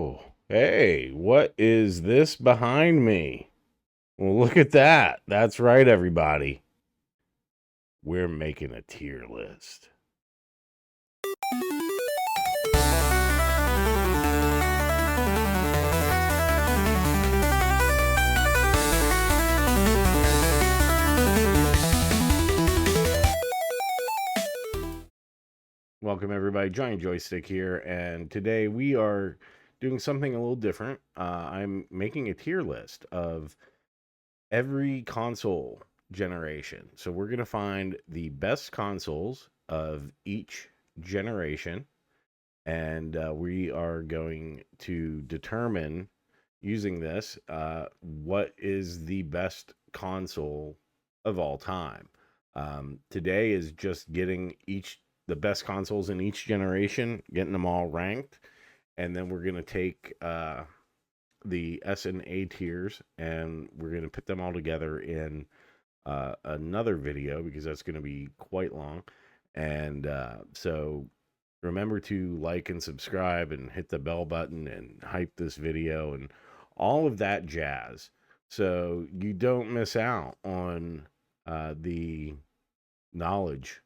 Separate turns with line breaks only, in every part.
Oh, hey, what is this behind me? Well, look at that. That's right, everybody. We're making a tier list. Welcome, everybody. Giant Joystick here, and today we are doing something a little different. I'm making a tier list of every console generation. So we're going to find the best consoles of each generation, and we are going to determine using this what is the best console of all time. Today is just getting the best consoles in each generation, getting them all ranked, and then we're going to take the S and A tiers, and we're going to put them all together in another video because that's going to be quite long. And so remember to like and subscribe and hit the bell button and hype this video and all of that jazz so you don't miss out on the knowledge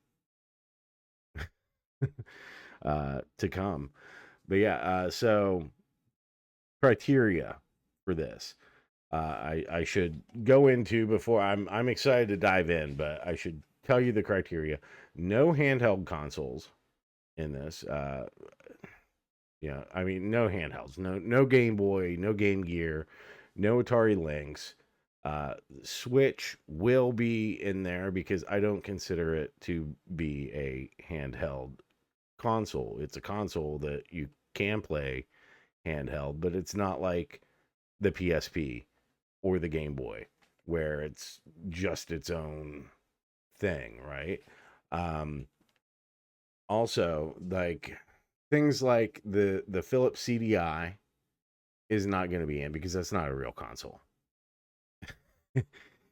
to come. But yeah, so criteria for this. I should go into before I'm excited to dive in, but I should tell you the criteria. No handheld consoles in this. I mean, no handhelds, no Game Boy, no Game Gear, no Atari Lynx. Switch will be in there because I don't consider it to be a handheld console. It's a console that you can play handheld, but it's not like the PSP or the Game Boy where it's just its own thing, right? Um, Also, like things like the Philips CDI is not going to be in because that's not a real console.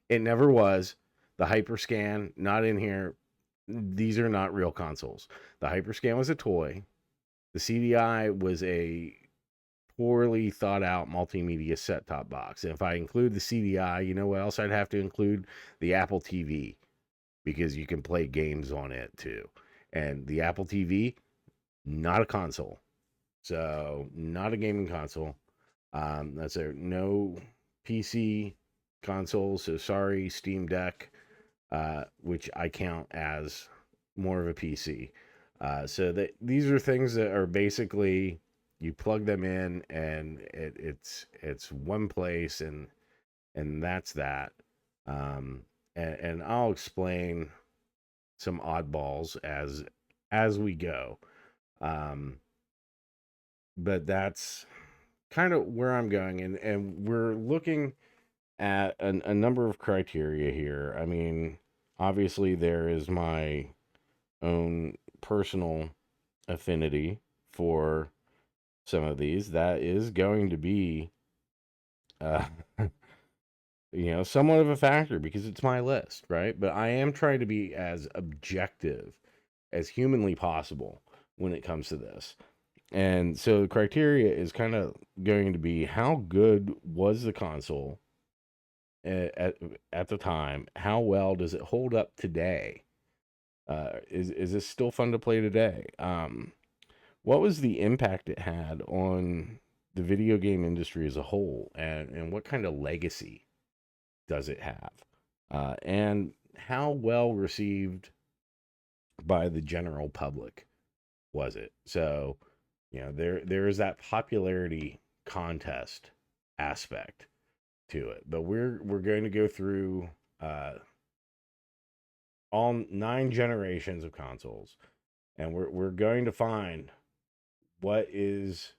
It never was. The Hyperscan not in here. These are not real consoles. The Hyperscan was a toy. The CDI was a poorly thought out multimedia set top box. And if I include the CDI, you know what else I'd have to include? The Apple TV, because you can play games on it too. And the Apple TV, not a console. So, not a gaming console. That's a no PC console. So, sorry, Steam Deck, which I count as more of a PC. So, these are things that are basically you plug them in and it's one place and that's that. And I'll explain some oddballs as we go. But that's kind of where I'm going, and we're looking at a number of criteria here. I mean, obviously there is my own personal affinity for some of these. That is going to be uh somewhat of a factor because it's my list, right? But I am trying to be as objective as humanly possible when it comes to this. And so the criteria is kind of going to be how good was the console at the time? How well does it hold up today? Is this still fun to play today? What was the impact it had on the video game industry as a whole, and what kind of legacy does it have? And how well received by the general public was it? So, there is that popularity contest aspect to it. But we're going to go through all 9 generations of consoles, and we're going to find what is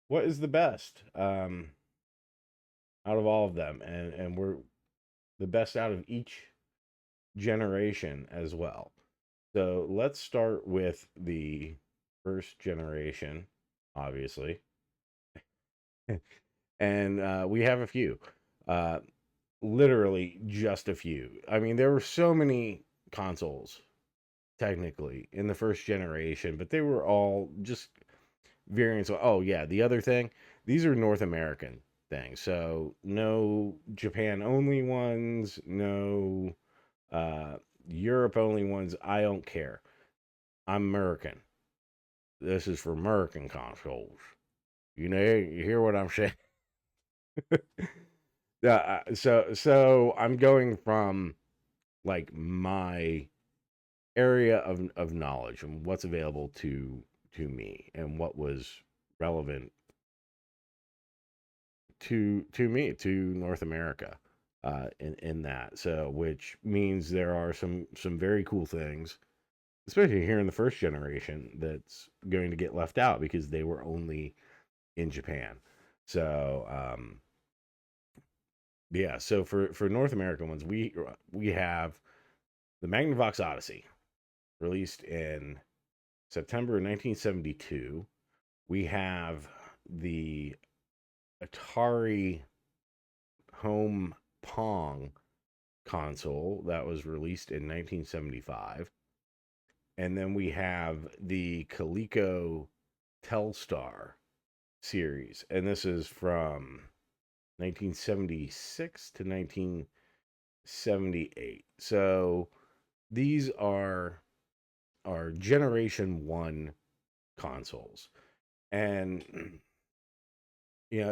the best out of all of them, and we're the best out of each generation as well. So let's start with the first generation, obviously. And we have a few. Literally just a few. I mean, there were so many consoles, technically, in the first generation, but they were all just variants. Oh yeah, the other thing, these are North American things. So no Japan only ones, no uh Europe only ones. I don't care. I'm American. This is for American consoles. You know, you hear what I'm saying? Yeah. So I'm going from like my area of knowledge and what's available to me and what was relevant to me, to North America, in that. So which means there are some very cool things, especially here in the first generation, that's going to get left out because they were only in Japan. So yeah, so for North American ones, we have the Magnavox Odyssey, released in September 1972. We have the Atari Home Pong console that was released in 1975. And then we have the Coleco Telstar series. And this is from 1976 to 1978. So these are generation 1 consoles. And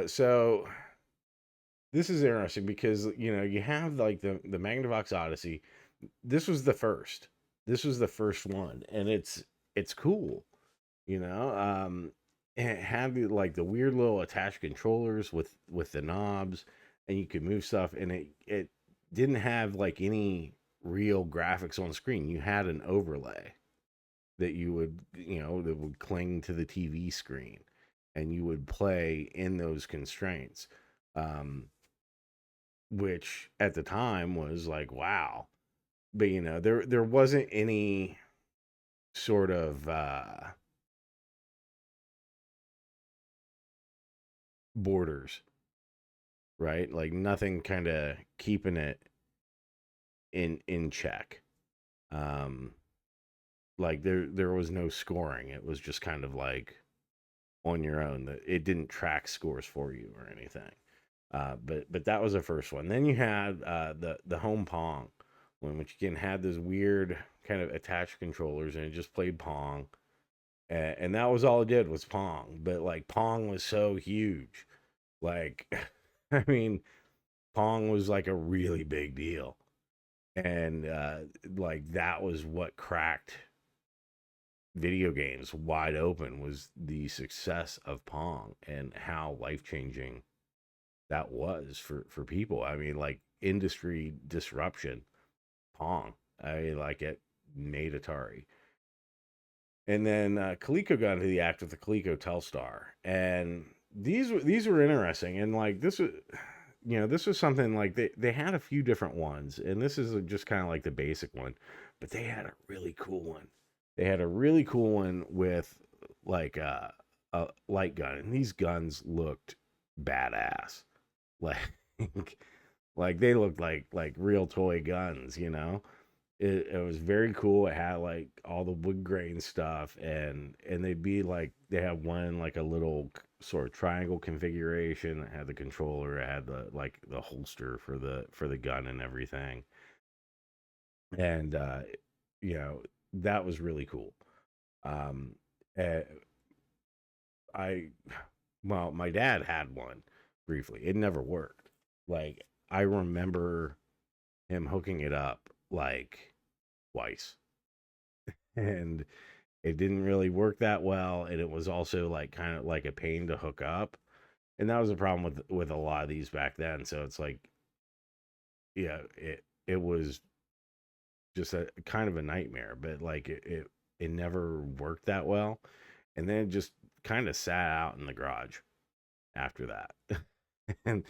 so this is interesting because you have like the Magnavox Odyssey. This was the first. This was the first one, and it's cool. And it had like the weird little attached controllers with the knobs, and you could move stuff, and it didn't have like any real graphics on screen. You had an overlay that you would that would cling to the TV screen, and you would play in those constraints. Um, which at the time was like, wow. But there wasn't any sort of borders, right? Like nothing kind of keeping it in check. Um like there was no scoring. It was just kind of like on your own. That it didn't track scores for you or anything. But that was the first one. Then you had the home pong one, which again had this weird kind of attached controllers, and it just played pong. And that was all it did was pong. But like pong was so huge, like I mean, pong was like a really big deal, and like that was what cracked video games wide open, was the success of pong and how life changing that was for people. I mean, like industry disruption, pong. I mean, like it made Atari. And then Coleco got into the act with the Coleco Telstar, and these were interesting. And like this was something like they had a few different ones, and this is just kind of like the basic one, but they had a really cool one. They had a really cool one with like a light gun, and these guns looked badass. Like like they looked like real toy guns, It was very cool. It had like all the wood grain stuff, and they'd be like they have one like a little sort of triangle configuration. It had the controller, it had the holster for the gun and everything. And you know, that was really cool. Um uh, I well, my dad had one briefly. It never worked. Like I remember him hooking it up like twice. And it didn't really work that well, and it was also like kind of like a pain to hook up. And that was a problem with a lot of these back then. So it's like, yeah, it was just a kind of a nightmare, but like it never worked that well. And then it just kind of sat out in the garage after that. and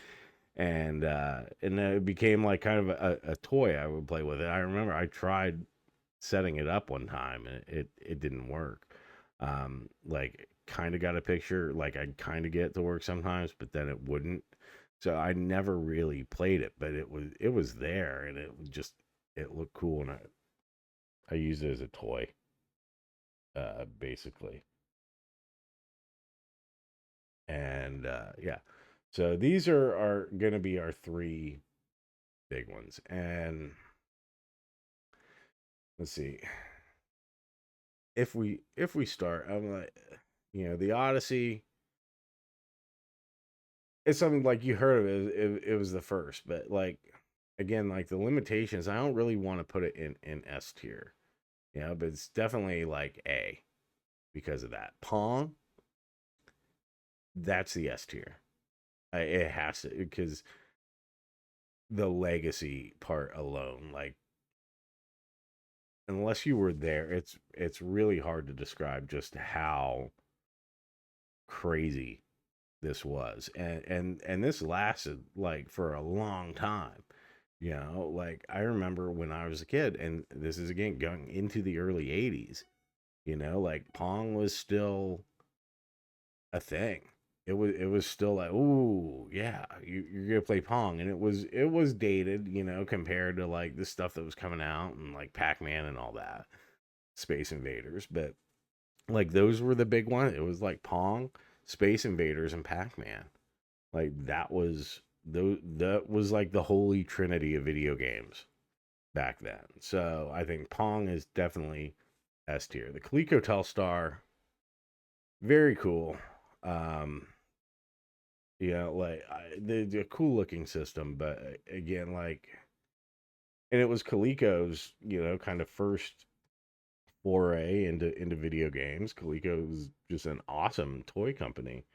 and then it became like kind of a toy I would play with it. I remember I tried setting it up one time, and it didn't work. Like kind of got a picture, like I'd kind of get it to work sometimes, but then it wouldn't. So I never really played it, but it was there, and it looked cool, and I used it as a toy, basically. And yeah, so these are going to be our three big ones. And let's see, if we start, I'm like, the Odyssey. It's something like you heard of it. It was the first, but like again, like the limitations, I don't really want to put it in S tier. But it's definitely like A because of that. Pong, that's the S tier. It has to, because the legacy part alone, like unless you were there, it's really hard to describe just how crazy this was. And this lasted like for a long time. Like I remember when I was a kid, and this is again going into the early 80s, like Pong was still a thing. It was still like, ooh, yeah, you're gonna play Pong, and it was dated, compared to like the stuff that was coming out and like Pac-Man and all that, Space Invaders. But like those were the big ones. It was like Pong, Space Invaders, and Pac-Man. Like that was like the holy trinity of video games back then. So I think Pong is definitely S tier. The Coleco Telstar, very cool. Um, like the cool looking system, but again, like, and it was Coleco's, kind of first foray into video games. Coleco was just an awesome toy company,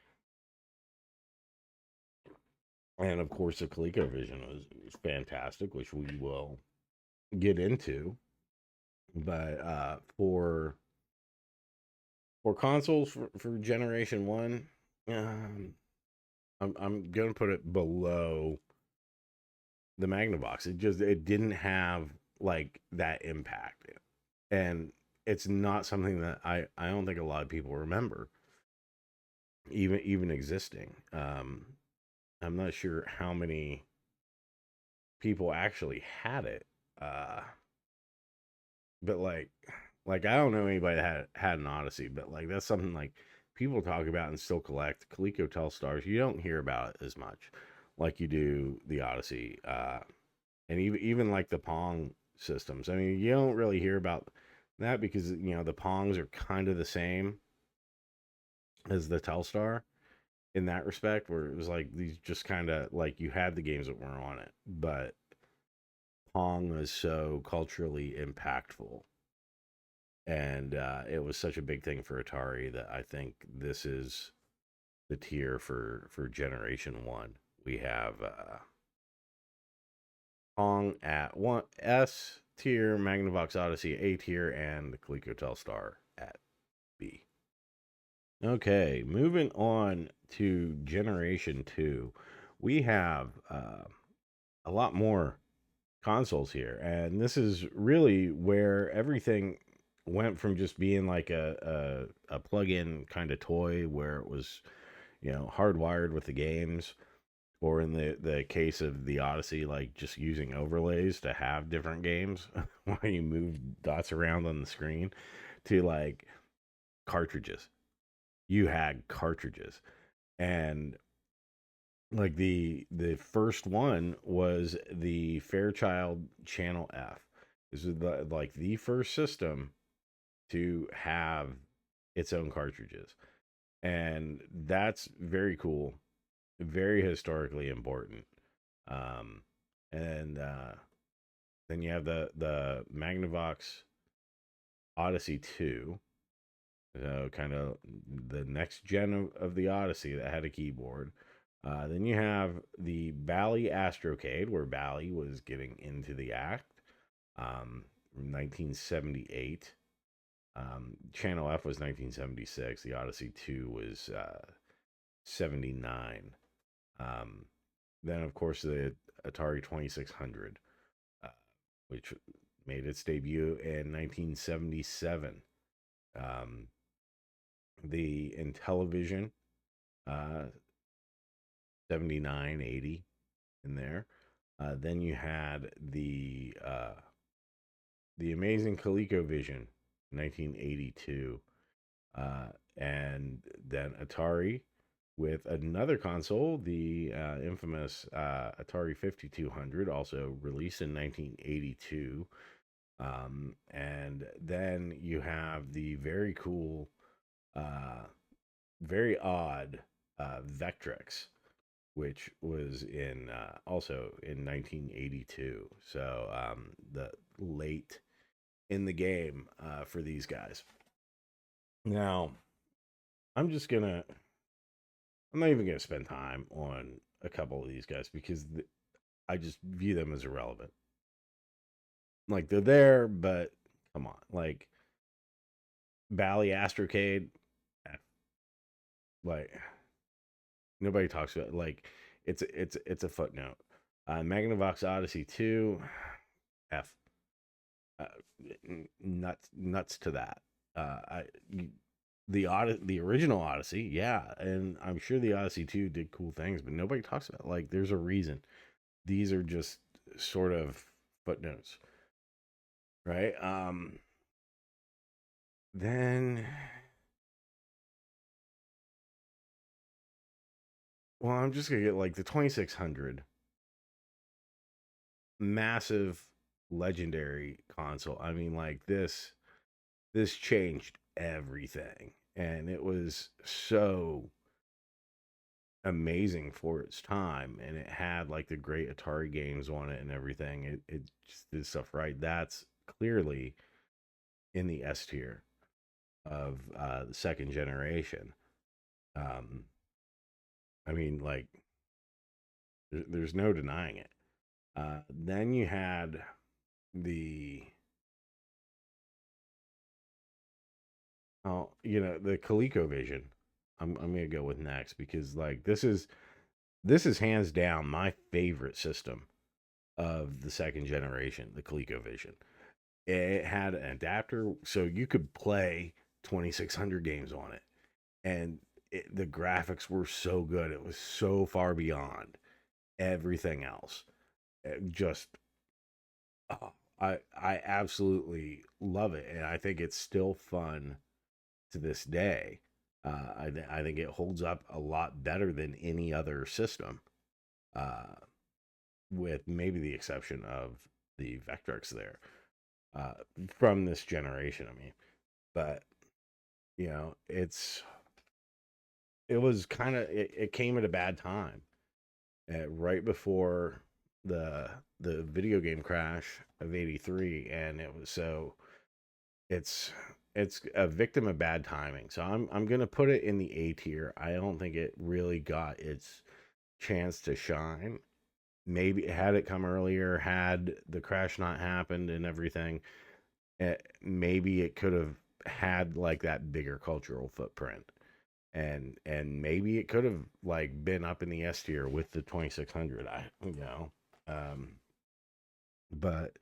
and of course, the Coleco Vision was fantastic, which we will get into. But for consoles for Generation One, um, I'm gonna put it below the Magnavox. It didn't have like that impact, and it's not something that I don't think a lot of people remember even existing. I'm not sure how many people actually had it, uh, but like I don't know anybody that had an Odyssey, but like that's something like people talk about and still collect. Coleco Telstars, you don't hear about it as much like you do the Odyssey. And even like the Pong systems. I mean, you don't really hear about that because the Pongs are kind of the same as the Telstar in that respect, where it was like these just kind of like you had the games that were on it, but Pong was so culturally impactful, and it was such a big thing for Atari that I think this is the tier for Generation One. We have Pong at one S tier, Magnavox Odyssey A tier, and the Coleco Telstar at B. Okay, moving on to Generation 2. We have a lot more consoles here, and this is really where everything went from just being like a plug-in kind of toy where it was, hardwired with the games, or in the case of the Odyssey, like just using overlays to have different games when you move dots around on the screen, to like cartridges. You had cartridges, and like the first one was the Fairchild Channel F. This is like the first system to have its own cartridges, and that's very cool, very historically important. Um, and then you have the Magnavox Odyssey 2, so kind of the next gen of the Odyssey that had a keyboard. Then you have the Bally Astrocade, where Bally was getting into the act, 1978. Channel F was 1976. The Odyssey 2 was 79. Um, then, of course, the Atari 2600, uh, which made its debut in 1977. Um, the Intellivision, uh, 79, 80 in there. Then you had the amazing ColecoVision, 1982, and then Atari. with another console, the infamous Atari 5200, also released in 1982. And then you have the very cool, uh, very odd Vectrex, which was in also in 1982. So the late in the game for these guys. Now, I'm just gonna. I'm not even gonna spend time on a couple of these guys because I just view them as irrelevant. Like they're there, but come on, like Bally Astrocade, like nobody talks about it. Like it's a footnote. Magnavox Odyssey 2, F. Uh, nuts to that. I the original Odyssey, yeah, and I'm sure the Odyssey 2 did cool things, but nobody talks about it. Like there's a reason. These are just sort of footnotes, right? Then well, I'm just gonna get like the 2600, massive, legendary console. I mean, like this changed everything, and it was so amazing for its time, and it had like the great Atari games on it and everything. It just did stuff right. That's clearly in the S tier of the second generation. Um, I mean, like there's no denying it. Then you had the the ColecoVision. I'm gonna go with next because like this is hands down my favorite system of the second generation, the ColecoVision. It had an adapter so you could play 2600 games on it, and the graphics were so good. It was so far beyond everything else. Just oh, I absolutely love it, and I think it's still fun to this day. I think it holds up a lot better than any other system, uh, with maybe the exception of the Vectrex there uh, from this generation. I mean, but it was kind of it came at a bad time, right before the video game crash of '83, and it was so it's it's a victim of bad timing. So I'm gonna put it in the A tier. I don't think it really got its chance to shine. Maybe had it come earlier, had the crash not happened and everything, maybe it could have had like that bigger cultural footprint, and maybe it could have like been up in the S tier with the 2600. Um, but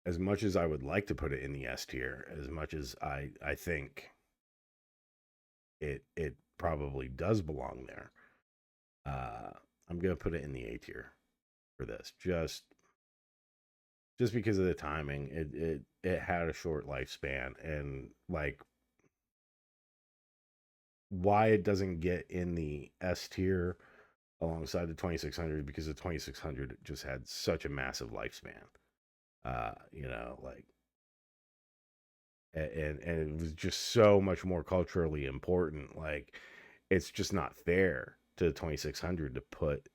as much as I would like to put it in the S tier, as much as I think it probably does belong there, uh, I'm gonna put it in the A tier for this. Just because of the timing, it had a short lifespan, and like why it doesn't get in the S tier alongside the 2600 because the 2600 just had such a massive lifespan. Like and it was just so much more culturally important. Like it's just not fair to the 2600 to put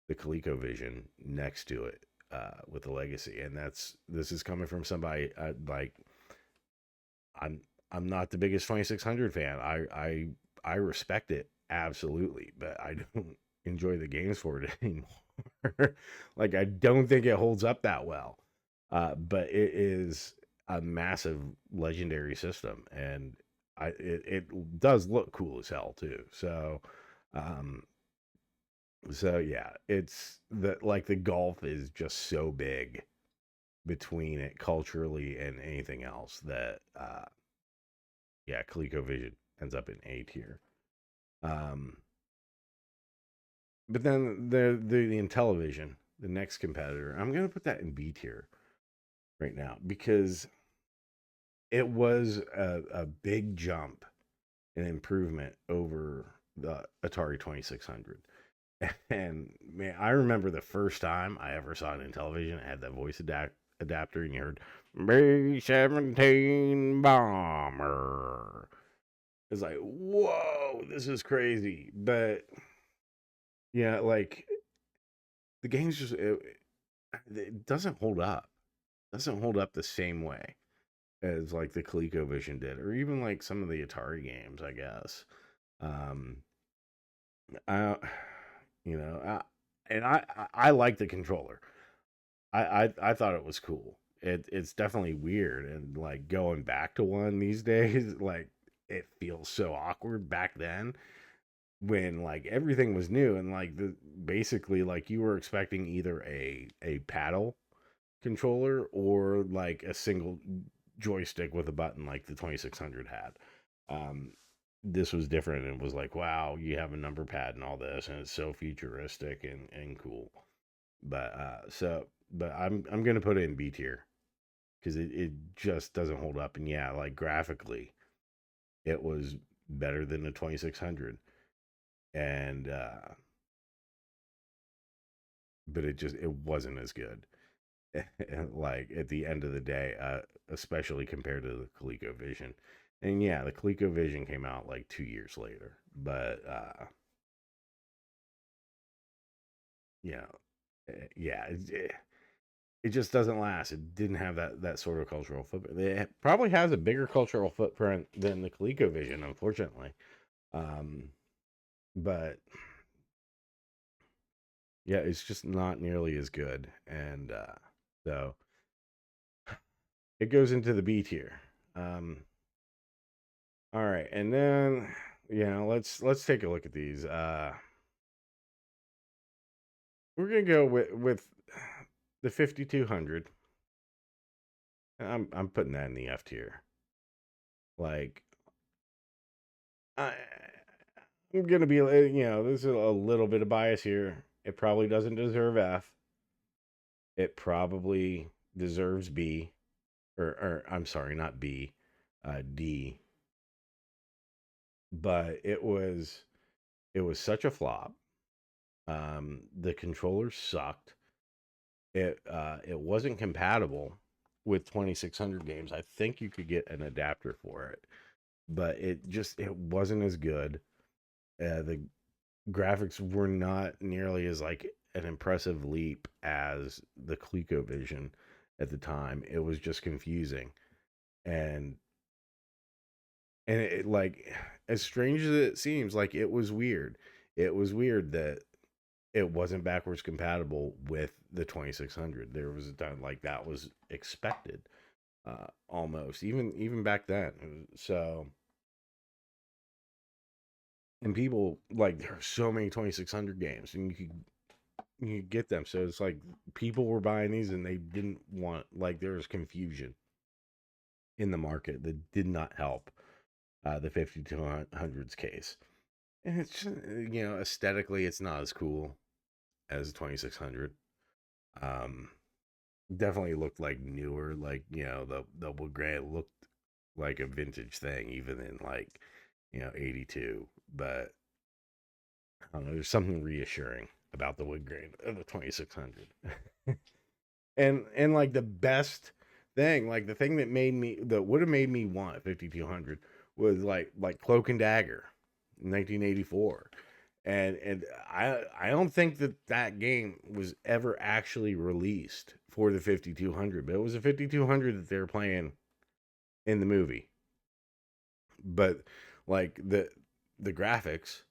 the ColecoVision next to it with the legacy. And this is coming from somebody like I'm I'm not the biggest 2600 fan. I respect it absolutely, but I don't enjoy the games for it anymore. Like I don't think it holds up that well. But it is a massive legendary system, and it does look cool as hell too. Um, so yeah, it's the gulf is just so big between it culturally and anything else that yeah, ColecoVision ends up in A tier. Um, but then the Intellivision, the next competitor, I'm gonna put that in B tier right now because it was a big jump, an improvement over the Atari 2600. And man, I remember the first time I ever saw it in television. It had that voice adapter, and you heard B-17 bomber. It's like, whoa, this is crazy. But yeah, like the game's just it doesn't hold up. It doesn't hold up the same way as like the ColecoVision did, or even like some of the Atari games, I guess. Um, I, you know, and I like the controller. I thought it was cool. It's definitely weird, and like going back to one these days, like it feels so awkward. Back then, when like everything was new, and like the basically like you were expecting either a paddle controller or like a single joystick with a button like the 2600 had. Um, this was different and was like, wow, you have a number pad and all this, and it's so futuristic and cool. But but I'm gonna put it in B tier because it just doesn't hold up. And yeah, like graphically, it was better than the 2600, and but it wasn't as good. Like at the end of the day, especially compared to the ColecoVision. And yeah, the ColecoVision came out like 2 years later, but you know, yeah, it just doesn't last. It didn't have that sort of cultural footprint. It probably has a bigger cultural footprint than the ColecoVision, unfortunately. Um, but yeah, it's just not nearly as good, and so it goes into the B tier. Um, all right, and then let's take a look at these. We're gonna go with the 5200. I'm putting that in the F tier. Like I I'm gonna be there's a little bit of bias here. It probably doesn't deserve F. It probably deserves B, or I'm sorry, not B, D. But it was such a flop. The controller sucked. It wasn't compatible with 2600 games. I think you could get an adapter for it, but it wasn't as good. The graphics were not nearly as like an impressive leap as the ColecoVision at the time. It was just confusing, and like as strange as it seems, like it was weird. It was weird that it wasn't backwards compatible with the 2600. There was a time like that was expected, almost even back then. So, and people like there are so many 2600 games, and you could get them. So it's like people were buying these, and they didn't want like there was confusion in the market that did not help the 5200's case. And it's just, aesthetically, it's not as cool as 2600. Um, Definitely looked like newer, like the wood grain looked like a vintage thing, even in like 82. But I don't know, there's something reassuring about the wood grain of the 2600. And like the best thing, like the thing that would have made me want a 5200 was like Cloak and Dagger, 1984. And I don't think that game was ever actually released for the 5200, but it was a 5200 that they were playing in the movie. But like the graphics,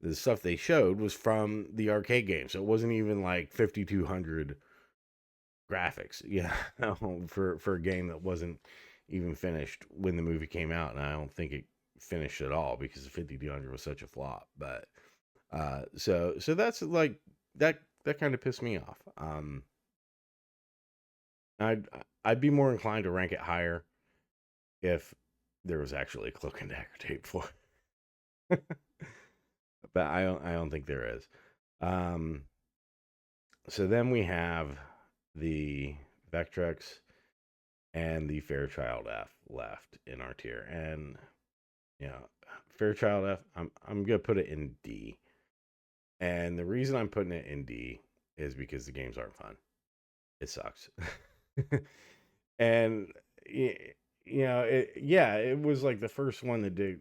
the stuff they showed was from the arcade game, so it wasn't even like 5200 graphics. Yeah, for a game that wasn't even finished when the movie came out, and I don't think it finished at all because the 5200 was such a flop. But so that's like that kind of pissed me off. I'd I'd be more inclined to rank it higher if there was actually a Cloak and Dagger tape for it. But I don't think there is. Um, so then we have the Vectrex and the Fairchild F left in our tier, and you know, Fairchild F. I'm gonna put it in D, and the reason I'm putting it in D is because the games aren't fun. It sucks, and it was like the first one that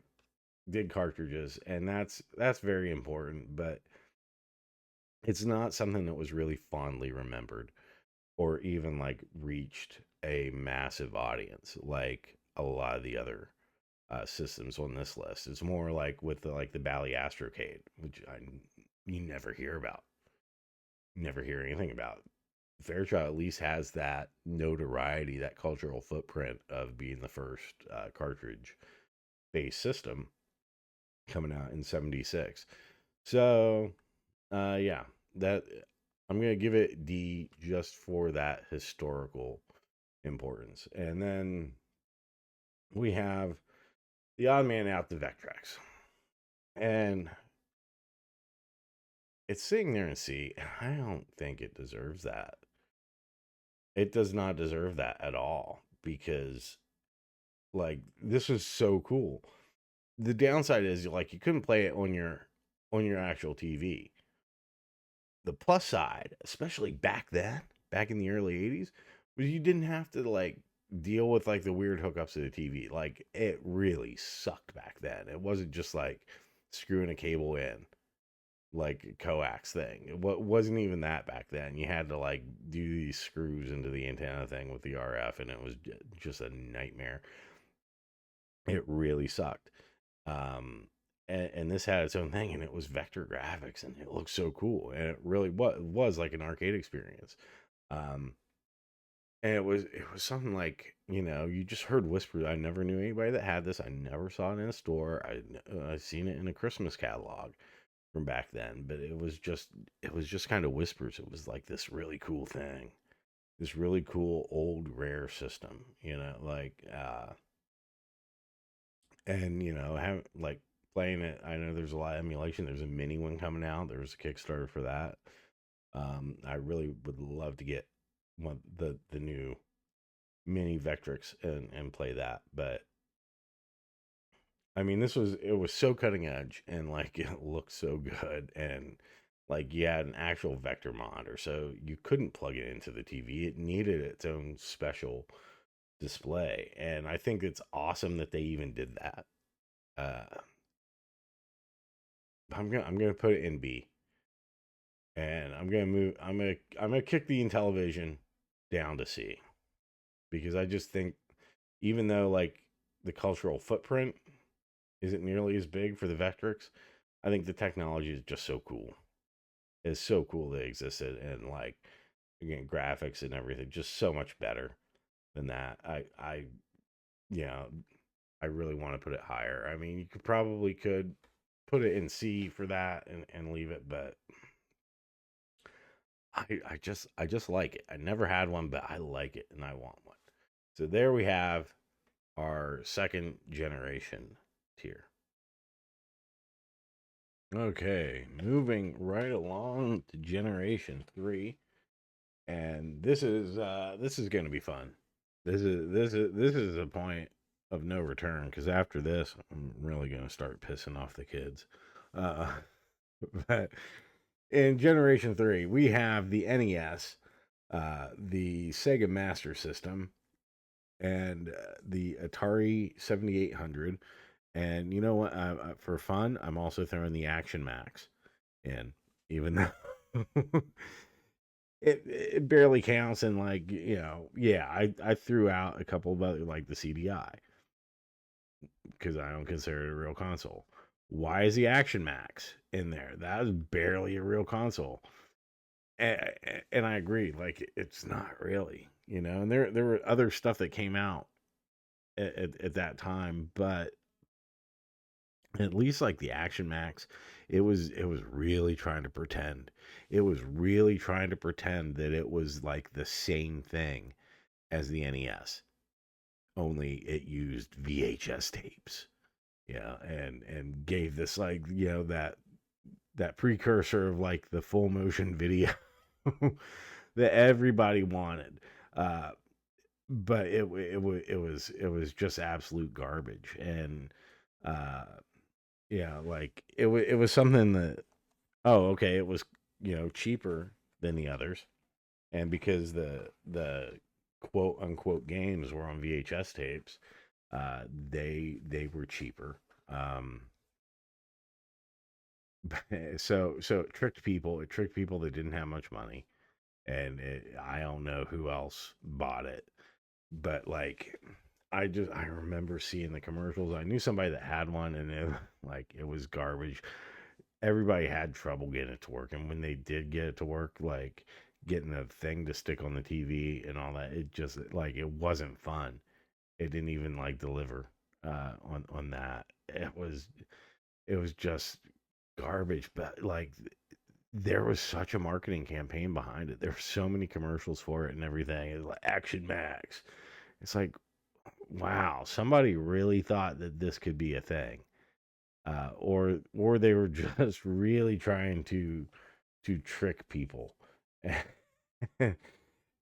did cartridges, and that's very important, but it's not something that was really fondly remembered or even like reached a massive audience like a lot of the other systems on this list. It's more like with the Bally Astrocade, which you never hear about, never hear anything about. Fairchild at least has that notoriety, that cultural footprint of being the first cartridge based system coming out in 76. So, yeah, that I'm going to give it D just for that historical importance. And then we have the odd man out, the Vectrex. And it's sitting there in C. I don't think it deserves that. It does not deserve that at all because, like, this is so cool. The downside is, like, you couldn't play it on your actual TV. The plus side, especially back then, back in the early 80s, was you didn't have to like deal with like the weird hookups to the TV. Like it really sucked back then. It wasn't just like screwing a cable in like a coax thing. It wasn't even that back then. You had to like do these screws into the antenna thing with the RF, and it was just a nightmare. It really sucked. And this had its own thing, and it was vector graphics, and it looked so cool, and it really was like an arcade experience. Um, and it was something like you just heard whispers. I never knew anybody that had this. I never saw it in a store. I seen it in a Christmas catalog from back then, but it was just kind of whispers. It was like this really cool thing, this really cool old rare system, like and have like playing it. I know there's a lot of emulation. There's a mini one coming out. There's a Kickstarter for that. I really would love to get the new mini Vectrex and play that. But I mean, it was so cutting edge, and like it looked so good, and like you had an actual vector monitor, so you couldn't plug it into the TV. It needed its own special display, and I think it's awesome that they even did that. Uh, I'm gonna put it in B, and I'm gonna move. I'm gonna kick the Intellivision down to C because I just think even though like the cultural footprint isn't nearly as big for the Vectrex, I think the technology is just so cool. It's so cool that it existed, and like again, graphics and everything just so much better than that. Yeah, I really want to put it higher. I mean, you could put it in C for that and leave it, but I just like it. I never had one, but I like it and I want one. So there we have our second generation tier. Okay, moving right along to generation 3, and this is going to be fun. This is a point of no return because after this, I'm really going to start pissing off the kids. Uh, but in Generation 3, we have the NES, the Sega Master System, and the Atari 7800. And you know what? For fun, I'm also throwing the Action Max in, even though it barely counts. And like yeah, I threw out a couple of other like the CDI because I don't consider it a real console. Why is the Action Max in there? That is barely a real console. And I agree, like it's not really, And there were other stuff that came out at that time, but at least like the Action Max, it was really trying to pretend. It was really trying to pretend that it was like the same thing as the NES, only it used VHS tapes. Yeah, and gave this like that precursor of like the full motion video that everybody wanted. Uh, but it was just absolute garbage, and uh Yeah, like it was something that, oh, okay, it was, cheaper than the others. And because the quote unquote games were on VHS tapes, they were cheaper. Um, so it tricked people. It tricked people that didn't have much money, and I don't know who else bought it, but like I remember seeing the commercials. I knew somebody that had one, and it was garbage. Everybody had trouble getting it to work, and when they did get it to work, like getting a thing to stick on the TV and all that, it just like it wasn't fun. It didn't even like deliver on that. It was just garbage, but like there was such a marketing campaign behind it. There were so many commercials for it and everything. It was like Action Max. It's like, wow, somebody really thought that this could be a thing, or they were just really trying to trick people,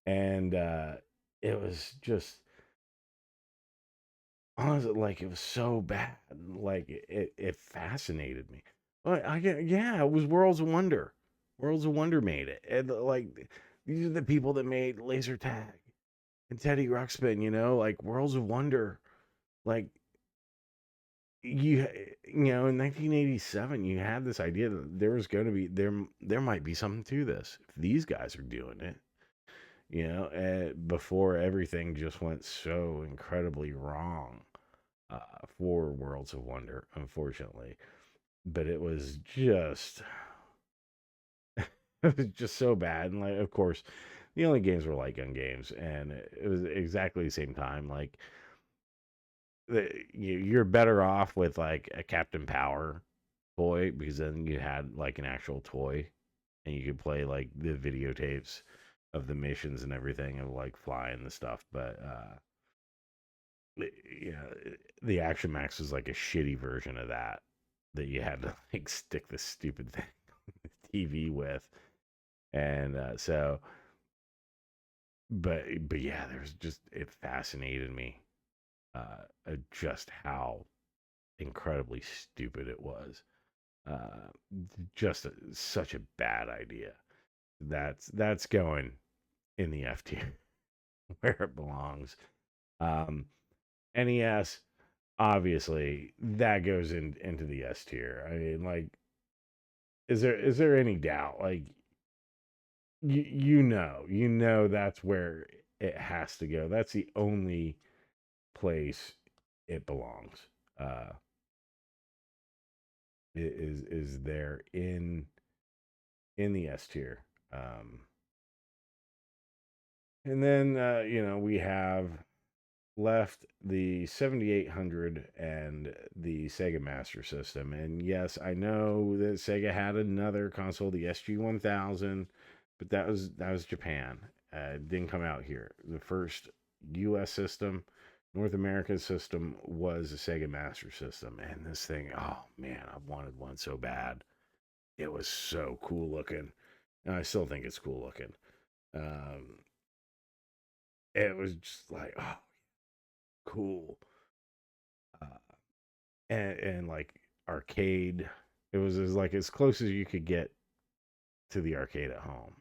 and it was just honestly like it was so bad. Like it fascinated me. Like yeah, it was Worlds of Wonder. Worlds of Wonder made it, and like these are the people that made Laser Tag and Teddy Ruxpin. Like Worlds of Wonder. Like you in 1987 you had this idea that there was going to be there might be something to this if these guys are doing it, before everything just went so incredibly wrong, for Worlds of Wonder, unfortunately. But it was just so bad. And like, of course, the only games were light gun games, and it was exactly the same time. Like you're better off with like a Captain Power toy, because then you had like an actual toy, and you could play like the videotapes of the missions and everything of like flying the stuff. But yeah, the Action Max was like a shitty version of that you had to like stick this stupid thing on the TV with. And but yeah, there's just it fascinated me, just how incredibly stupid it was. Uh, just such a bad idea. That's going in the F tier where it belongs. Um, NES, obviously, that goes into the S tier. I mean, like, is there any doubt? Like, you know that's where it has to go. That's the only place it belongs. Uh, is there in the S tier. And then we have left the 7800 and the Sega Master System. And yes, I know that Sega had another console, the SG-1000, but that was Japan. It didn't come out here. The first U.S. system, North American system, was a Sega Master System. And this thing, oh man, I wanted one so bad. It was so cool looking, and I still think it's cool looking. Um, it was just like, oh, cool. Uh, and like arcade. It was like as close as you could get to the arcade at home.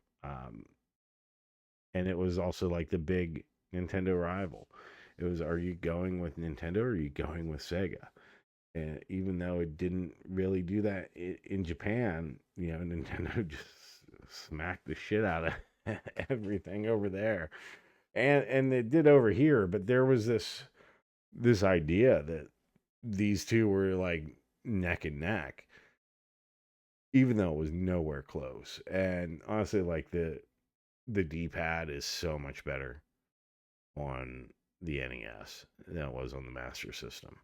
And it was also like the big Nintendo rival. It was, are you going with Nintendo or are you going with Sega? And even though it didn't really do that in Japan, Nintendo just smacked the shit out of everything over there. And it did over here, but there was this idea that these two were like neck and neck, even though it was nowhere close. And honestly, like the D pad is so much better on the NES than it was on the Master System.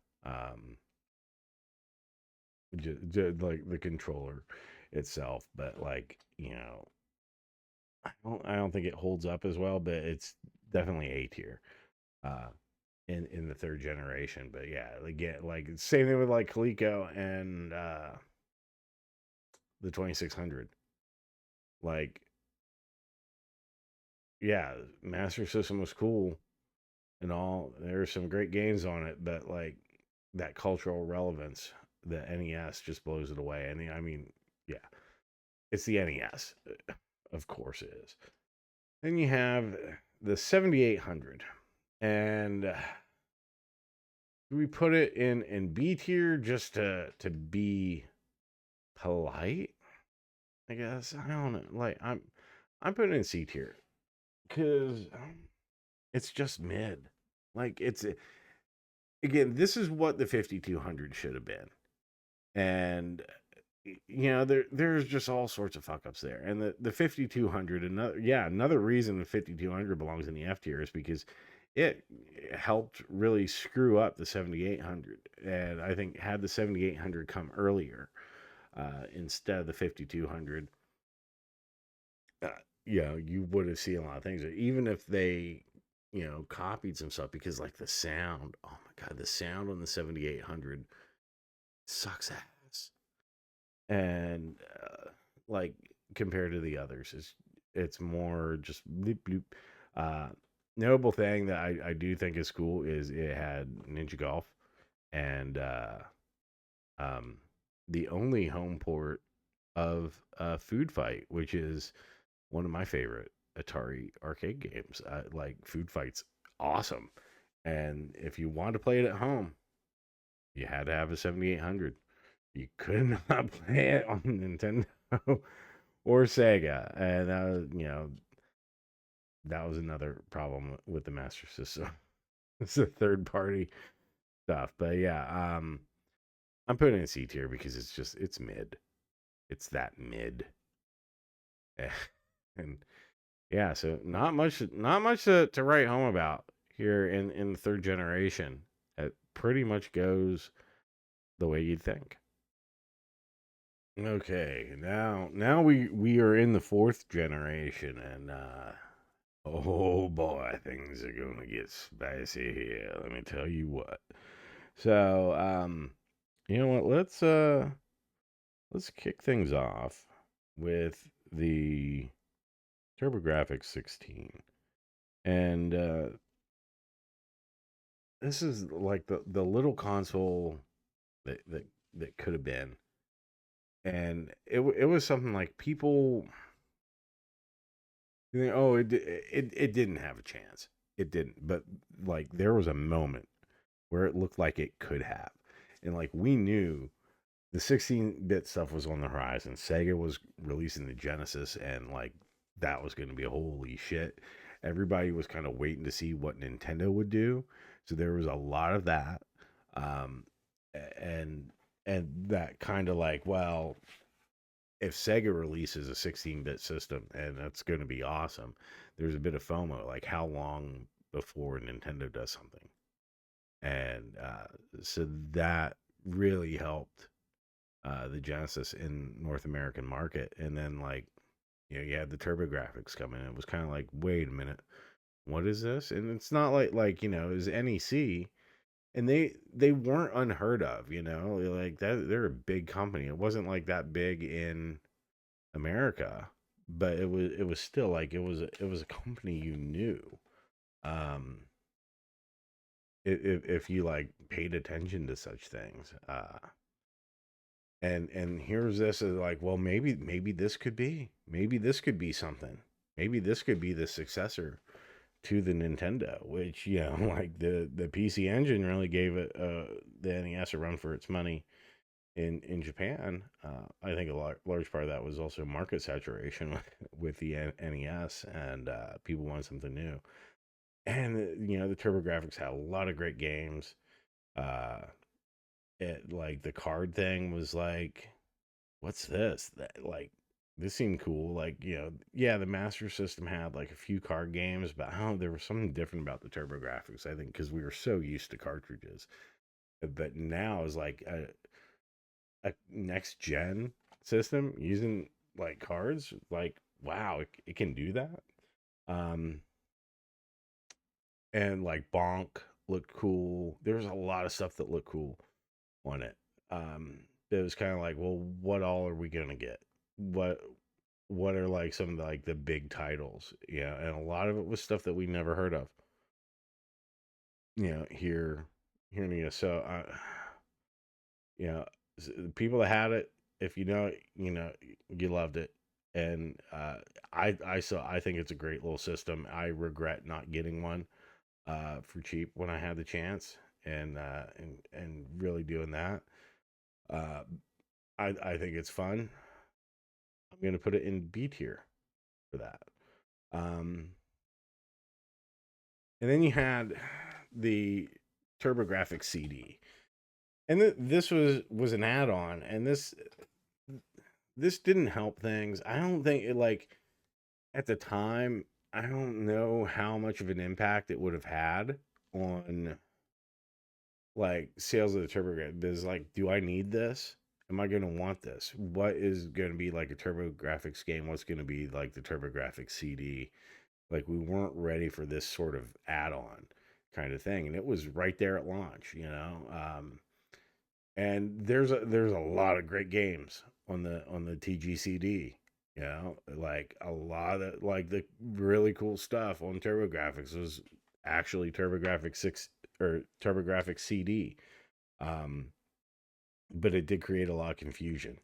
Just like the controller itself, but like I don't think it holds up as well, but it's definitely A tier. Uh, in the third generation, but yeah, again, like same thing with like Coleco and the 2600. Like, yeah, Master System was cool and all. There were some great games on it, but like that cultural relevance the NES just blows it away. And I mean, yeah, it's the NES. Of course it is. Then you have the 7800. And we put it in B tier just to be polite, I guess. I don't know. Like I'm putting it in C tier because it's just mid. Like it's again, this is what the 5200 should have been, and there's just all sorts of fuck ups there. And the 5200, another reason the 5200 belongs in the F tier is because it helped really screw up the 7800. And I think had the 7800 come earlier instead of the 5200, you would have seen a lot of things. Even if they, copied some stuff, because like the sound, oh my God, the sound on the 7800 sucks ass. And like compared to the others, it's more just bloop bloop. Uh, Notable thing that I do think is cool is it had Ninja Golf and um, the only home port of Food Fight, which is one of my favorite Atari arcade games. Like Food Fight's awesome, and if you want to play it at home, you had to have a 7800. You could not play it on Nintendo or Sega, and that was another problem with the Master System. It's a third party stuff, but yeah, I'm putting it in C tier because it's mid. It's that mid, and yeah, so not much to write home about here in the third generation. It pretty much goes the way you'd think. Okay, now we are in the fourth generation, and oh boy, things are gonna get spicy here. Let me tell you what. So, you know what? Let's kick things off with the TurboGrafx 16, and this is like the little console that could have been, and it was something like people. You think, oh, it didn't have a chance. It didn't, but like there was a moment where it looked like it could have, and like we knew the 16-bit stuff was on the horizon. Sega was releasing the Genesis, and like that was going to be a holy shit. Everybody was kind of waiting to see what Nintendo would do, so there was a lot of that, um, and that kind of like, well, if Sega releases a 16-bit system and that's going to be awesome, there's a bit of FOMO. Like, how long before Nintendo does something? And so that really helped the Genesis in North American market. And then, like, you had the TurboGrafx coming in. It was kind of like, wait a minute, what is this? And it's not like it was NEC, and they weren't unheard of. Like that, they're a big company. It wasn't like that big in America, but it was still like it was a company you knew. Um, if you like paid attention to such things, and here's this is like, well, maybe this could be something. Maybe this could be the successor to the Nintendo, which like the PC Engine really gave it the NES a run for its money in Japan. I think large part of that was also market saturation with the NES, and people wanted something new. And the TurboGrafx had a lot of great games. Uh, it like the card thing was like, what's this? That like this seemed cool. Like yeah, the Master System had like a few card games, but I don't know, there was something different about the TurboGrafx. I think because we were so used to cartridges, but now is like a next gen system using like cards, like wow, it can do that. Um, and like Bonk looked cool. There's a lot of stuff that looked cool on it. It was kind of like, well, what all are we gonna get? What what are like some of the big titles? Yeah, and a lot of it was stuff that we never heard of. Here in the US. So, yeah, The people that had it, if you know it, you know you loved it. And I think it's a great little system. I regret not getting one for cheap when I had the chance, and really doing that. Uh, I think it's fun. I'm gonna put it in B tier for that. Um, and then you had the TurboGrafx CD, and this was an add-on, and this didn't help things. I don't think it like at the time. I don't know how much of an impact it would have had on like sales of the TurboGrafx. Because like, do I need this? Am I going to want this? What is going to be like a TurboGrafx game? What's going to be like the TurboGrafx CD? Like, we weren't ready for this sort of add-on kind of thing, and it was right there at launch, you know. And there's a lot of great games on the TGCD. You know, like a lot of like the really cool stuff on TurboGrafx was actually TurboGrafx 6 or TurboGrafx CD. Um, but it did create a lot of confusion,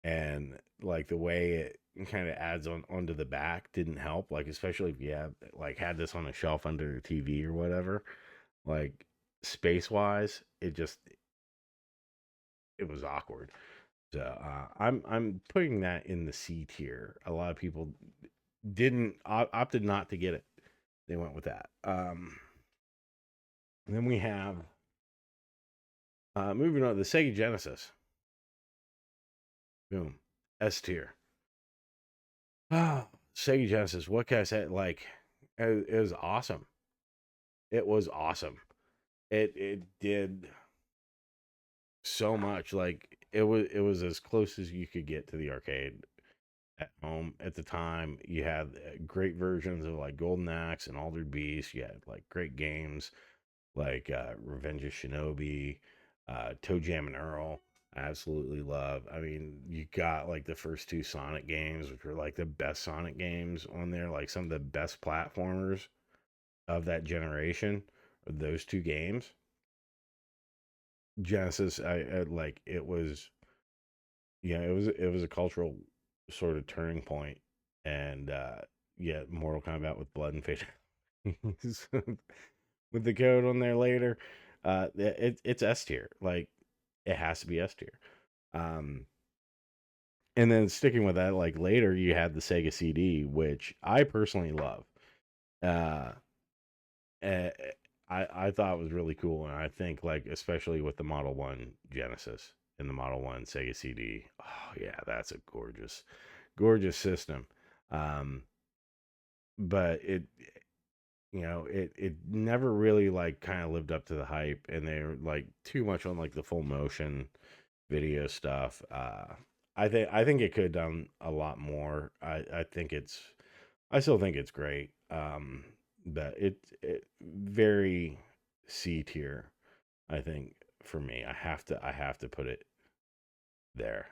and like the way it kind of adds on onto the back didn't help. Like especially if you have like had this on a shelf under the TV or whatever, like space wise, it was awkward. So I'm putting that in the C tier. A lot of people didn't opted not to get it. They went with that. And then we have moving on the Sega Genesis. Boom, S tier. Ah, Sega Genesis. What can I say? Like it was awesome. It was awesome. It did so much. Like it was as close as you could get to the arcade at home at the time. You had great versions of like Golden Axe and Altered Beast. You had like great games like Revenge of Shinobi, Toe Jam and Earl. I absolutely love. I mean, you got like the first two Sonic games, which were like the best Sonic games on there, like some of the best platformers of that generation. Those two games, Genesis, I like it was. Yeah, it was a cultural sort of turning point, and yeah, Mortal Kombat with blood and fatality with the code on there later. It's S tier. Like it has to be S tier. Um, and then sticking with that, like later you had the Sega CD, which I personally love. Uh, eh, I thought was really cool, and I think like especially with the Model One Genesis and the Model One Sega CD. Oh yeah, that's a gorgeous system. Um, but it never really like kind of lived up to the hype, and they're like too much on like the full motion video stuff. I think it could have done a lot more. I still think it's great. But it very C tier. I think for me, I have to put it there.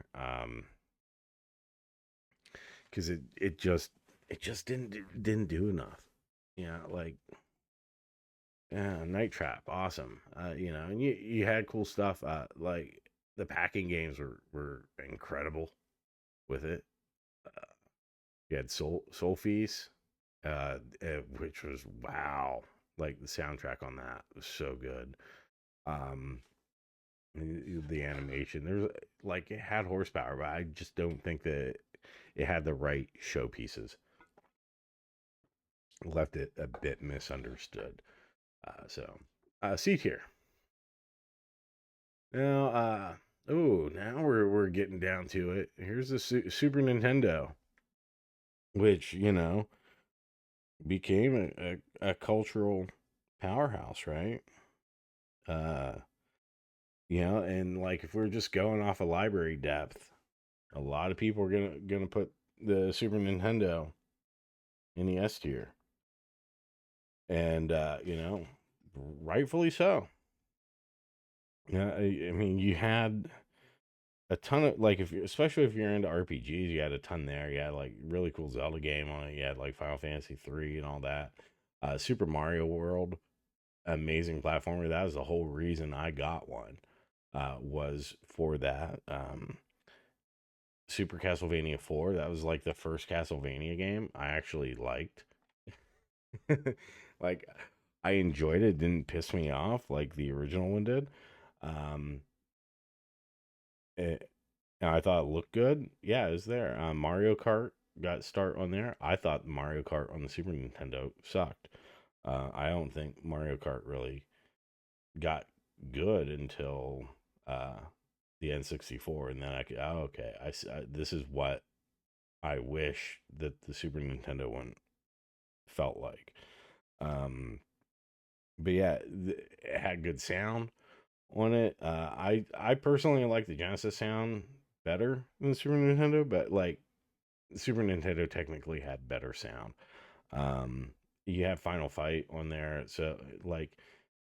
Because it just didn't do enough. Yeah, like yeah, Night Trap, awesome. And you had cool stuff. Like the packing games were incredible with it. Uh, you had Soul Feast, which was wow. Like the soundtrack on that was so good. Um, the animation, there's like it had horsepower, but I just don't think that it had the right showpieces. Left it a bit misunderstood. C tier. Now, now we're getting down to it. Here's the Super Nintendo, which became a cultural powerhouse, right? Uh, and like if we're just going off of library depth, a lot of people are gonna put the Super Nintendo in the S tier, and rightfully so. Yeah, I mean, you had a ton of like especially if you're into RPGs, you had a ton there. You had like really cool Zelda game on it. You had like Final Fantasy 3 and all that. Super Mario World, amazing platformer. That was the whole reason I got one. was for that. Super Castlevania 4, that was like the first Castlevania game I actually liked. Like, I enjoyed it, didn't piss me off like the original one did. Um, it, and I thought it looked good. Yeah, it was there. Mario Kart got start on there. I thought Mario Kart on the Super Nintendo sucked. I don't think Mario Kart really got good until uh, the N64, and then I could, oh, okay, this is what I wish that the Super Nintendo one felt like. Um, but yeah, it had good sound on it. I personally like the Genesis sound better than the Super Nintendo, but like the Super Nintendo technically had better sound. Um, you have Final Fight on there, so like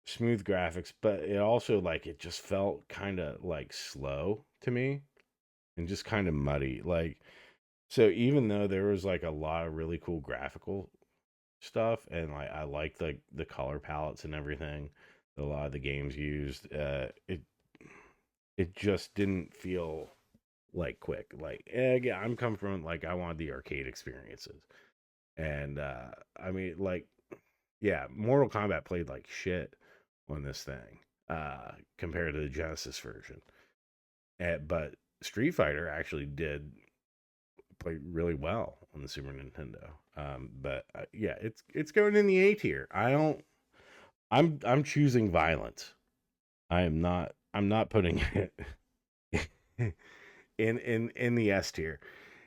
smooth graphics, but it also like it just felt kind of like slow to me and just kind of muddy. Like, so even though there was like a lot of really cool graphical stuff, and like I like the color palettes and everything that a lot of the games used, it just didn't feel like quick. Like, yeah, I'm coming from like I wanted the arcade experiences, and I mean, like, yeah, Mortal Kombat played like shit on this thing compared to the Genesis version. But Street Fighter actually did play really well on the Super Nintendo. But yeah, it's going in the A tier. I don't. I'm choosing violence. I'm not putting it in the S tier.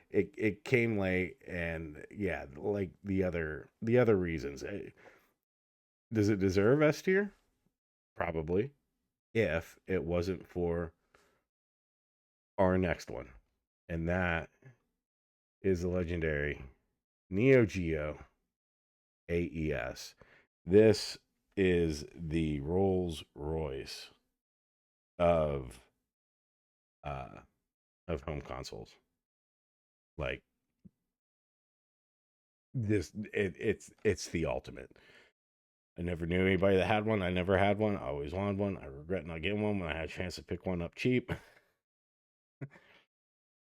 It came late, and yeah, like the other reasons. Does it deserve S tier? Probably, if it wasn't for our next one, and that is the legendary Neo Geo AES. This is the Rolls Royce of uh home consoles. Like it's the ultimate. I never knew anybody that had one. I never had one. I always wanted one. I regret not getting one when I had a chance to pick one up cheap.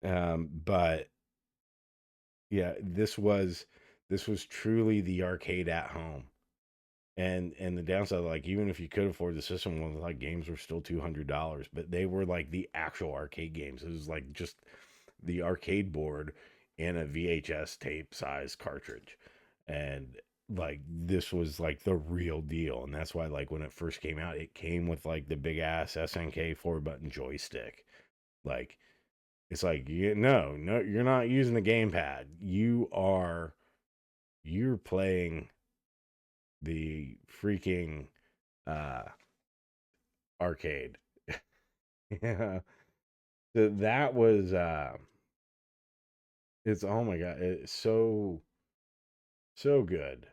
But yeah, this was truly the arcade at home. And the downside, like even if you could afford the system, well, like games were still $200, but they were like the actual arcade games. It was like just the arcade board and a VHS tape size cartridge, and like this was like the real deal. And that's why like when it first came out, it came with like the big ass SNK 4-button joystick. Like it's like no, you're not using the gamepad. You're playing the freaking uh arcade. Yeah. That was it's oh my god, it's so good.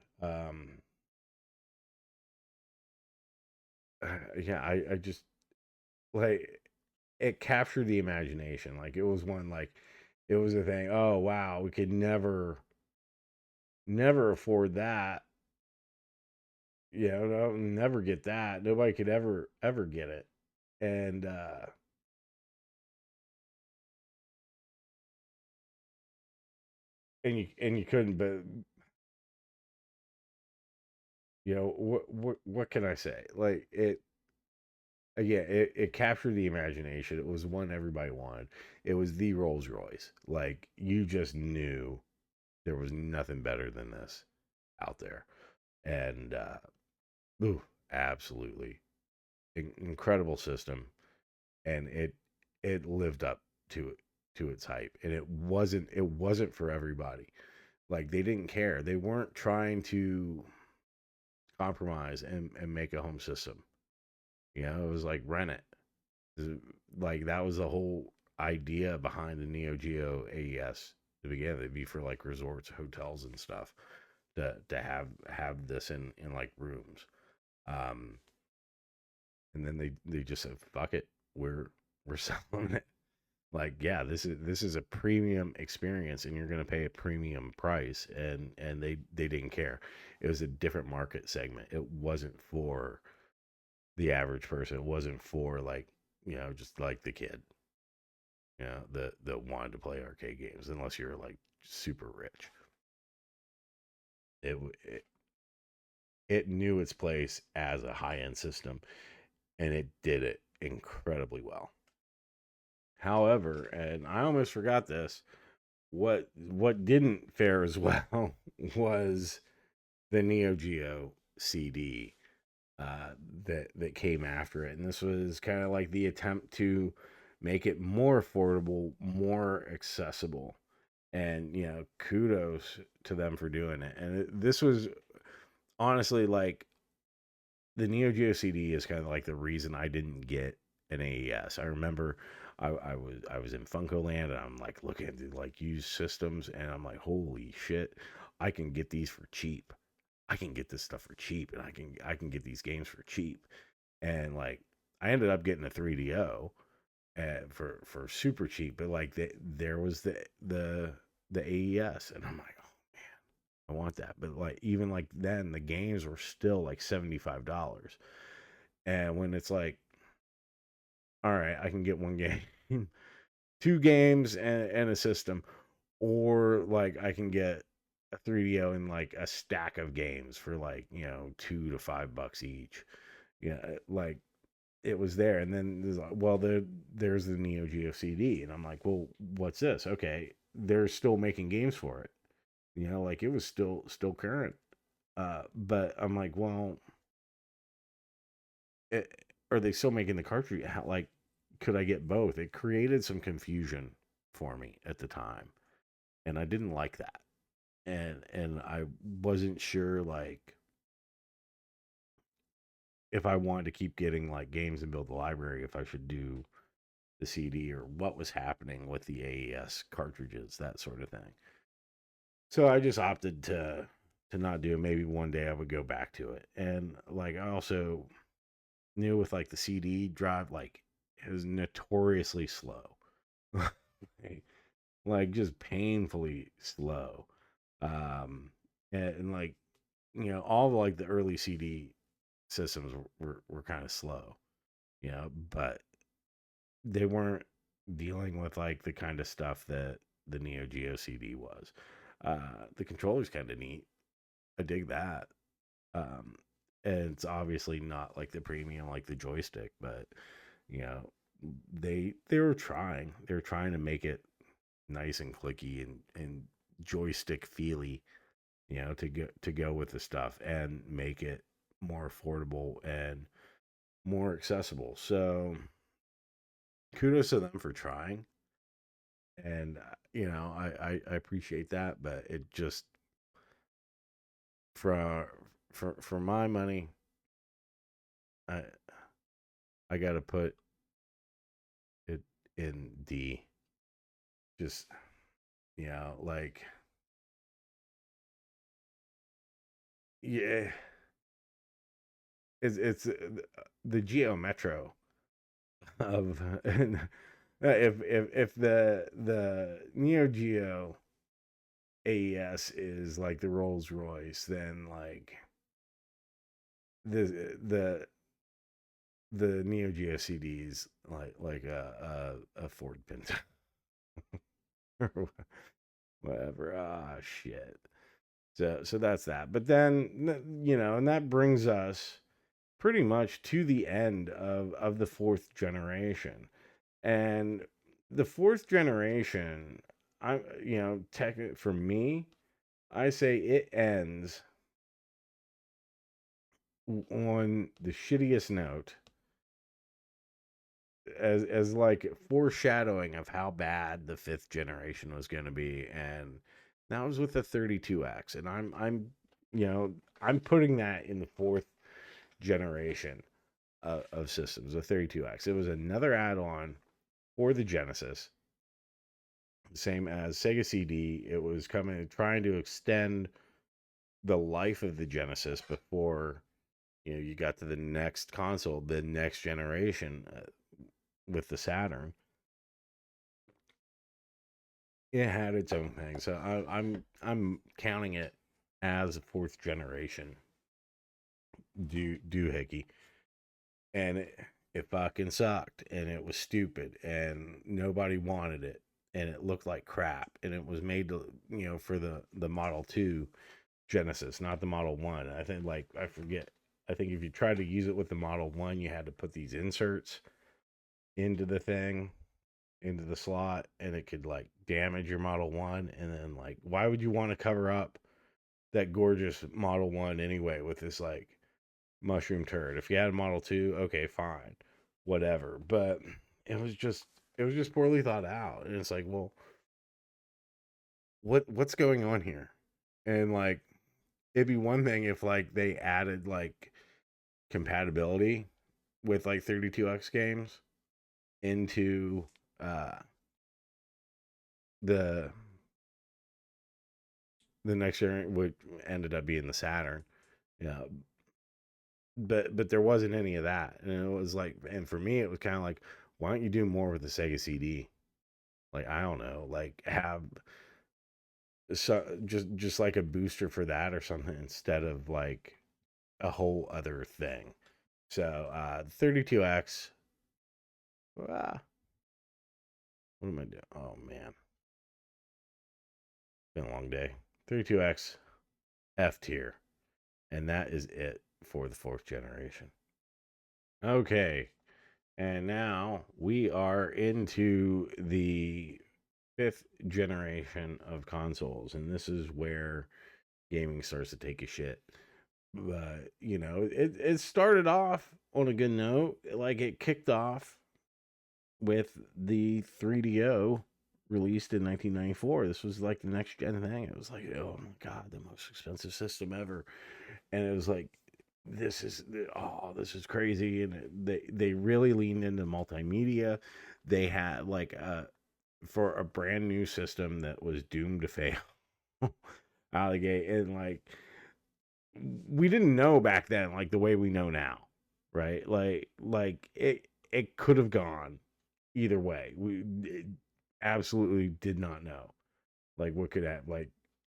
Yeah, I just like it captured the imagination. Like it was one like it was a thing. Oh wow, we could never afford that. You know, no, never get that. Nobody could ever get it. And and you couldn't, but you know what can I say? Like it yeah, it captured the imagination. It was one everybody wanted. It was the Rolls Royce. Like you just knew there was nothing better than this out there. And ooh, absolutely incredible system, and it lived up to its hype. And it wasn't for everybody. Like they didn't care. They weren't trying to compromise and make a home system. You know, it was like rent it. Like that was the whole idea behind the Neo Geo AES to begin. It'd be for like resorts, hotels, and stuff to have this in like rooms. Um, and then they just said, "Fuck it, we're selling it." Like, yeah, this is a premium experience, and you're gonna pay a premium price. And they didn't care. It was a different market segment. It wasn't for the average person. It wasn't for like just like the kid, that wanted to play arcade games, unless you're like super rich. It it, it knew its place as a high end system, and it did it incredibly well. However, and I almost forgot this, what didn't fare as well was the Neo Geo CD that came after it, and this was kind of like the attempt to make it more affordable, more accessible, and kudos to them for doing it. And this was honestly like the Neo Geo CD is kind of like the reason I didn't get an AES. I remember I was in Funko Land and I'm like looking at like used systems and I'm like, holy shit, I can get these for cheap. I can get this stuff for cheap, and I can get these games for cheap. And like I ended up getting a 3DO for super cheap, but like there was the AES, and I'm like, oh man, I want that. But like even like then, the games were still like $75. And when it's like, all right, I can get one game, two games, and a system, or like I can get a 3DO and like a stack of games for like $2 to $5 each. Yeah, like it was there, and then there's like, well, there's the Neo Geo CD, and I'm like, well, what's this? Okay, they're still making games for it. Like it was still current. But I'm like, well, are they still making the cartridge? How, like, could I get both? It created some confusion for me at the time, and I didn't like that. And I wasn't sure like if I wanted to keep getting like games and build the library, if I should do the CD or what was happening with the AES cartridges, that sort of thing. So I just opted to not do it. Maybe one day I would go back to it. And like I also knew with like the CD drive, like it was notoriously slow. Like just painfully slow. Um and like all the, like the early CD systems were kind of slow, but they weren't dealing with like the kind of stuff that the Neo Geo CD was. The controller's kind of neat. I dig that. Um, and it's obviously not like the premium like the joystick, but you know, they were trying. They were trying to make it nice and clicky and joystick feely, to go with the stuff and make it more affordable and more accessible. So kudos to them for trying. And I appreciate that, but it just for for my money, I I got to put it in D. Just like yeah, it's the Geo Metro of if the Neo Geo AES is like the Rolls Royce, then like the the Neo Geo CDs like a Ford Pinto or whatever. Ah, shit. So that's that. But then and that brings us pretty much to the end of the fourth generation. And the fourth generation, I tech for me, I say it ends on the shittiest note, as like foreshadowing of how bad the fifth generation was going to be. And that was with the 32X, and I'm putting that in the fourth generation of systems, the 32X. It was another add-on for the Genesis, same as Sega CD. It was coming trying to extend the life of the Genesis before you got to the next console, the next generation, with the Saturn. It had its own thing, so I'm counting it as a fourth generation doohickey. And it fucking sucked, and it was stupid, and nobody wanted it, and it looked like crap, and it was made to, for the Model 2 Genesis, not the Model 1. I think, like, I forget. I think if you tried to use it with the Model 1, you had to put these inserts into the thing, into the slot, and it could, like, damage your Model 1. And then, like, why would you want to cover up that gorgeous Model 1 anyway with this, like, mushroom turd? If you had a Model 2, okay, fine, whatever. But it was just poorly thought out. And it's like, well, what's going on here? And, like, it'd be one thing if, like, they added, like, compatibility with, like, 32X games into the next generation, which ended up being the Saturn. Yeah, but there wasn't any of that, and it was like, and for me, it was kind of like, why don't you do more with the Sega CD? Like, I don't know, like, have just like a booster for that or something instead of like a whole other thing. So 32X. What am I doing? Oh man, been a long day. 32X F tier, and that is it for the fourth generation. Okay, and now we are into the fifth generation of consoles, and this is where gaming starts to take a shit. But it started off on a good note. Like, it kicked off with the 3DO released in 1994. This was like the next gen thing. It was like, oh my god, the most expensive system ever. And it was like, this is crazy. And they really leaned into multimedia. They had, like, for a brand new system that was doomed to fail out of the gate. And, like, we didn't know back then like the way we know now, right? Like it could have gone either way. We absolutely did not know like what could have, like,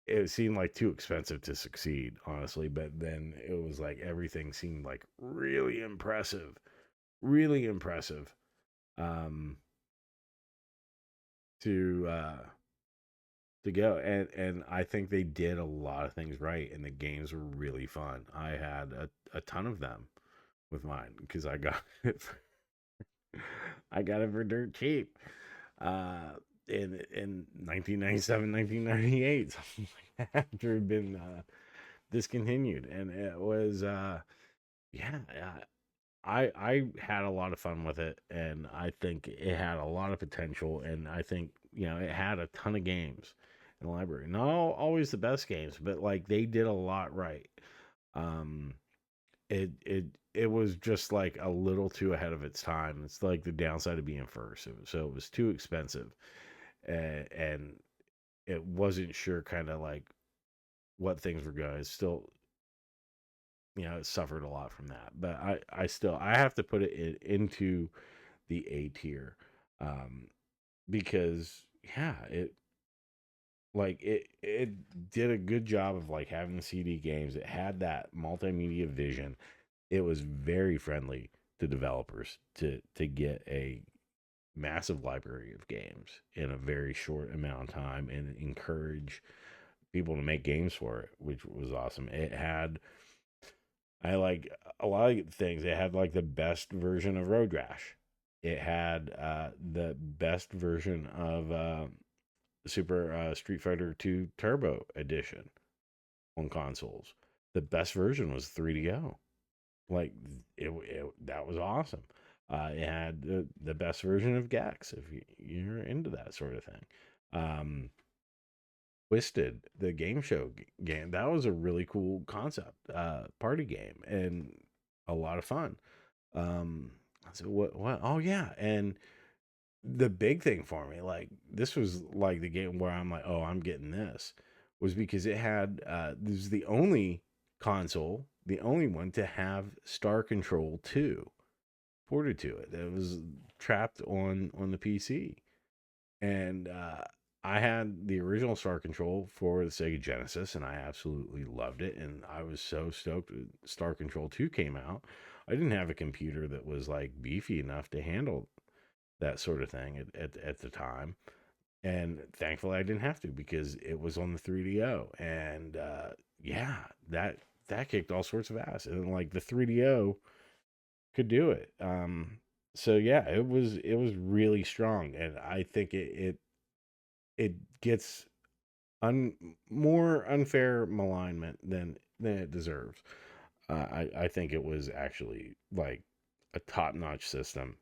it seemed like too expensive to succeed, honestly. But then it was like everything seemed like really impressive. Um, to go, and I think they did a lot of things right, and the games were really fun. I had a ton of them with mine because I got it I got it for dirt cheap. Uh, in 1997, 1998, something like that, after it had been discontinued, and it was yeah, I had a lot of fun with it, and I think it had a lot of potential, and I think it had a ton of games in the library. Not always the best games, but like they did a lot right. Um, it was just like a little too ahead of its time. It's like the downside of being first. So it was too expensive, and it wasn't sure kind of like what things were going. It's still, it suffered a lot from that. But I have to put it into the A tier, um, because yeah, it did a good job of like having the CD games. It had that multimedia vision. It was very friendly to developers to get a massive library of games in a very short amount of time and encourage people to make games for it, which was awesome. It had, I like a lot of things. It had like the best version of Road Rash. It had the best version of Super Street Fighter 2 Turbo Edition on consoles. The best version was 3DO. Like, that was awesome. It had the best version of Gex if you're into that sort of thing. Um, Twisted, the game show game, that was a really cool concept, party game, and a lot of fun. Um, so what? Oh yeah, and the big thing for me, like, this was like the game where I'm like, oh, I'm getting this, was because it had this is the only console, the only one to have Star Control 2 ported to it. That was trapped on the PC. And I had the original Star Control for the Sega Genesis, and I absolutely loved it. And I was so stoked when Star Control 2 came out. I didn't have a computer that was like beefy enough to handle that sort of thing at the time. And thankfully, I didn't have to because it was on the 3DO. And yeah, that kicked all sorts of ass. And like the 3DO could do it. So yeah, it was really strong, and I think it gets un more unfair malignment than it deserves. I think it was actually like a top notch system.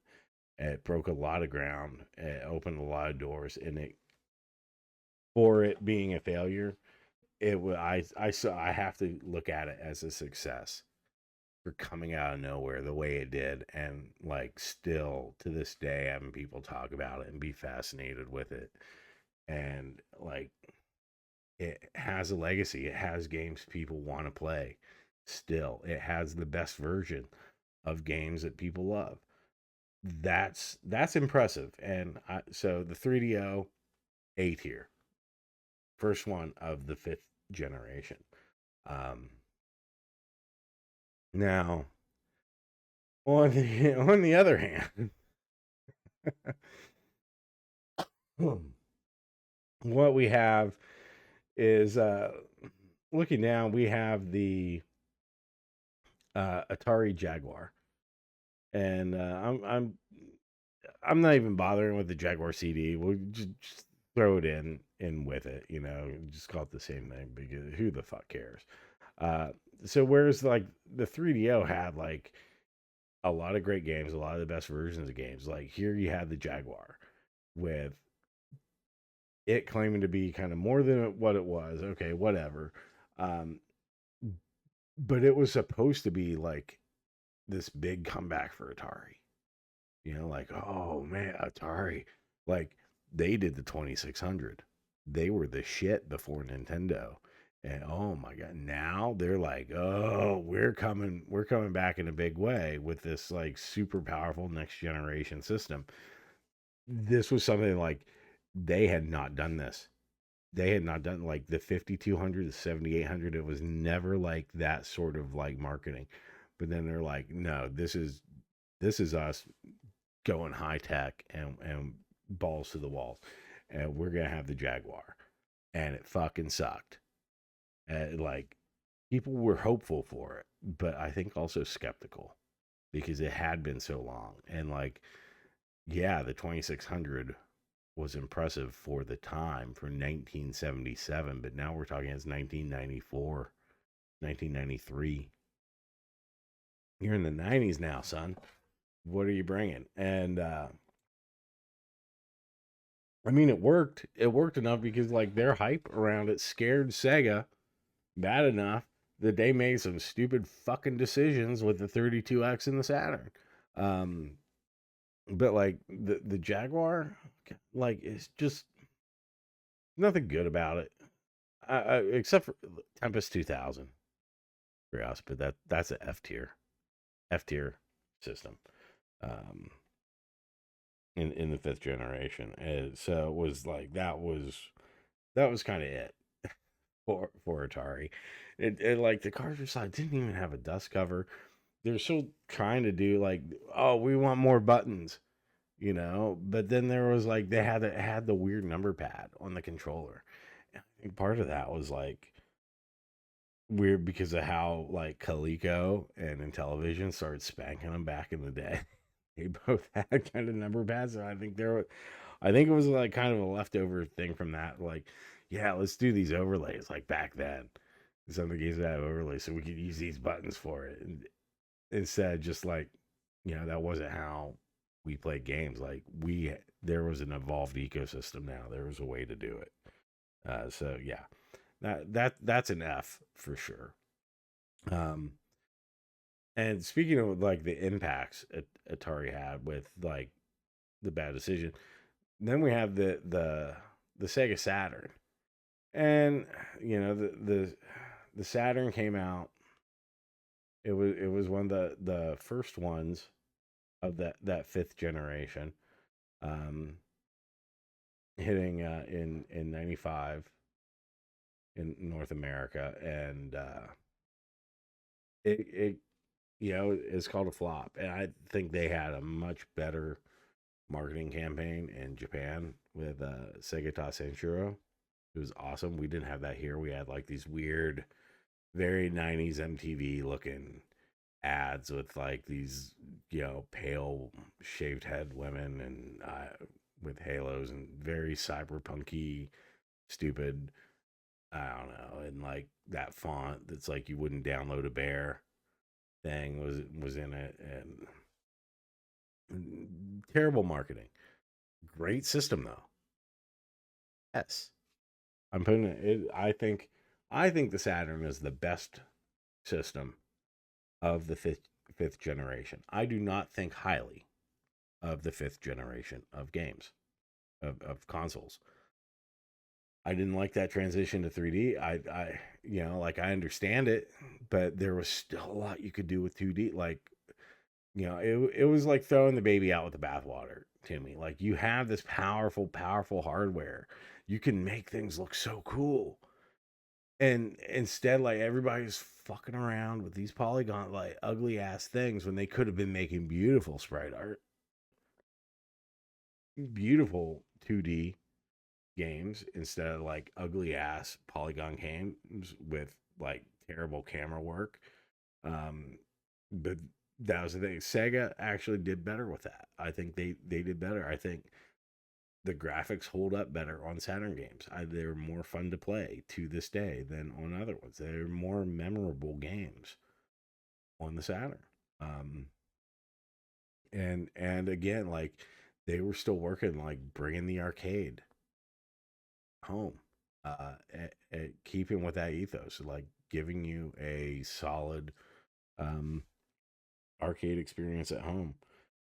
It broke a lot of ground. It opened a lot of doors, and it for it being a failure, it was I have to look at it as a success for coming out of nowhere the way it did, and like still to this day having people talk about it and be fascinated with it, and like it has a legacy. It has games people want to play. Still, it has the best version of games that people love. That's impressive. And so the 3DO, A tier, first one of the fifth generation. Um, Now, on the other hand, what we have is looking down. We have the Atari Jaguar, and I'm not even bothering with the Jaguar CD. We'll just throw it in with it, just call it the same thing because who the fuck cares? Uh, so whereas like the 3DO had like a lot of great games, a lot of the best versions of games. Like here you had the Jaguar with it claiming to be kind of more than what it was. Okay, whatever. Um, but it was supposed to be like this big comeback for Atari. Like, oh man, Atari, like they did the 2600. They were the shit before Nintendo. And oh my god, now they're like, oh, we're coming back in a big way with this like super powerful next generation system. This was something like they had not done this. They had not done like the 5200, the 7800. It was never like that sort of like marketing. But then they're like, no, this is us going high tech and balls to the walls, and we're gonna have the Jaguar, and it fucking sucked. Like people were hopeful for it, but I think also skeptical because it had been so long, and like yeah, the 2600 was impressive for the time for 1977, but now we're talking it's 1994, 1993. You're in the 90s now, son. What are you bringing? And I mean, it worked. It worked enough because like their hype around it scared Sega bad enough that they made some stupid fucking decisions with the 32X and the Saturn. Um, but like the Jaguar, like it's just nothing good about it, except for Tempest 2000. For us, but that's a F tier system. Um, in the fifth generation, and so it was like that was kind of it for Atari. It like the cartridge side didn't even have a dust cover. They're still trying to do like, oh, we want more buttons, But then there was like they had the weird number pad on the controller. And I think part of that was like weird because of how like Coleco and Intellivision started spanking them back in the day. They both had kind of number pads, and I think it was like kind of a leftover thing from that. Like, yeah, let's do these overlays like back then. Some of the games that have overlays, so we could use these buttons for it. And instead, just like, that wasn't how we played games. Like there was an evolved ecosystem now. There was a way to do it. So yeah, that's an F for sure. Um, and speaking of like the impacts Atari had with like the bad decision, then we have the Sega Saturn, and the Saturn came out. It was one of the first ones of that fifth generation. Um, hitting in '95 in North America, and it it's called a flop. And I think they had a much better marketing campaign in Japan with Segata Senshuro. It was awesome. We didn't have that here. We had like these weird, very '90s MTV looking ads with like these pale shaved head women and with halos and very cyberpunky stupid, I don't know, and like that font that's like you wouldn't download a bear thing was in it, and terrible marketing. Great system though. Yes, I'm putting it. I think the Saturn is the best system of the fifth generation. I do not think highly of the fifth generation of games, of consoles. I didn't like that transition to 3D. Like I understand it, but there was still a lot you could do with 2D. Like, it was like throwing the baby out with the bathwater to me. Like you have this powerful, powerful hardware. You can make things look so cool. And instead, like everybody's fucking around with these polygon like ugly ass things when they could have been making beautiful sprite art, beautiful 2D games instead of like ugly ass polygon games with like terrible camera work. Um, but that was the thing. Sega actually did better with that. I think they did better. I think the graphics hold up better on Saturn games. They're more fun to play to this day than on other ones. They're more memorable games on the Saturn. Um, and again, like they were still working, like bringing the arcade home, at keeping with that ethos, like giving you a solid um, arcade experience at home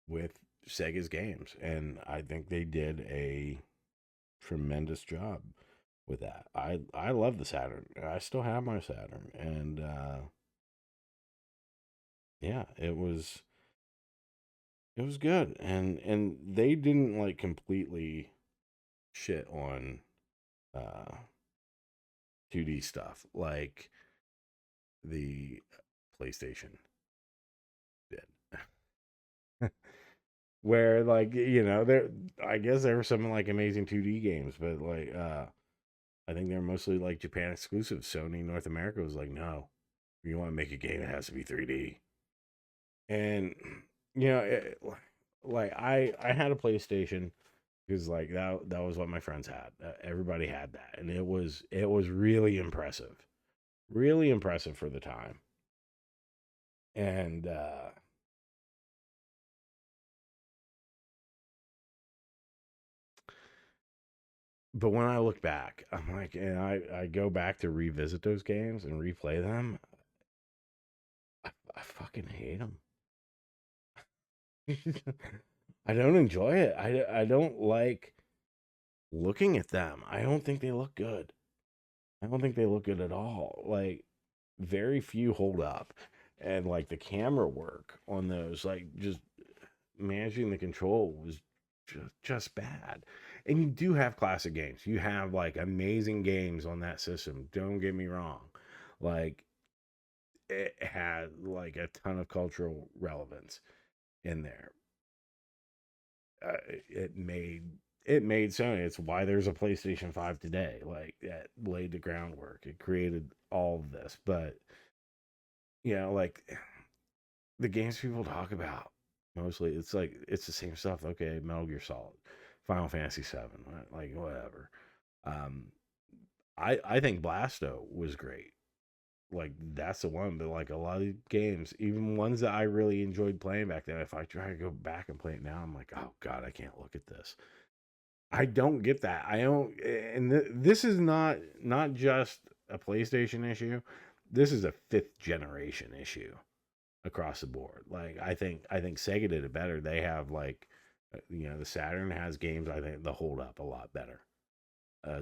with Sega's games, and I think they did a tremendous job with that. I love the Saturn. I still have my Saturn, and yeah, it was good, and they didn't like completely shit on uh 2D stuff like the PlayStation did. Where like there, I guess there were some like amazing 2D games, but like I think they're mostly like Japan exclusive. Sony North America was like, no, if you want to make a game, it has to be 3D. And you know, like I had a PlayStation because like that was what my friends had. Everybody had that, and it was really impressive for the time. And but when I look back, I'm like, and I go back to revisit those games and replay them. I fucking hate them. I don't enjoy it. I don't like looking at them. I don't think they look good. I don't think they look good at all. Like very few hold up, and like the camera work on those, like just managing the control was just bad. And you do have classic games. You have like amazing games on that system. Don't get me wrong. Like it had like a ton of cultural relevance in there. uh, it made it made Sony. It's why there's a PlayStation 5 today. Like that laid the groundwork. It created all of this. But like the games people talk about mostly, it's like it's the same stuff. Okay, Metal Gear Solid, Final Fantasy 7, like whatever. Um, I think Blasto was great. Like that's the one. But like a lot of games, even ones that I really enjoyed playing back then, if I try to go back and play it now, I'm like, oh god, I can't look at this. I don't get that. I don't, and this is not just a PlayStation issue. This is a fifth generation issue across the board. Like I think Sega did it better. They have like, the Saturn has games. I think they hold up a lot better. Uh,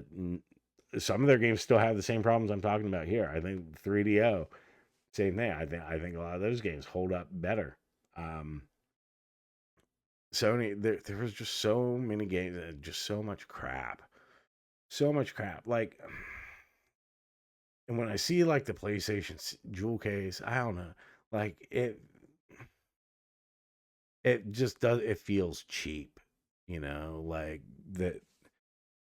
some of their games still have the same problems I'm talking about here. I think 3DO, same thing. I think a lot of those games hold up better. Um, Sony, there was just so many games and just so much crap. So much crap. Like, and when I see like the PlayStation jewel case, I don't know. Like it just does, it feels cheap, like that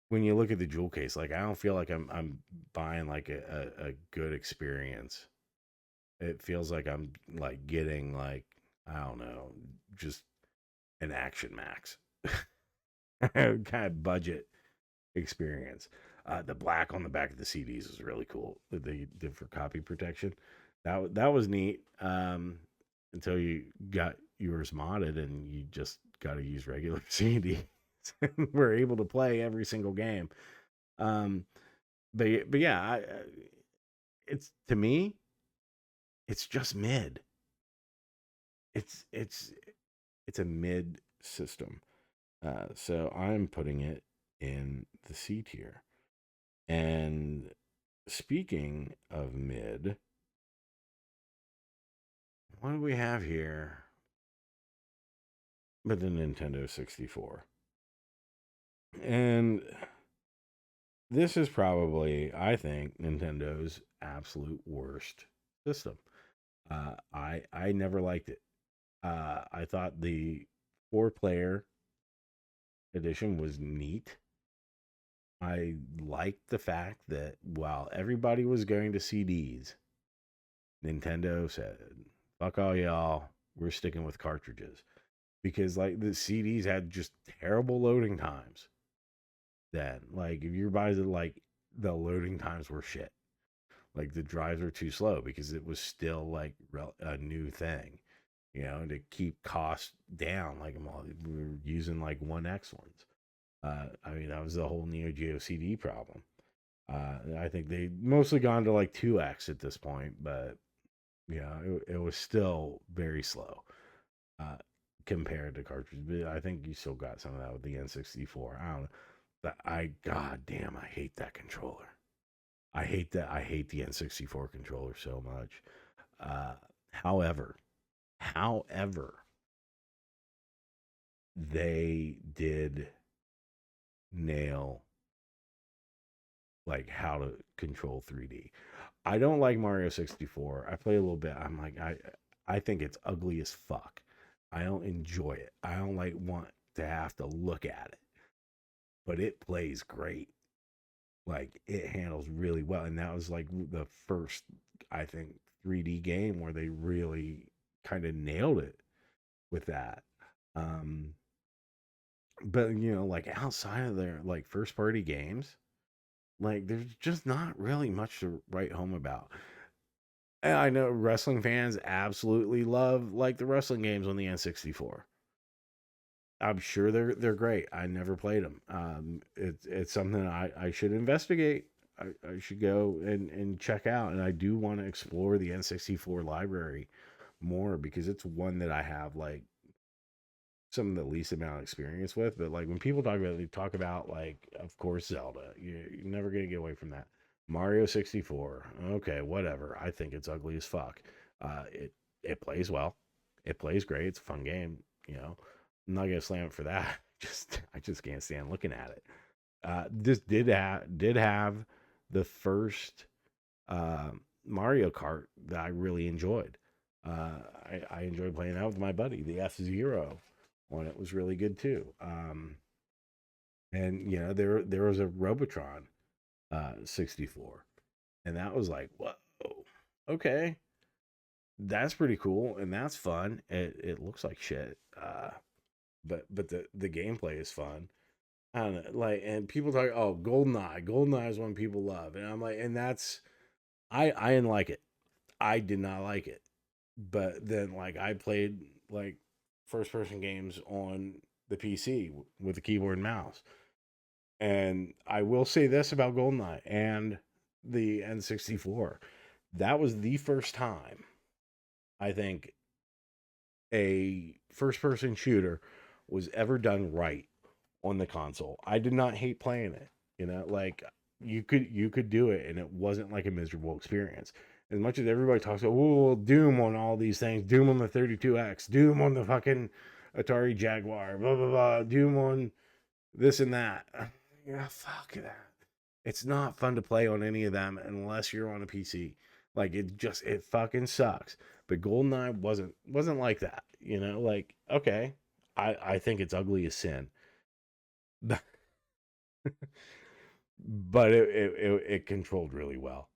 when you look at the jewel case, like I don't feel like I'm buying like a good experience. It feels like I'm like getting like, I don't know, just an Action Max kind of budget experience. The black on the back of the CDs is really cool that they did for copy protection. That was neat. Until you got yours modded and you just got to use regular CDs. We're able to play every single game. Um, but yeah, it's to me, it's just mid. It's it's it's a mid system. So I'm putting it in the C tier. And speaking of mid, what do we have here with the Nintendo 64? And this is probably, I think, Nintendo's absolute worst system. I never liked it. I thought the 4-player edition was neat. I liked the fact that while everybody was going to CDs, Nintendo said, fuck all y'all, we're sticking with cartridges. Because like the CDs had just terrible loading times then. Like if you're buying it, like the loading times were shit. Like the drives were too slow because it was still like a new thing, to keep costs down. Like we were using like 1X ones. I mean, that was the whole Neo Geo CD problem. I think they mostly gone to like 2X at this point, but it was still very slow uh, compared to cartridges. But I think you still got some of that with the N64. I don't know. But god damn, I hate that controller. I hate that. I hate the N64 controller so much. Uh, however, they did nail like how to control 3D. I don't like Mario 64. I play a little bit. I'm like, I think it's ugly as fuck. I don't enjoy it. I don't like want to have to look at it. But it plays great. Like it handles really well. And that was like the first, I think, 3D game where they really kind of nailed it with that. Um but like outside of their like first party games, like there's just not really much to write home about. And I know wrestling fans absolutely love like the wrestling games on the N64. I'm sure they're great. I never played them. It's something I should investigate. I should go and check out. And I do want to explore the N64 library more because it's one that I have like some of the least amount of experience with. But like when people talk about it, they talk about like, of course, Zelda. You're never gonna get away from that. Mario 64. Okay, whatever. I think it's ugly as fuck. It plays well. It plays great. It's a fun game. I'm not gonna slam it for that. I just can't stand looking at it. This did have the first uh, Mario Kart that I really enjoyed. I enjoyed playing that with my buddy. The F-Zero one, it was really good too. And there was a Robotron 64, and that was like, whoa, okay, that's pretty cool, and that's fun. It looks like shit, but the gameplay is fun. I don't know, like, and people talk, oh, GoldenEye. GoldenEye is one people love, and I'm like, and that's I didn't like it. I did not like it, but then like I played like first person games on the PC with a keyboard and mouse. And I will say this about GoldenEye and the N64. That was the first time I think a first person shooter was ever done right on the console. I did not hate playing it. Like you could do it and it wasn't like a miserable experience. As much as everybody talks about, oh, Doom on all these things, Doom on the 32X, Doom on the fucking Atari Jaguar, blah blah blah, Doom on this and that. Yeah, fuck that. It's not fun to play on any of them unless you're on a PC. Like it fucking sucks. But GoldenEye wasn't like that. You know, like okay, I think it's ugly as sin, but it controlled really well.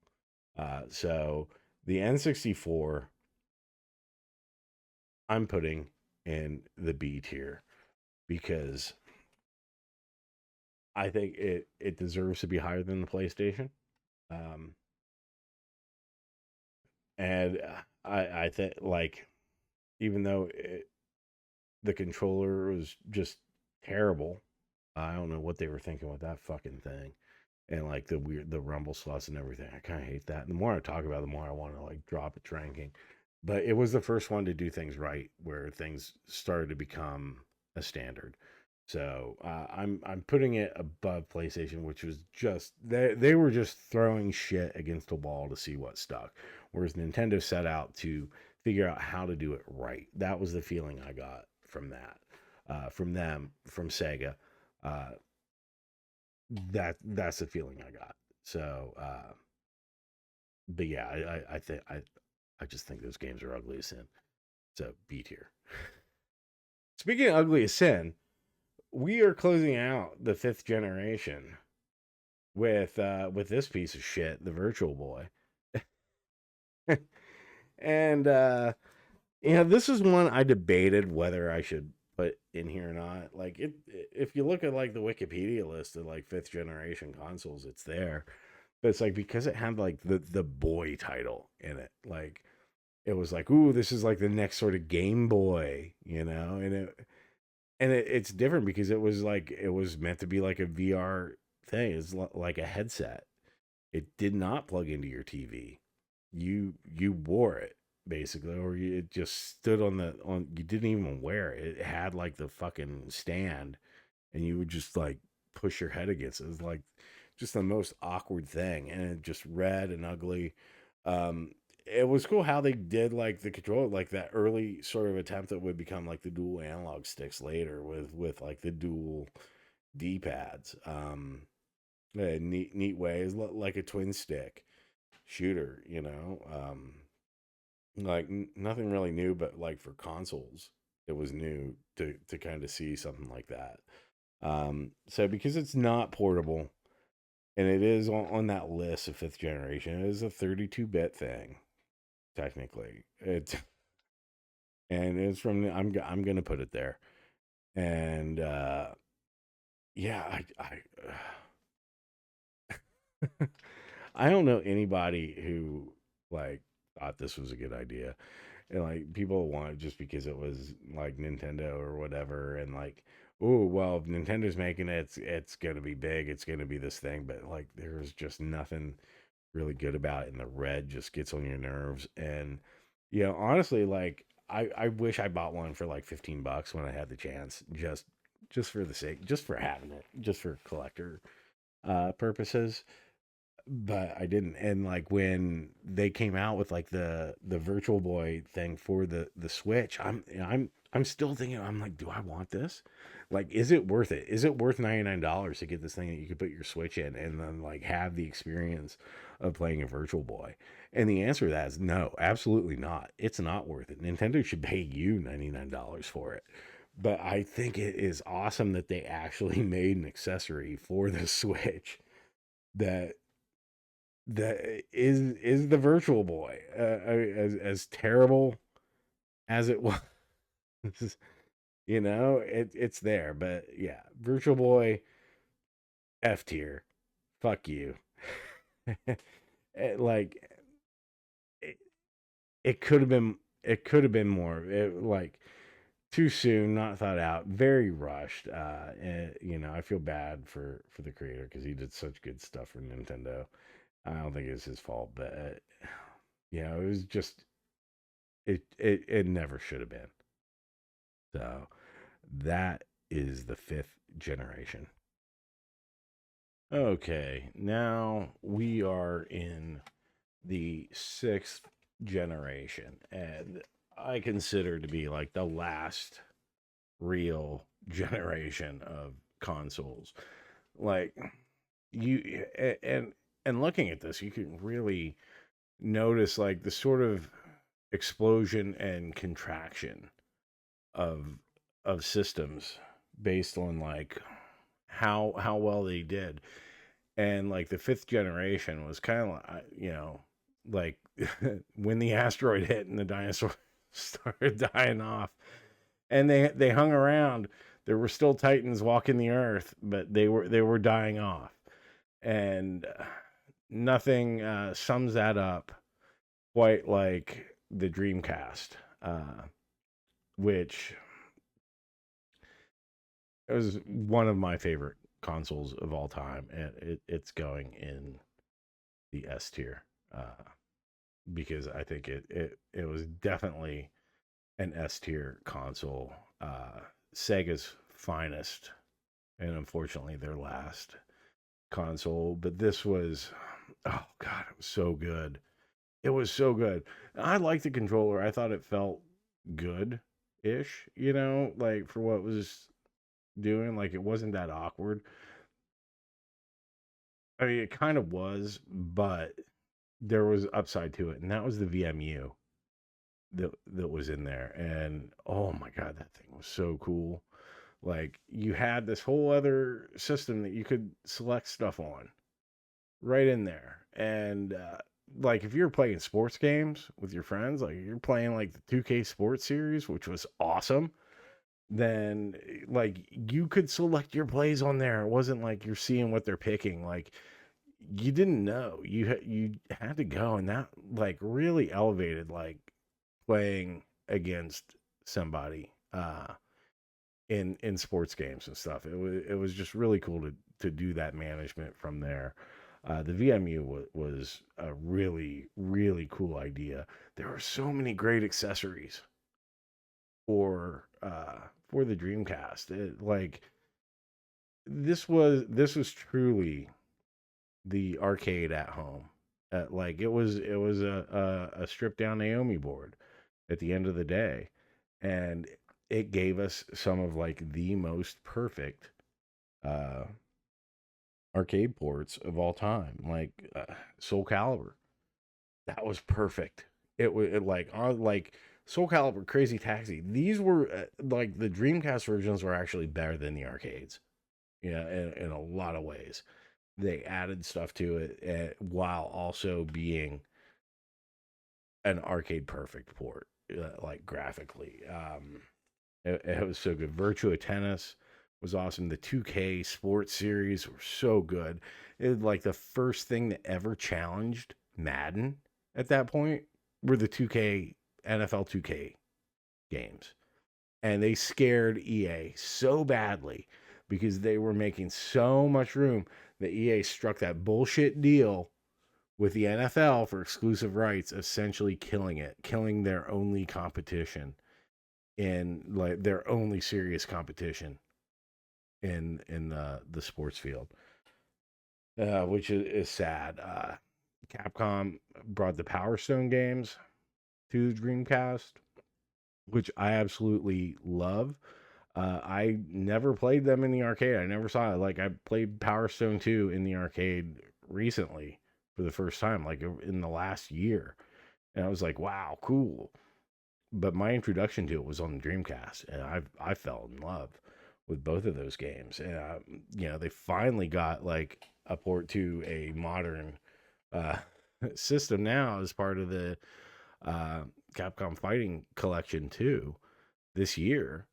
So the N64 I'm putting in the B tier because I think it deserves to be higher than the PlayStation. Um, and I think like even though the controller was just terrible, I don't know what they were thinking with that fucking thing. And like the rumble slots and everything. I kind of hate that. And the more I talk about it, the more I want to like drop its ranking. But it was the first one to do things right, where things started to become a standard. So I'm putting it above PlayStation, which was just they were just throwing shit against the wall to see what stuck, whereas Nintendo set out to figure out how to do it right. That was the feeling I got from that, from them, from Sega. Uh, that's the feeling I got. So, but yeah, I think I just think those games are ugly as sin. So B tier. Speaking of ugly as sin, we are closing out the fifth generation with this piece of shit, the Virtual Boy. And this is one I debated whether I should put in here or not. Like if you look at like the Wikipedia list of like fifth generation consoles, it's there. But it's like because it had like the boy title in it, like it was like, ooh, this is like the next sort of Game Boy, it's different because it was meant to be like a VR thing. It's like a headset. It did not plug into your TV. You wore it basically, or it just stood on the on. You didn't even wear it. It had like the fucking stand, and you would just like push your head against it. It was like just the most awkward thing, and it just red and ugly. It was cool how they did like the control, like that early sort of attempt that would become like the dual analog sticks later with like the dual D pads. Neat way is like a twin stick shooter, like nothing really new, but like for consoles, it was new to kind of see something like that. So because it's not portable and it is on that list of fifth generation, it is a 32-bit thing technically. It's from I'm gonna put it there. And yeah, I don't know anybody who like thought this was a good idea. And like people want it just because it was like Nintendo or whatever, and like, oh well, if Nintendo's making it, it's gonna be big, it's gonna be this thing, but like there's just nothing really good about it, and the red just gets on your nerves. And honestly, like I wish I bought one for like $15 when I had the chance, just for the sake, just for having it, just for collector purposes, but I didn't. And like when they came out with like the Virtual Boy thing for the Switch, I'm still thinking, I'm like, do I want this? Like, is it worth it? Is it worth $99 to get this thing that you could put your Switch in and then like have the experience of playing a Virtual Boy? And the answer to that is no, absolutely not. It's not worth it. Nintendo should pay you $99 for it. But I think it is awesome that they actually made an accessory for the Switch that is the Virtual Boy. As terrible as it was, it's there. But yeah, Virtual Boy F tier. Fuck you. Like it, it could have been. It could have been more. Like too soon, not thought out, very rushed. I feel bad for the creator because he did such good stuff for Nintendo. I don't think it's his fault, but it was just it never should have been. So that is the fifth generation. Okay, now we are in the sixth generation, and I consider to be like the last real generation of consoles. Like you and looking at this, you can really notice like the sort of explosion and contraction of systems based on like how well they did. And like the fifth generation was kind of like, like when the asteroid hit and the dinosaurs started dying off, and they hung around. There were still titans walking the earth, but they were dying off, and nothing sums that up quite like the Dreamcast, which was one of my favorite consoles of all time, and it's going in the S tier, because I think it was definitely an S tier console, Sega's finest, and unfortunately their last console. But this was, oh god, it was so good. It was so good. I liked the controller. I thought it felt good ish, like for what it was doing. Like it wasn't that awkward. I mean, it kind of was, but there was upside to it, and that was the VMU that was in there. And oh my god, that thing was so cool. Like you had this whole other system that you could select stuff on right in there. And like if you're playing sports games with your friends, like you're playing like the 2K Sports Series, which was awesome, then like you could select your plays on there. It wasn't like you're seeing what they're picking. Like you didn't know. You had to go, and that like really elevated like playing against somebody in sports games and stuff. It was just really cool to do that management from there. The VMU was a really really cool idea. There were so many great accessories for the Dreamcast. Like this was truly the arcade at home. Like it was a stripped down Naomi board at the end of the day, and it gave us some of like the most perfect uh, arcade ports of all time, like Soul Calibur. That was perfect. Like Soul Calibur, Crazy Taxi. These were like the Dreamcast versions were actually better than the arcades. Yeah, in a lot of ways. They added stuff to it while also being an arcade perfect port, like graphically. It was so good. Virtua Tennis was awesome. The 2K Sports Series were so good. It was like the first thing that ever challenged Madden at that point were the 2K NFL 2K games. And they scared EA so badly because they were making so much room that EA struck that bullshit deal with the NFL for exclusive rights, essentially killing their only competition in like their only serious competition in the sports field, which is sad. Capcom brought the Power Stone games to the Dreamcast, which I absolutely love. I never played them in the arcade. I never saw it. Like I played Power Stone 2 in the arcade recently for the first time, like in the last year. And I was like, wow, cool. But my introduction to it was on the Dreamcast, and I fell in love with both of those games. And they finally got like a port to a modern uh, system now as part of the Capcom Fighting Collection too this year.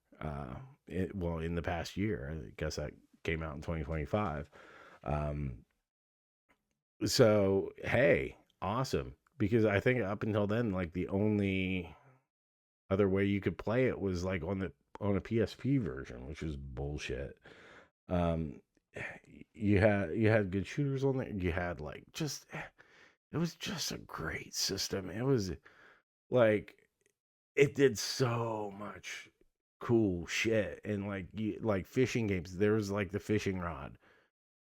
In the past year, I guess that came out in 2025. Um, so hey, awesome. Because I think up until then, like the only other way you could play it was like on a PSP version, which was bullshit. Um, you had good shooters on there. You had like just it was just a great system. It was like it did so much cool shit, and like fishing games. There was like the fishing rod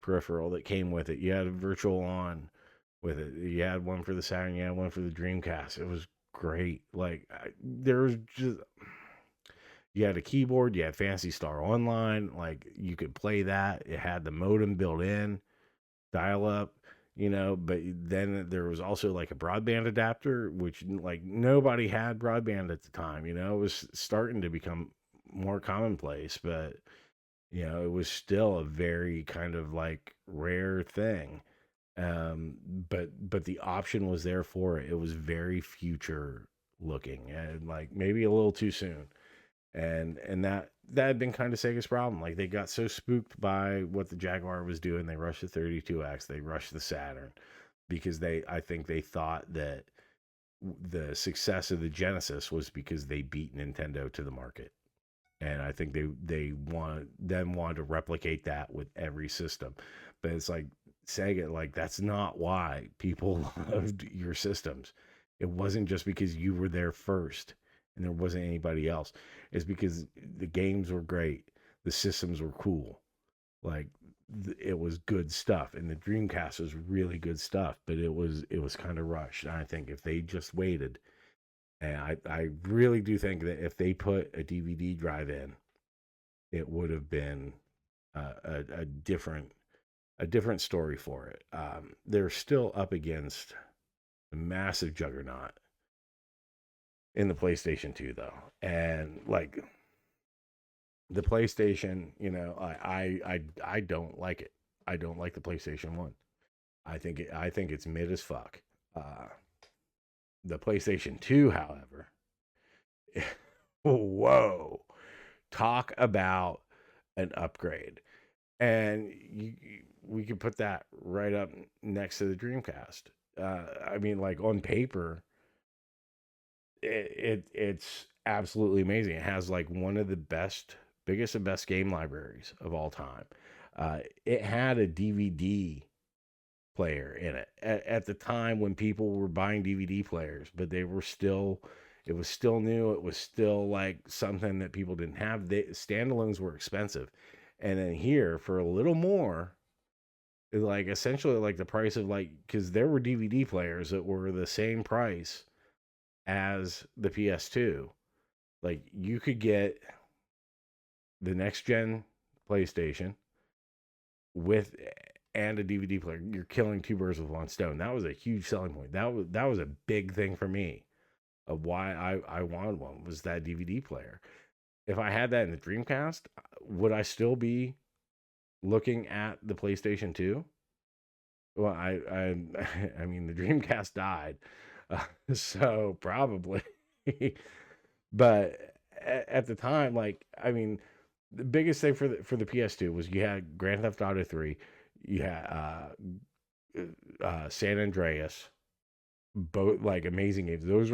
peripheral that came with it. You had a virtual on with it. You had one for the Saturn. You had one for the Dreamcast. It was great. Like there was just You had a keyboard, you had Fantasy Star Online, like you could play that. It had the modem built in, dial up, but then there was also like a broadband adapter, which like nobody had broadband at the time. It was starting to become more commonplace, but it was still a very kind of like rare thing. But the option was there for it. It was very future looking and like maybe a little too soon. And that had been kind of Sega's problem. Like they got so spooked by what the Jaguar was doing, they rushed the 32X, they rushed the Saturn because I think they thought that the success of the Genesis was because they beat Nintendo to the market. And I think wanted to replicate that with every system. But it's like Sega, like that's not why people loved your systems. It wasn't just because you were there first and there wasn't anybody else. It's because the games were great, the systems were cool, like it was good stuff, and the Dreamcast was really good stuff. But it was kind of rushed. And I think if they just waited, and I really do think that if they put a DVD drive in, it would have been a different story for it. They're still up against a massive juggernaut in the PlayStation 2, though, and like the PlayStation, I don't like it. I don't like the PlayStation 1. I think it's mid as fuck. Uh, the PlayStation 2, however, whoa, talk about an upgrade. And we could put that right up next to the Dreamcast. I mean, like on paper, it's absolutely amazing. It has like one of the biggest and best game libraries of all time. It had a DVD player in it at the time when people were buying DVD players, but it was still new. It was still like something that people didn't have. Standalones were expensive, and then here for a little more, like essentially like the price of like because there were DVD players that were the same price as the PS2. Like you could get the next gen PlayStation with and a DVD player. You're killing two birds with one stone. That was a huge selling point. That was a big thing for me of why I wanted one was that DVD player. If I had that in the Dreamcast, would I still be looking at the PlayStation 2? Well, I mean the Dreamcast died, so probably. But at the time, like I mean, the biggest thing for the PS2 was you had Grand Theft Auto 3, you had San Andreas, both like amazing games. Those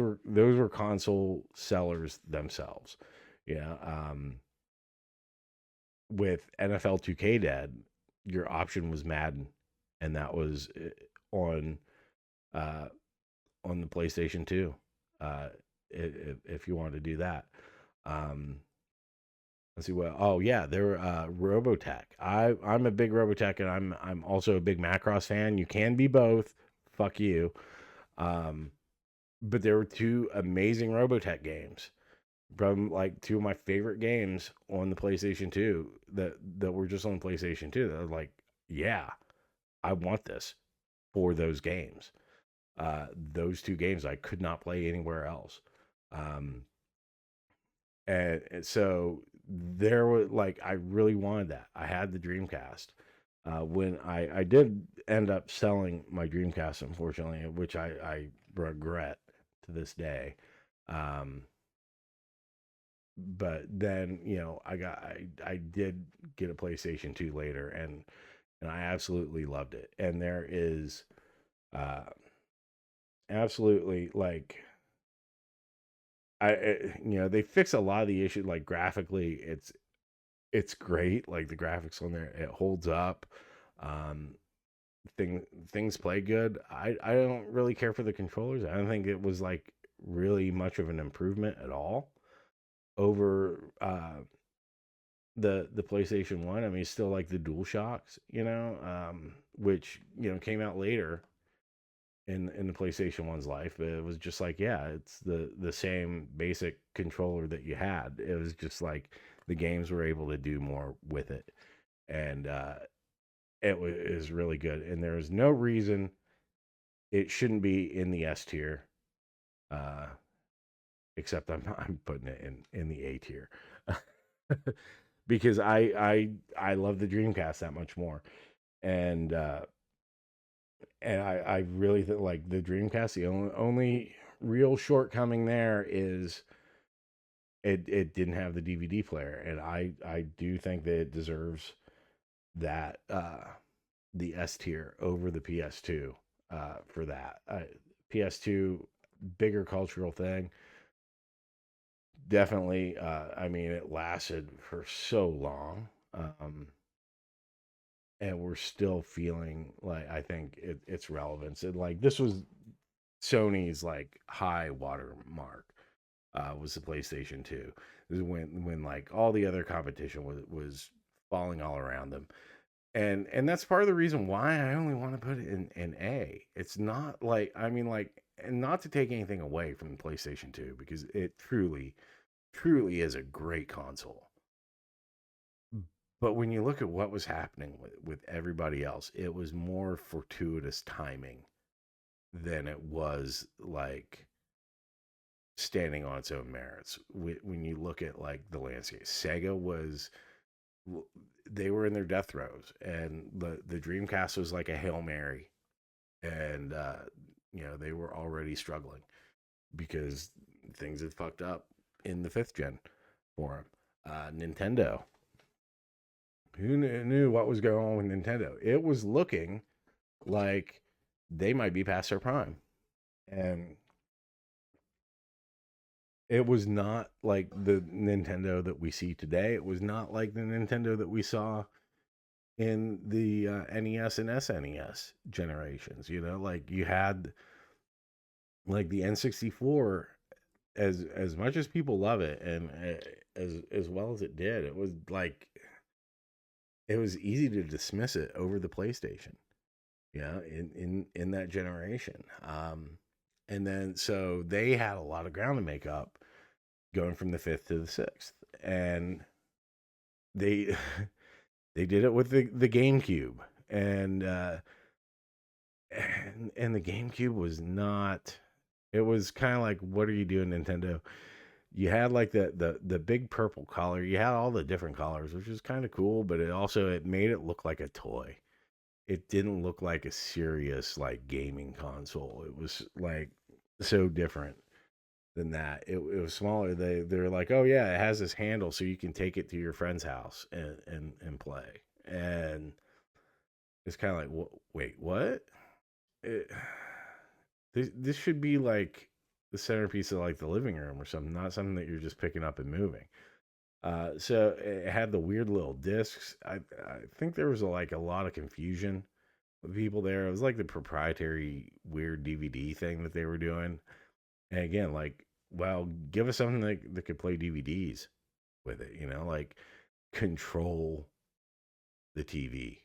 were console sellers themselves. Yeah. With NFL 2K dead, your option was Madden, and that was on uh, on the PlayStation 2. Uh, if you wanted to do that. Um, let's see what. Oh yeah, there were Robotech. I'm a big Robotech, and I'm also a big Macross fan. You can be both. Fuck you. Um, but there were two amazing Robotech games from like two of my favorite games on the PlayStation 2 that were just on PlayStation 2. That was like, yeah, I want this for those games. Those two games I could not play anywhere else. Um, and so there was like I really wanted that. I had the Dreamcast. When I did end up selling my Dreamcast, unfortunately, which I regret to this day. Um, but then I did get a PlayStation 2 later, and I absolutely loved it. And there is uh, absolutely like they fix a lot of the issues. Like graphically, it's great. Like the graphics on there, it holds up. Um, things play good. I don't really care for the controllers. I don't think it was like really much of an improvement at all over the PlayStation 1. I mean, it's still like the Dual Shocks, which came out later. in the PlayStation One's life. But it was just like, yeah, it's the same basic controller that you had. It was just like the games were able to do more with it, and is really good. And there is no reason it shouldn't be in the S tier. Uh, Except I'm putting it in the A tier because I love the Dreamcast that much more, and I really think like the Dreamcast. The only real shortcoming there is it didn't have the DVD player, and I do think that it deserves that the S tier over the PS2 for that. PS2 bigger cultural thing. Definitely, I mean, it lasted for so long, and we're still feeling like I think its relevance. And like this was Sony's like high water mark, was the PlayStation 2. This is when like all the other competition was falling all around them. And that's part of the reason why I only want to put it in A. It's not like I mean like and not to take anything away from the PlayStation 2 because it truly is a great console. But when you look at what was happening with everybody else, it was more fortuitous timing than it was like standing on its own merits. When you look at like the landscape, Sega was they were in their death throes, and the Dreamcast was like a Hail Mary, and they were already struggling because things had fucked up in the fifth gen for them. Nintendo, who knew what was going on with Nintendo? It was looking like they might be past their prime, and it was not like the Nintendo that we see today. It was not like the Nintendo that we saw in the NES and SNES generations. Like you had like the N64, as much as people love it, and as well as it did, it was like it was easy to dismiss it over the PlayStation. In that generation. And then so they had a lot of ground to make up going from the fifth to the sixth, and they they did it with the GameCube, and and the GameCube was not. It was kind of like, what are you doing, Nintendo? You had like the big purple collar. You had all the different colors, which was kind of cool, but it made it look like a toy. It didn't look like a serious like gaming console. It was like so different than that. It was smaller. They're like, oh yeah, it has this handle so you can take it to your friend's house and play. And it's kind of like, wait, what? It, this should be like the centerpiece of like the living room or something, not something that you're just picking up and moving. So it had the weird little discs. I think there was like a lot of confusion with people there. It was like the proprietary weird DVD thing that they were doing. And again, like, well, give us something that could play DVDs with it, like control the TV.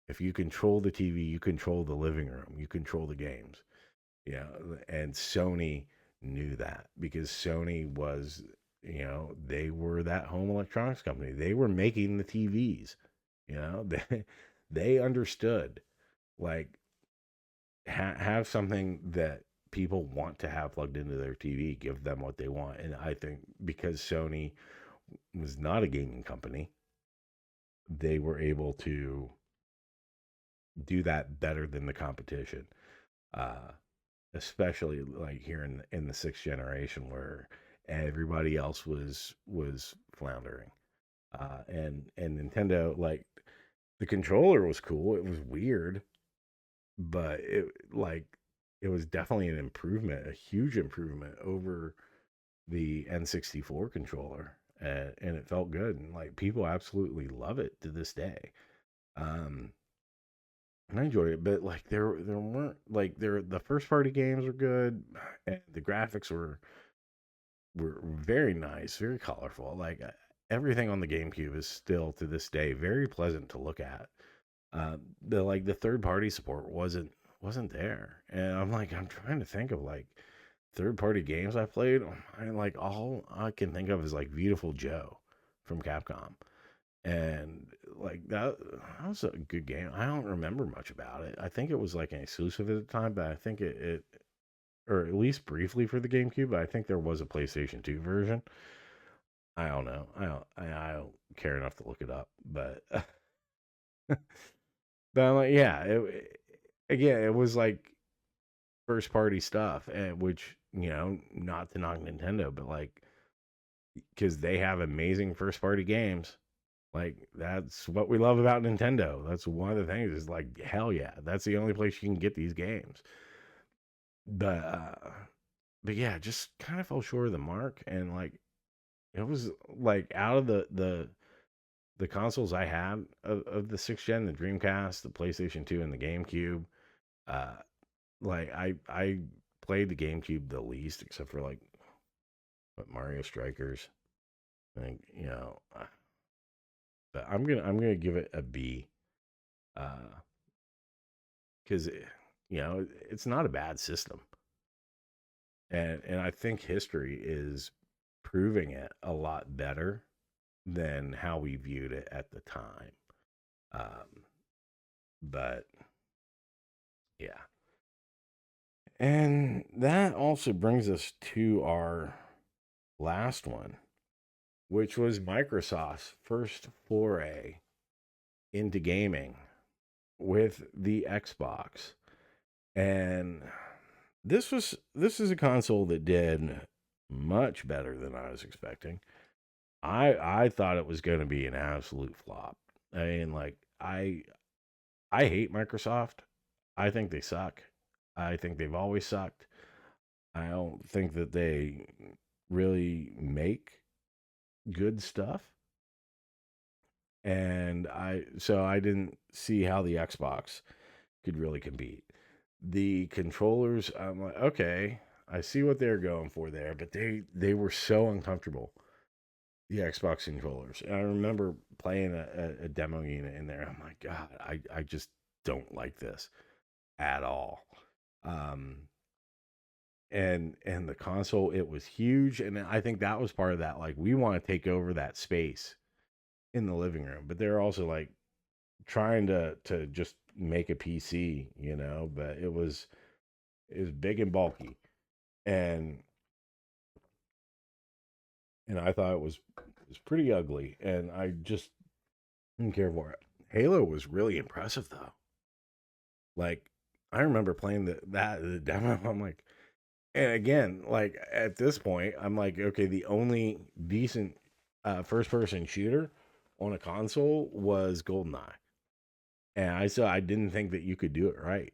If you control the TV, you control the living room, you control the games. Yeah. And Sony knew that because Sony was, they were that home electronics company. They were making the TVs, they understood like have something that people want to have plugged into their TV, give them what they want. And I think because Sony was not a gaming company, they were able to do that better than the competition. Uh, Especially like here in the sixth generation where everybody else was floundering. And Nintendo, like the controller was cool. It was weird, but it was definitely an improvement, a huge improvement over the N64 controller, and it felt good, and like people absolutely love it to this day. Um, and I enjoyed it, but like there weren't like the first party games were good, and the graphics were very nice, very colorful. Like everything on the GameCube is still to this day very pleasant to look at. The third party support wasn't there. And I'm like, I'm trying to think of like third party games I played. And like all I can think of is like Beautiful Joe from Capcom. And like that was a good game. I don't remember much about it. I think it was like an exclusive at the time, but I think it or at least briefly for the GameCube. But I think there was a PlayStation 2 version. I don't know. I don't care enough to look it up, but but I'm like, yeah, again, it was like first party stuff, and which not to knock Nintendo, but like because they have amazing first party games. Like that's what we love about Nintendo. That's one of the things is like hell yeah, that's the only place you can get these games. But but yeah, just kind of fell short of the mark, and like it was like out of the consoles I had of the sixth gen, the Dreamcast, the PlayStation 2, and the GameCube. Uh, like I played the GameCube the least, except for like what Mario Strikers. I think but I'm gonna give it a B, because it's not a bad system, and I think history is proving it a lot better than how we viewed it at the time. Um, but yeah, and that also brings us to our last one, which was Microsoft's first foray into gaming with the Xbox. And this is a console that did much better than I was expecting. I thought it was going to be an absolute flop. I mean, like I hate Microsoft. I think they suck. I think they've always sucked. I don't think that they really make good stuff. And I didn't see how the Xbox could really compete. The controllers, I'm like, okay, I see what they're going for there, but they were so uncomfortable. The Xbox controllers. And I remember playing a demo unit in there. I'm like, God, I just don't like this at all. Um, and the console, it was huge, and I think that was part of that. Like, we want to take over that space in the living room, but they're also like trying to just make a PC, but it was big and bulky, and I thought it was pretty ugly, and I just didn't care for it. Halo was really impressive though. Like I remember playing the demo. I'm like, and again, like at this point, I'm like, okay, the only decent first person shooter on a console was GoldenEye, and I didn't think that you could do it right.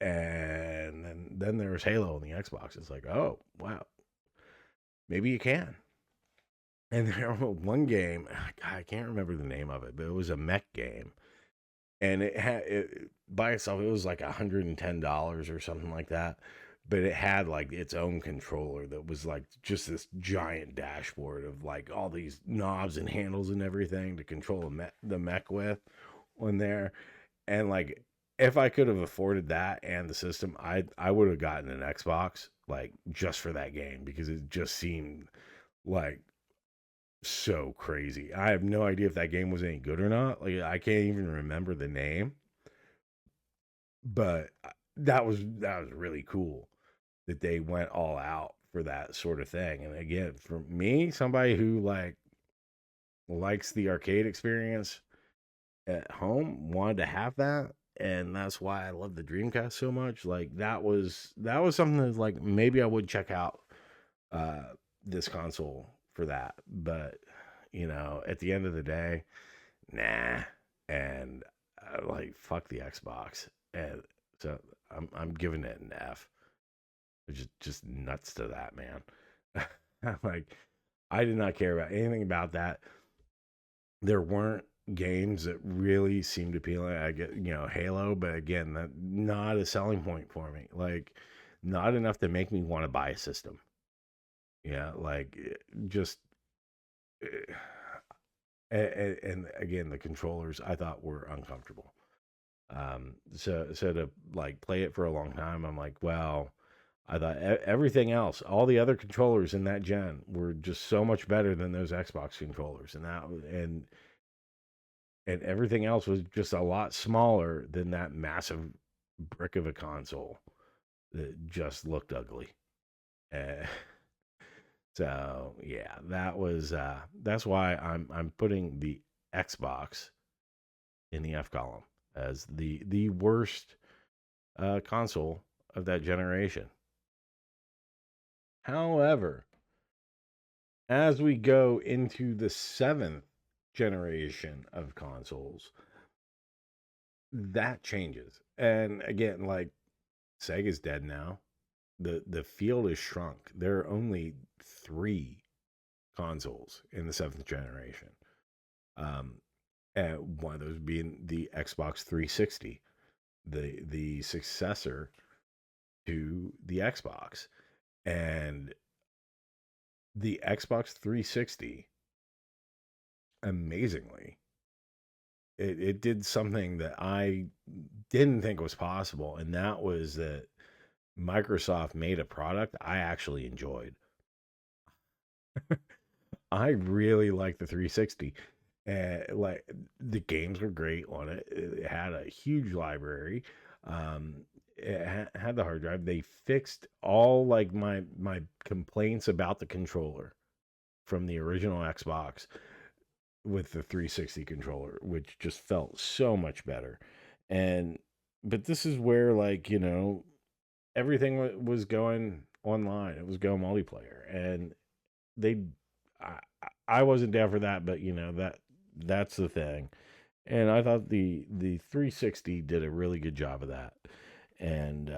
And then there was Halo on the Xbox. It's like, oh wow, maybe you can. And there was one game, I can't remember the name of it, but it was a mech game, and it had it by itself. It was like $110 or something like that, but it had like its own controller that was like just this giant dashboard of like all these knobs and handles and everything to control the mech with on there. And like if I could have afforded that and the system, I would have gotten an Xbox like just for that game because it just seemed like so crazy. I have no idea if that game was any good or not. Like I can't even remember the name, but that was really cool that they went all out for that sort of thing. And again, for me, somebody who like likes the arcade experience at home, wanted to have that, and that's why I love the Dreamcast so much. Like that was something that like maybe I would check out uh this console for that. But at the end of the day, nah. And like fuck the Xbox. And so I'm giving it an F. It's just nuts to that, man. Like I did not care about anything about that. There weren't games that really seemed appealing. I get, Halo, but again, that not a selling point for me. Like not enough to make me want to buy a system. Yeah, like just and again, the controllers I thought were uncomfortable. So to like play it for a long time, I'm like, well, I thought everything else, all the other controllers in that gen were just so much better than those Xbox controllers, and everything else was just a lot smaller than that massive brick of a console that just looked ugly. Uh, so yeah, that's why I'm putting the Xbox in the F column as the worst console of that generation. However, as we go into the seventh generation of consoles, that changes. And again, like Sega's dead now. The field is shrunk. There are only three consoles in the seventh generation. Um, and one of those being the Xbox 360, the successor to the Xbox. And the Xbox 360, amazingly, it did something that I didn't think was possible, and that was that Microsoft made a product I actually enjoyed. I really like the 360. Like the games were great on it. It had a huge library. It had the hard drive. They fixed all like my complaints about the controller from the original Xbox with the 360 controller, which just felt so much better. And but this is where like, everything was going online. It was going multiplayer, and they I, I wasn't down for that, but that's the thing. And I thought the 360 did a really good job of that. And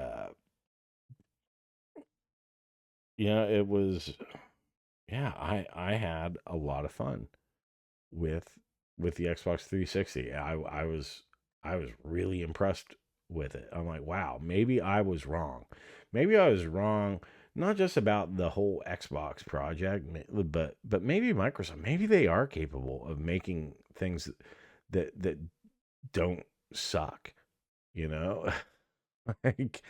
it was yeah, I had a lot of fun with the Xbox 360. I was really impressed with it. I'm like, wow, maybe I was wrong. Maybe I was wrong not just about the whole Xbox project, but maybe Microsoft, maybe they are capable of making things that don't suck, you know? Like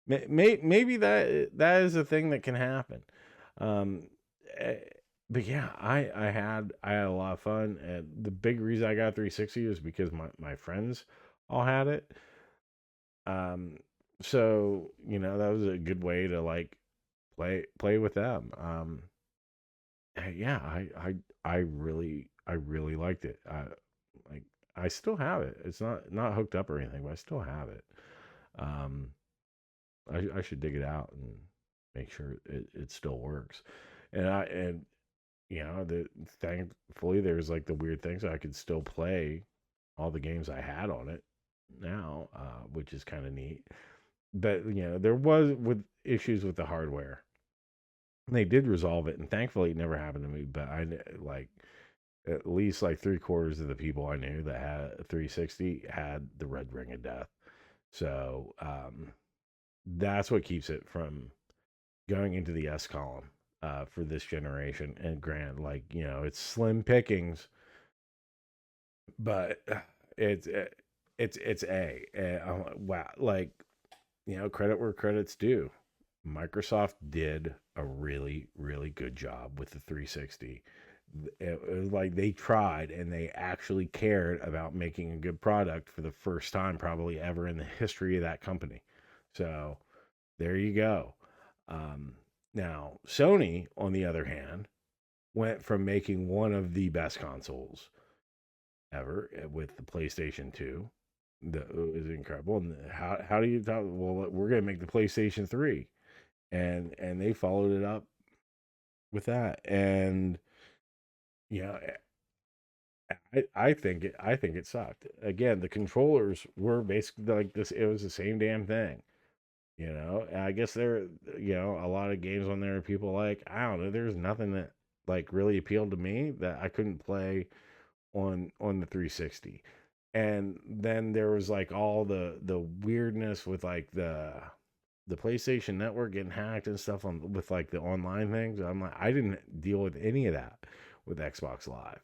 maybe that is a thing that can happen. Um, eh, but yeah, I had a lot of fun, and the big reason I got 360 is because my friends all had it. Um, so that was a good way to like play with them. Yeah, I really liked it. Like I still have it. It's not hooked up or anything, but I still have it. Um, I should dig it out and make sure it still works. And thankfully there's like the weird things I could still play all the games I had on it now, which is kind of neat. But there was with issues with the hardware. They did resolve it, and thankfully it never happened to me. But like at least like three-quarters of the people I knew that had a 360 had the red ring of death. So that's what keeps it from going into the S column for this generation. And grant, like it's slim pickings, but it's it's a. I'm like, wow, like credit where credit's due. Microsoft did a really really good job with the 360. It was like they tried and they actually cared about making a good product for the first time probably ever in the history of that company. So there you go. Um, Now, Sony, on the other hand, went from making one of the best consoles ever with the PlayStation 2. That is incredible. And how do you talk? Well, we're going to make the PlayStation 3. And they followed it up with that. And yeah, I think it sucked. Again, the controllers were basically like this. It was the same damn thing. And I guess a lot of games on there people like, I don't know, there's nothing that like really appealed to me that I couldn't play on the 360. And then there was like all the weirdness with like the PlayStation Network getting hacked and stuff on with like the online things. I'm like, I didn't deal with any of that with Xbox Live.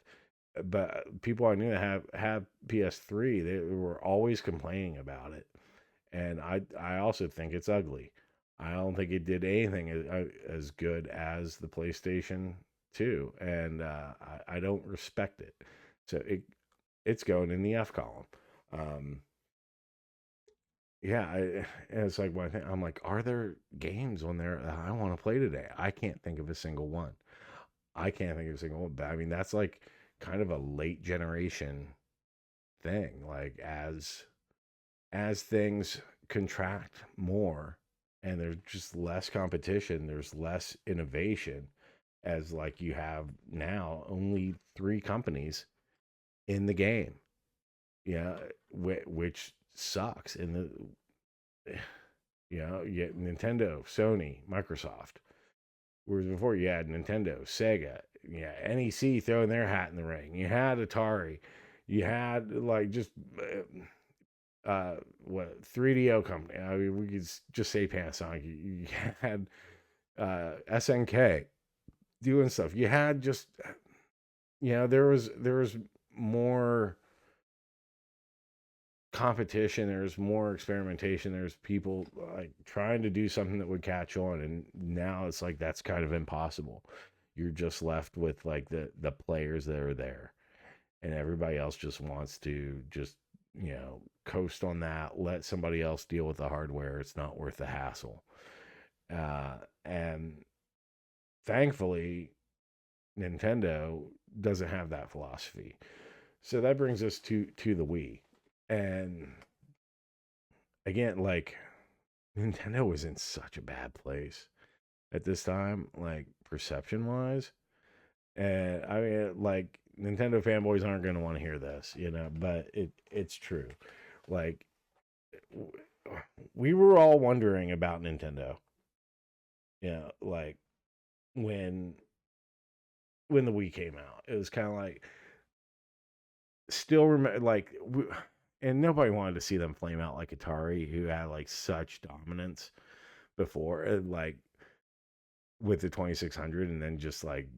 but people I knew that have PS3, they were always complaining about it, and I also think it's ugly. I don't think it did anything as good as the PlayStation 2, and I don't respect it. So it's going in the F column. Um, yeah, and it's like one thing. I'm like, are there games on there that I want to play today? I can't think of a single one. I can't think of a single one. But I mean, that's like kind of a late generation thing. Like as things contract more and there's just less competition, there's less innovation, as like you have now only three companies in the game. Yeah, which sucks. And you get Nintendo, Sony, Microsoft. Whereas before you had Nintendo, Sega, yeah, NEC throwing their hat in the ring. You had Atari. You had like just what 3DO company. I mean, we could just say Panasonic. You had SNK doing stuff. You had just there was more competition. There's more experimentation. There's people like trying to do something that would catch on, and now it's like that's kind of impossible. You're just left with like the players that are there, and everybody else just wants to just coast on that, let somebody else deal with the hardware. It's not worth the hassle. And thankfully Nintendo doesn't have that philosophy. So that brings us to the Wii. And again, like Nintendo was in such a bad place at this time, like perception wise. And I mean, like Nintendo fanboys aren't going to want to hear this, but it's true. Like we were all wondering about Nintendo. Like when the Wii came out, it was kind of like still remember and nobody wanted to see them flame out like Atari, who had like such dominance before, like with the 2600, and then just like,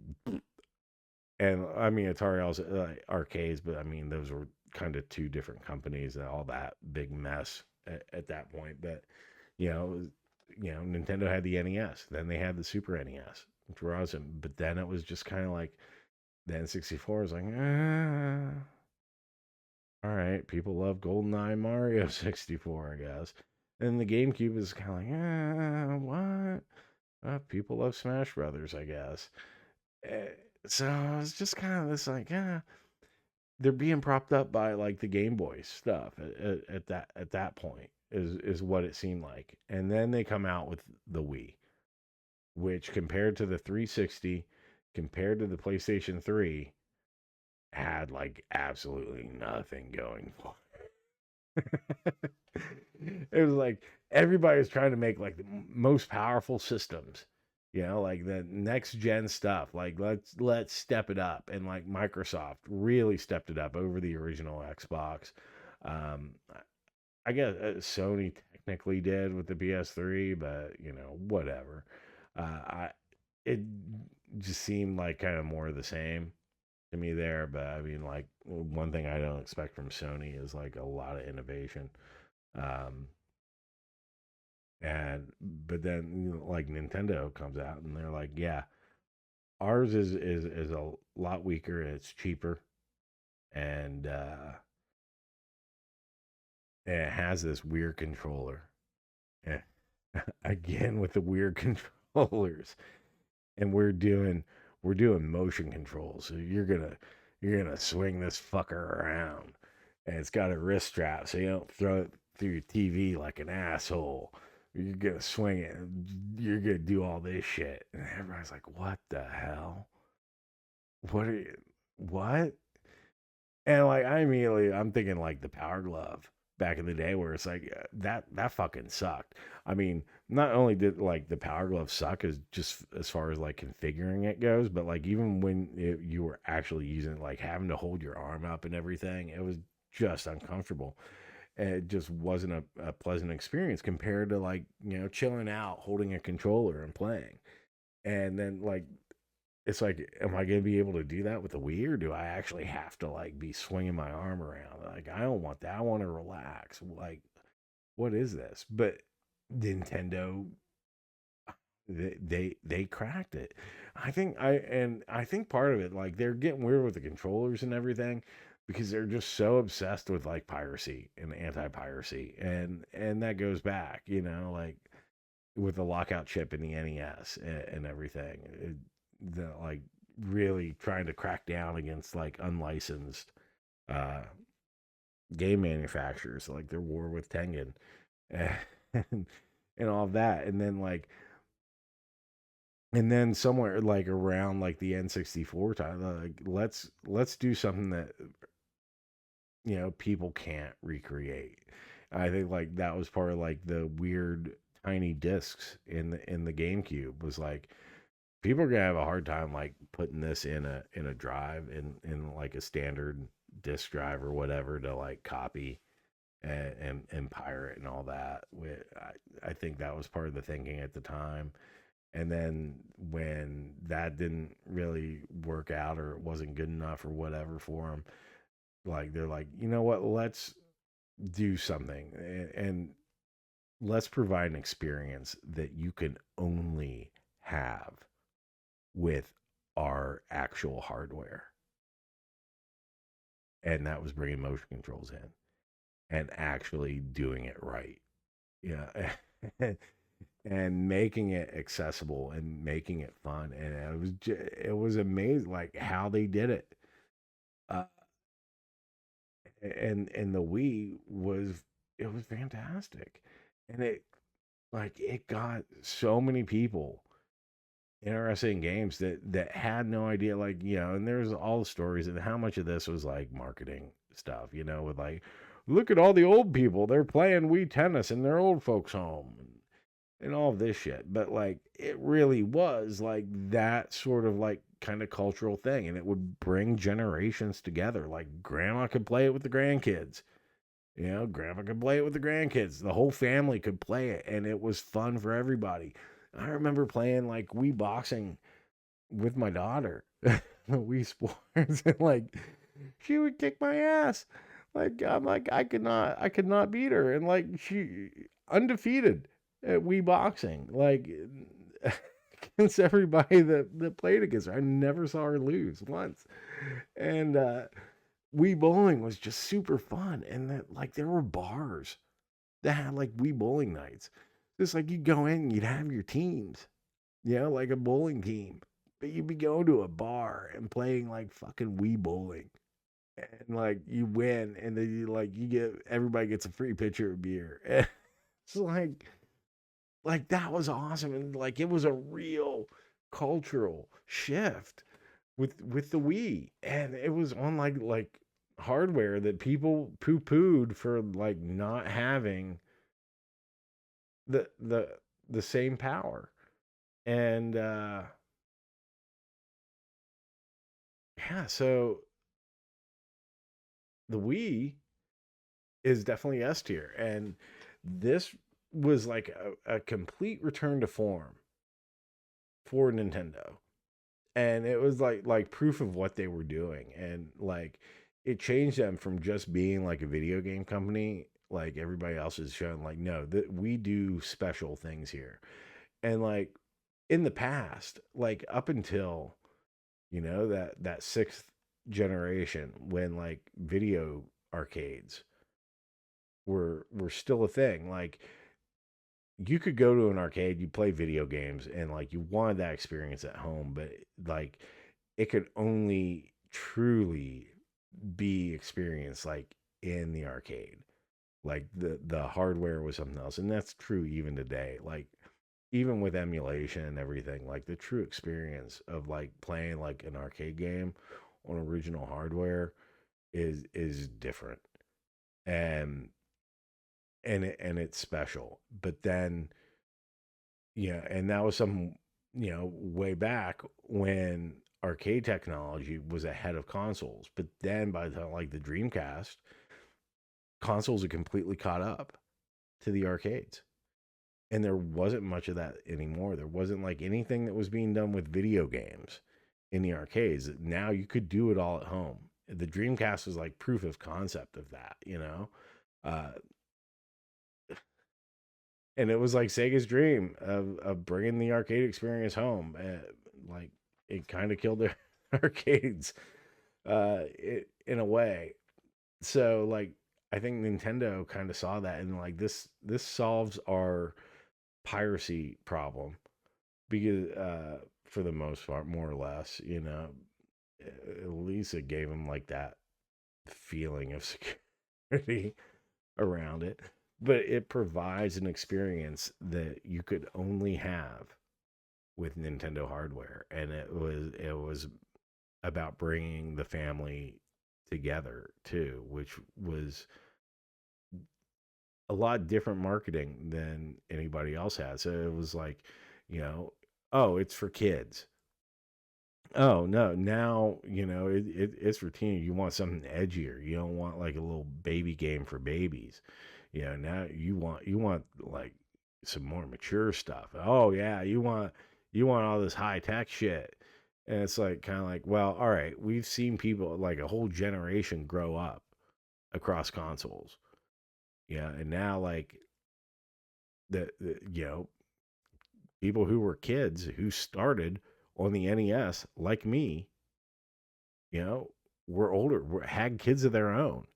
and I mean Atari also arcades, but I mean those were kind of two different companies and all that big mess at that point. But you know, Nintendo had the NES, then they had the Super NES, which were awesome. But then it was just kind of like the N64 was like, all right, people love GoldenEye, Mario 64, I guess. And the GameCube is kind of like, what? People love Smash Brothers, I guess. Eh, so it's just kind of this like, they're being propped up by like the Game Boy stuff at that point is what it seemed like. And then they come out with the Wii, which compared to the 360, compared to the PlayStation 3, had like absolutely nothing going for it. It was like everybody was trying to make like the most powerful systems, like the next gen stuff. Like let's step it up, and like Microsoft really stepped it up over the original Xbox. Um, I guess Sony technically did with the PS3, but whatever. I it just seemed like kind of more of the same to me there. But I mean, like one thing I don't expect from Sony is like a lot of innovation. Um, and but then like Nintendo comes out and they're like, yeah, ours is a lot weaker. It's cheaper, and it has this weird controller. Eh, again with the weird controllers, and we're doing motion controls. So you're gonna swing this fucker around, and it's got a wrist strap, so you don't throw it through your TV like an asshole. You're gonna swing it. You're gonna do all this shit, and everybody's like, "What the hell? What are you? What?" And like I'm thinking like the Power Glove back in the day, where it's like that fucking sucked. I mean, not only did like the Power Glove suck as just as far as like configuring it goes, but like even when you were actually using it, like having to hold your arm up and everything, it was just uncomfortable. And it just wasn't a pleasant experience compared to like chilling out, holding a controller and playing. And then like it's like, am I gonna be able to do that with the Wii, or do I actually have to like be swinging my arm around? Like, I don't want that. I want to relax. Like, what is this? But Nintendo, they cracked it. I think part of it, like, they're getting weird with the controllers and everything because they're just so obsessed with like piracy and anti-piracy, and that goes back, like with the lockout chip in the NES and everything. Like really trying to crack down against like unlicensed uh, game manufacturers, like their war with Tengen and, and all of that. And then somewhere like around like the N64 time, like let's do something that people can't recreate. I think like that was part of like the weird tiny discs in the GameCube was like people are gonna have a hard time like putting this in a drive in like a standard disk drive or whatever to like copy and pirate and all that. I think that was part of the thinking at the time. And then when that didn't really work out or it wasn't good enough or whatever for them, like they're like, you know what, let's do something and let's provide an experience that you can only have with our actual hardware. And that was bringing motion controls in and actually doing it right. Yeah. And making it accessible and making it fun. And it was amazing like how they did it. Uh, and the Wii it was fantastic. And it got so many people interested in games that had no idea, like, and there's all the stories and how much of this was like marketing stuff, with like, look at all the old people, they're playing Wii tennis in their old folks home and all of this shit. But like it really was like that sort of like kind of cultural thing, and it would bring generations together. Like grandma could play it with the grandkids, grandpa could play it with the grandkids, the whole family could play it, and it was fun for everybody. I remember playing like Wii boxing with my daughter, Wii sports, and like she would kick my ass. Like I'm like I could not beat her, and like she undefeated at Wii boxing, like against everybody that played against her. I never saw her lose once, and Wii bowling was just super fun, and that like there were bars that had like Wii bowling nights. Just like you'd go in, and you'd have your teams, like a bowling team. But you'd be going to a bar and playing like fucking Wii bowling. And like you win, and then you get everybody gets a free pitcher of beer. It's like that was awesome. And like it was a real cultural shift with the Wii. And it was on like hardware that people poo-pooed for like not having the the the same power. And yeah, so the Wii is definitely S tier, and this was like a complete return to form for Nintendo, and it was like proof of what they were doing, and like it changed them from just being like a video game company like everybody else is showing, like, no, that we do special things here. And like in the past, like up until that sixth generation, when like video arcades were still a thing, like you could go to an arcade, you play video games, and like you wanted that experience at home, but like it could only truly be experienced like in the arcade. Like the hardware was something else, and that's true even today. Like even with emulation and everything, like the true experience of like playing like an arcade game on original hardware is different. And it's special. But then, yeah, and that was some, way back when arcade technology was ahead of consoles. But then by the time like the Dreamcast, consoles are completely caught up to the arcades. And there wasn't much of that anymore. There wasn't like anything that was being done with video games in the arcades. Now you could do it all at home. The Dreamcast was like proof of concept of that, you know? Uh, and it was like Sega's dream of bringing the arcade experience home. Like it kind of killed their arcades in a way. So like I think Nintendo kind of saw that and like this solves our piracy problem because for the most part, more or less, you know, at least it gave them like that feeling of security around it. But it provides an experience that you could only have with Nintendo hardware, and it was about bringing the family together too, which was a lot different marketing than anybody else had. So it was like, you know, oh, it's for kids. Oh no, now you know it's routine. You want something edgier. You don't want like a little baby game for babies. You know, now you want like some more mature stuff. Oh yeah, you want all this high tech shit. And it's like kind of like, well, all right, we've seen people like a whole generation grow up across consoles. Yeah, and now like the you know, people who were kids who started on the NES like me, you know, were older, had kids of their own,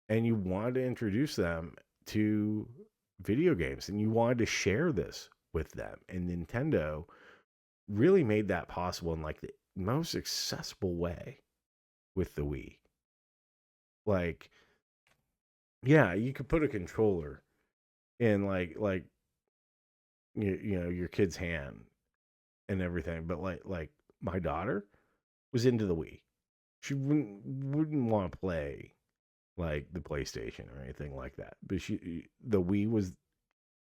and you wanted to introduce them to video games and you wanted to share this with them. And Nintendo really made that possible in like the most accessible way with the Wii. Like, yeah, you could put a controller in like you know your kid's hand and everything, but like my daughter was into the Wii. She wouldn't want to play like the PlayStation or anything like that. But the Wii was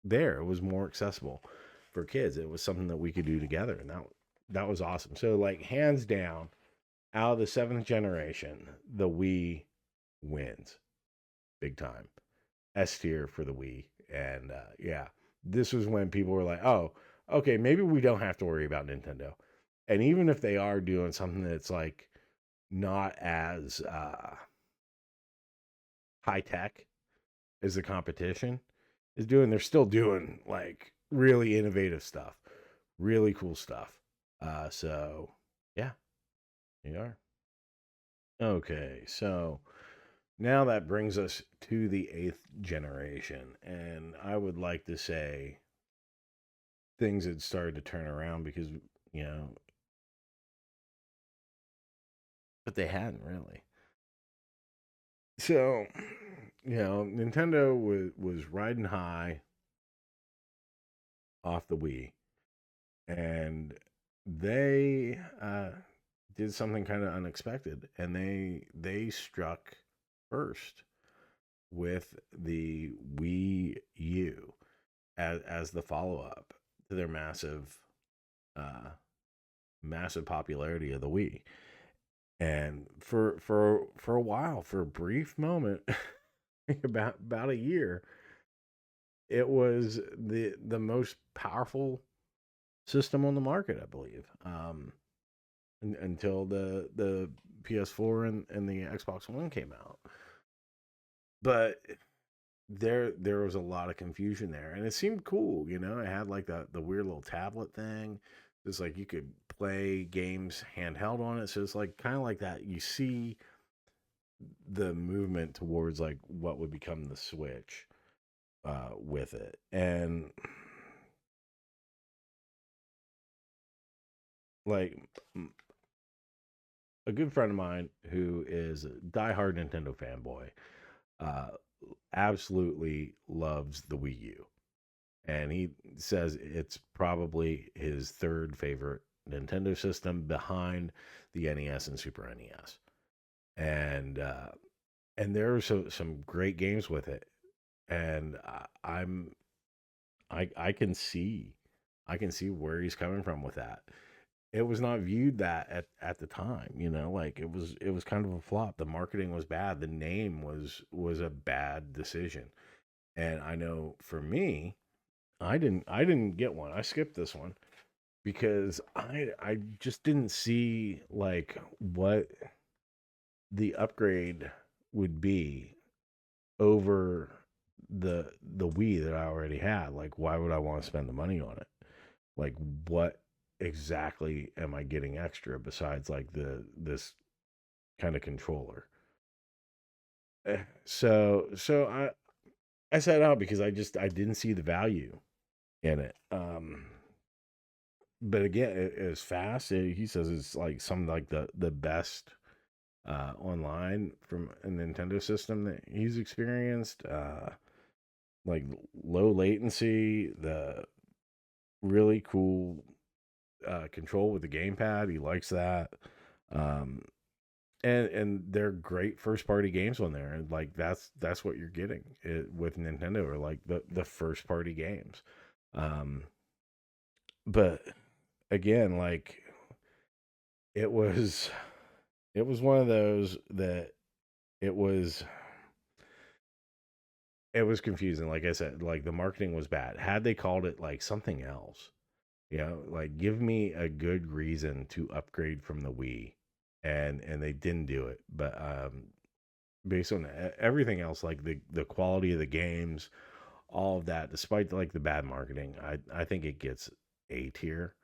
there. It was more accessible for kids. It was something that we could do together, and that was awesome. So like hands down, out of the seventh generation, the Wii wins big time. S tier for the Wii, and yeah, this was when people were like, oh, okay, maybe we don't have to worry about Nintendo, and even if they are doing something that's like not as high tech as the competition is doing, they're still doing like really innovative stuff, really cool stuff. So yeah, you are. Okay, so now that brings us to the eighth generation, and I would like to say things had started to turn around because you know, but they hadn't really. So you know, Nintendo was riding high off the Wii, and they did something kind of unexpected, and they struck first with the Wii U as the follow up to their uh, massive popularity of the Wii. And for a while, for a brief moment, about a year, it was the most powerful system on the market, I believe. Until the PS4 and the Xbox One came out. But there was a lot of confusion there, and it seemed cool. You know, it had like the weird little tablet thing. It's like you could play games handheld on it, so it's like kind of like that. You see the movement towards like what would become the Switch with it, and like a good friend of mine who is a diehard Nintendo fanboy, uh, absolutely loves the Wii U. And he says it's probably his third favorite Nintendo system behind the NES and Super NES. And there are some great games with it. And I I can see where he's coming from with that. It was not viewed that at the time, you know, like it was kind of a flop. The marketing was bad. The name was a bad decision. And I know for me, I didn't get one. I skipped this one. because I just didn't see like what the upgrade would be over the Wii that I already had. Like, why would I want to spend the money on it? Like, what exactly am I getting extra besides like this kind of controller? So I set out because I didn't see the value in it. But again, it was fast. He says it's like some like the best online from a Nintendo system that he's experienced. Like low latency, the really cool control with the gamepad. He likes that. Um, and they're great first party games on there. And like that's what you're getting with Nintendo, or like the first party games. Um, but again, like it was it was one of those that it was it was confusing. Like I said, like the marketing was bad. Had they called it like something else, like give me a good reason to upgrade from the Wii, and they didn't do it. But based on everything else, like the quality of the games, all of that, despite like the bad marketing, I think it gets A tier.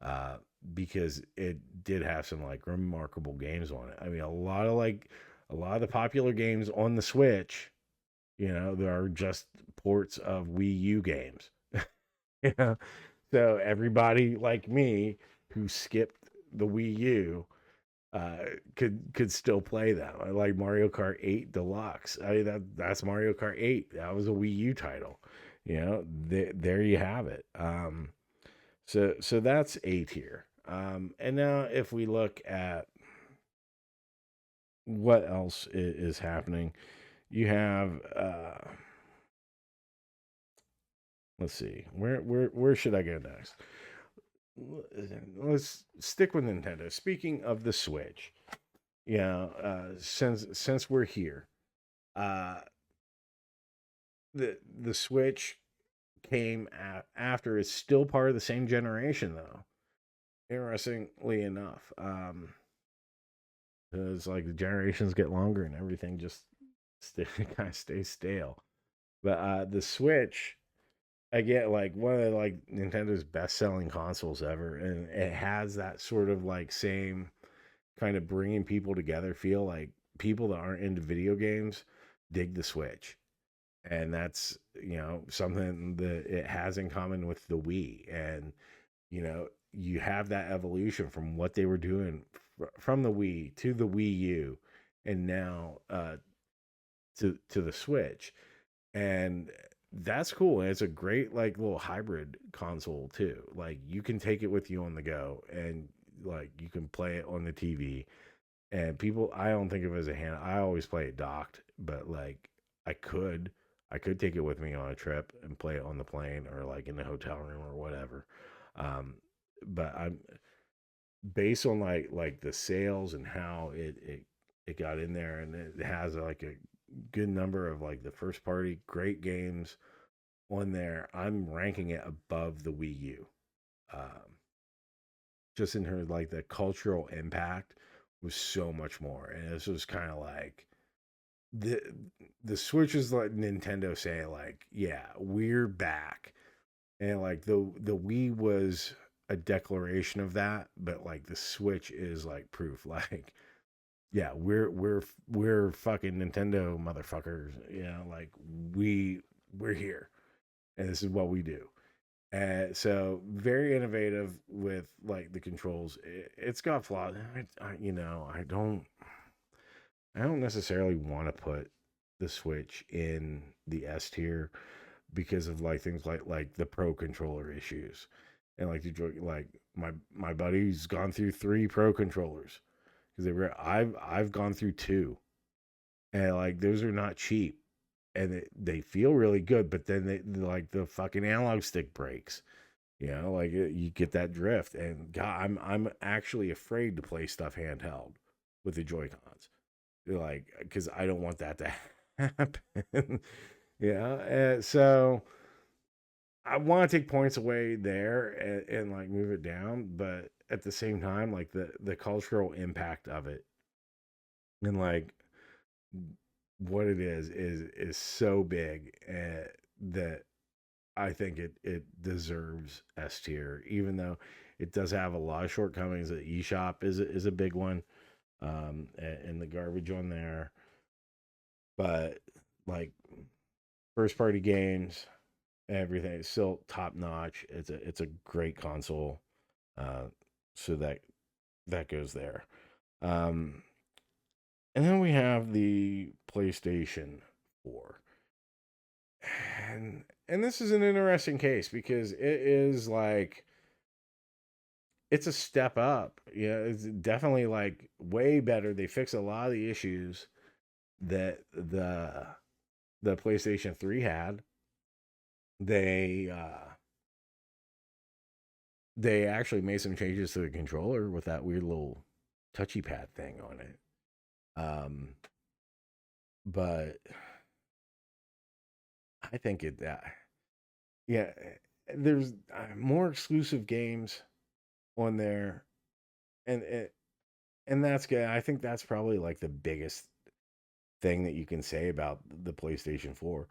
Uh, because it did have some like remarkable games on it. I mean, a lot of the popular games on the Switch, there are just ports of Wii U games. you know, so everybody like me who skipped the Wii U uh, could still play them. I like Mario Kart 8 Deluxe. I mean, that's Mario Kart 8. That was a Wii U title. There you have it. So that's A tier. And now if we look at what else is happening, you have let's see, where should I go next? Let's stick with Nintendo. Speaking of the Switch, since we're here, uh, the Switch came after. It's still part of the same generation, though. Interestingly enough, because like the generations get longer and everything just kind of stays stale. But the Switch, again, like one of like Nintendo's best selling consoles ever, and it has that sort of like same kind of bringing people together feel. Like people that aren't into video games dig the Switch, and that's something that it has in common with the Wii. And you have that evolution from what they were doing from the Wii to the Wii U, and now to the Switch, and that's cool. And it's a great like little hybrid console too. Like you can take it with you on the go, and like you can play it on the TV. And people, I don't think of it as a hand. I always play it docked, but like I could, I could take it with me on a trip and play it on the plane or like in the hotel room or whatever. Um, but I'm based on like the sales and how it got in there, and it has like a good number of like the first party great games on there. I'm ranking it above the Wii U. Um, just in terms of like the cultural impact was so much more, and this was kind of like the the Switch is like Nintendo saying like, yeah, we're back, and like the Wii was a declaration of that, but like the Switch is like proof, like yeah, we're fucking Nintendo motherfuckers, like we're here, and this is what we do. And so very innovative with like the controls. It's got flaws. I don't necessarily want to put the Switch in the S tier because of like things like the Pro controller issues, and like like my buddy's gone through 3 Pro controllers because I've gone through 2, and like those are not cheap, and they feel really good, but then like the fucking analog stick breaks. Like you get that drift, and God, I'm actually afraid to play stuff handheld with the Joy Cons, like because I don't want that to happen. So I want to take points away there and like move it down, but at the same time, like the cultural impact of it and like what it is so big that I think it deserves S tier, even though it does have a lot of shortcomings. The eShop is a big one, and the garbage on there, but like first party games, everything is still top notch. It's a great console, uh, so that goes there. Um, and then we have the PlayStation 4. And this is an interesting case because it is like it's a step up. Yeah, it's definitely like way better. They fix a lot of the issues that the PlayStation 3 had. They they actually made some changes to the controller with that weird little touchy pad thing on it. Um, but I think yeah, there's more exclusive games on there, and and that's good. I think that's probably like the biggest thing that you can say about the PlayStation 4.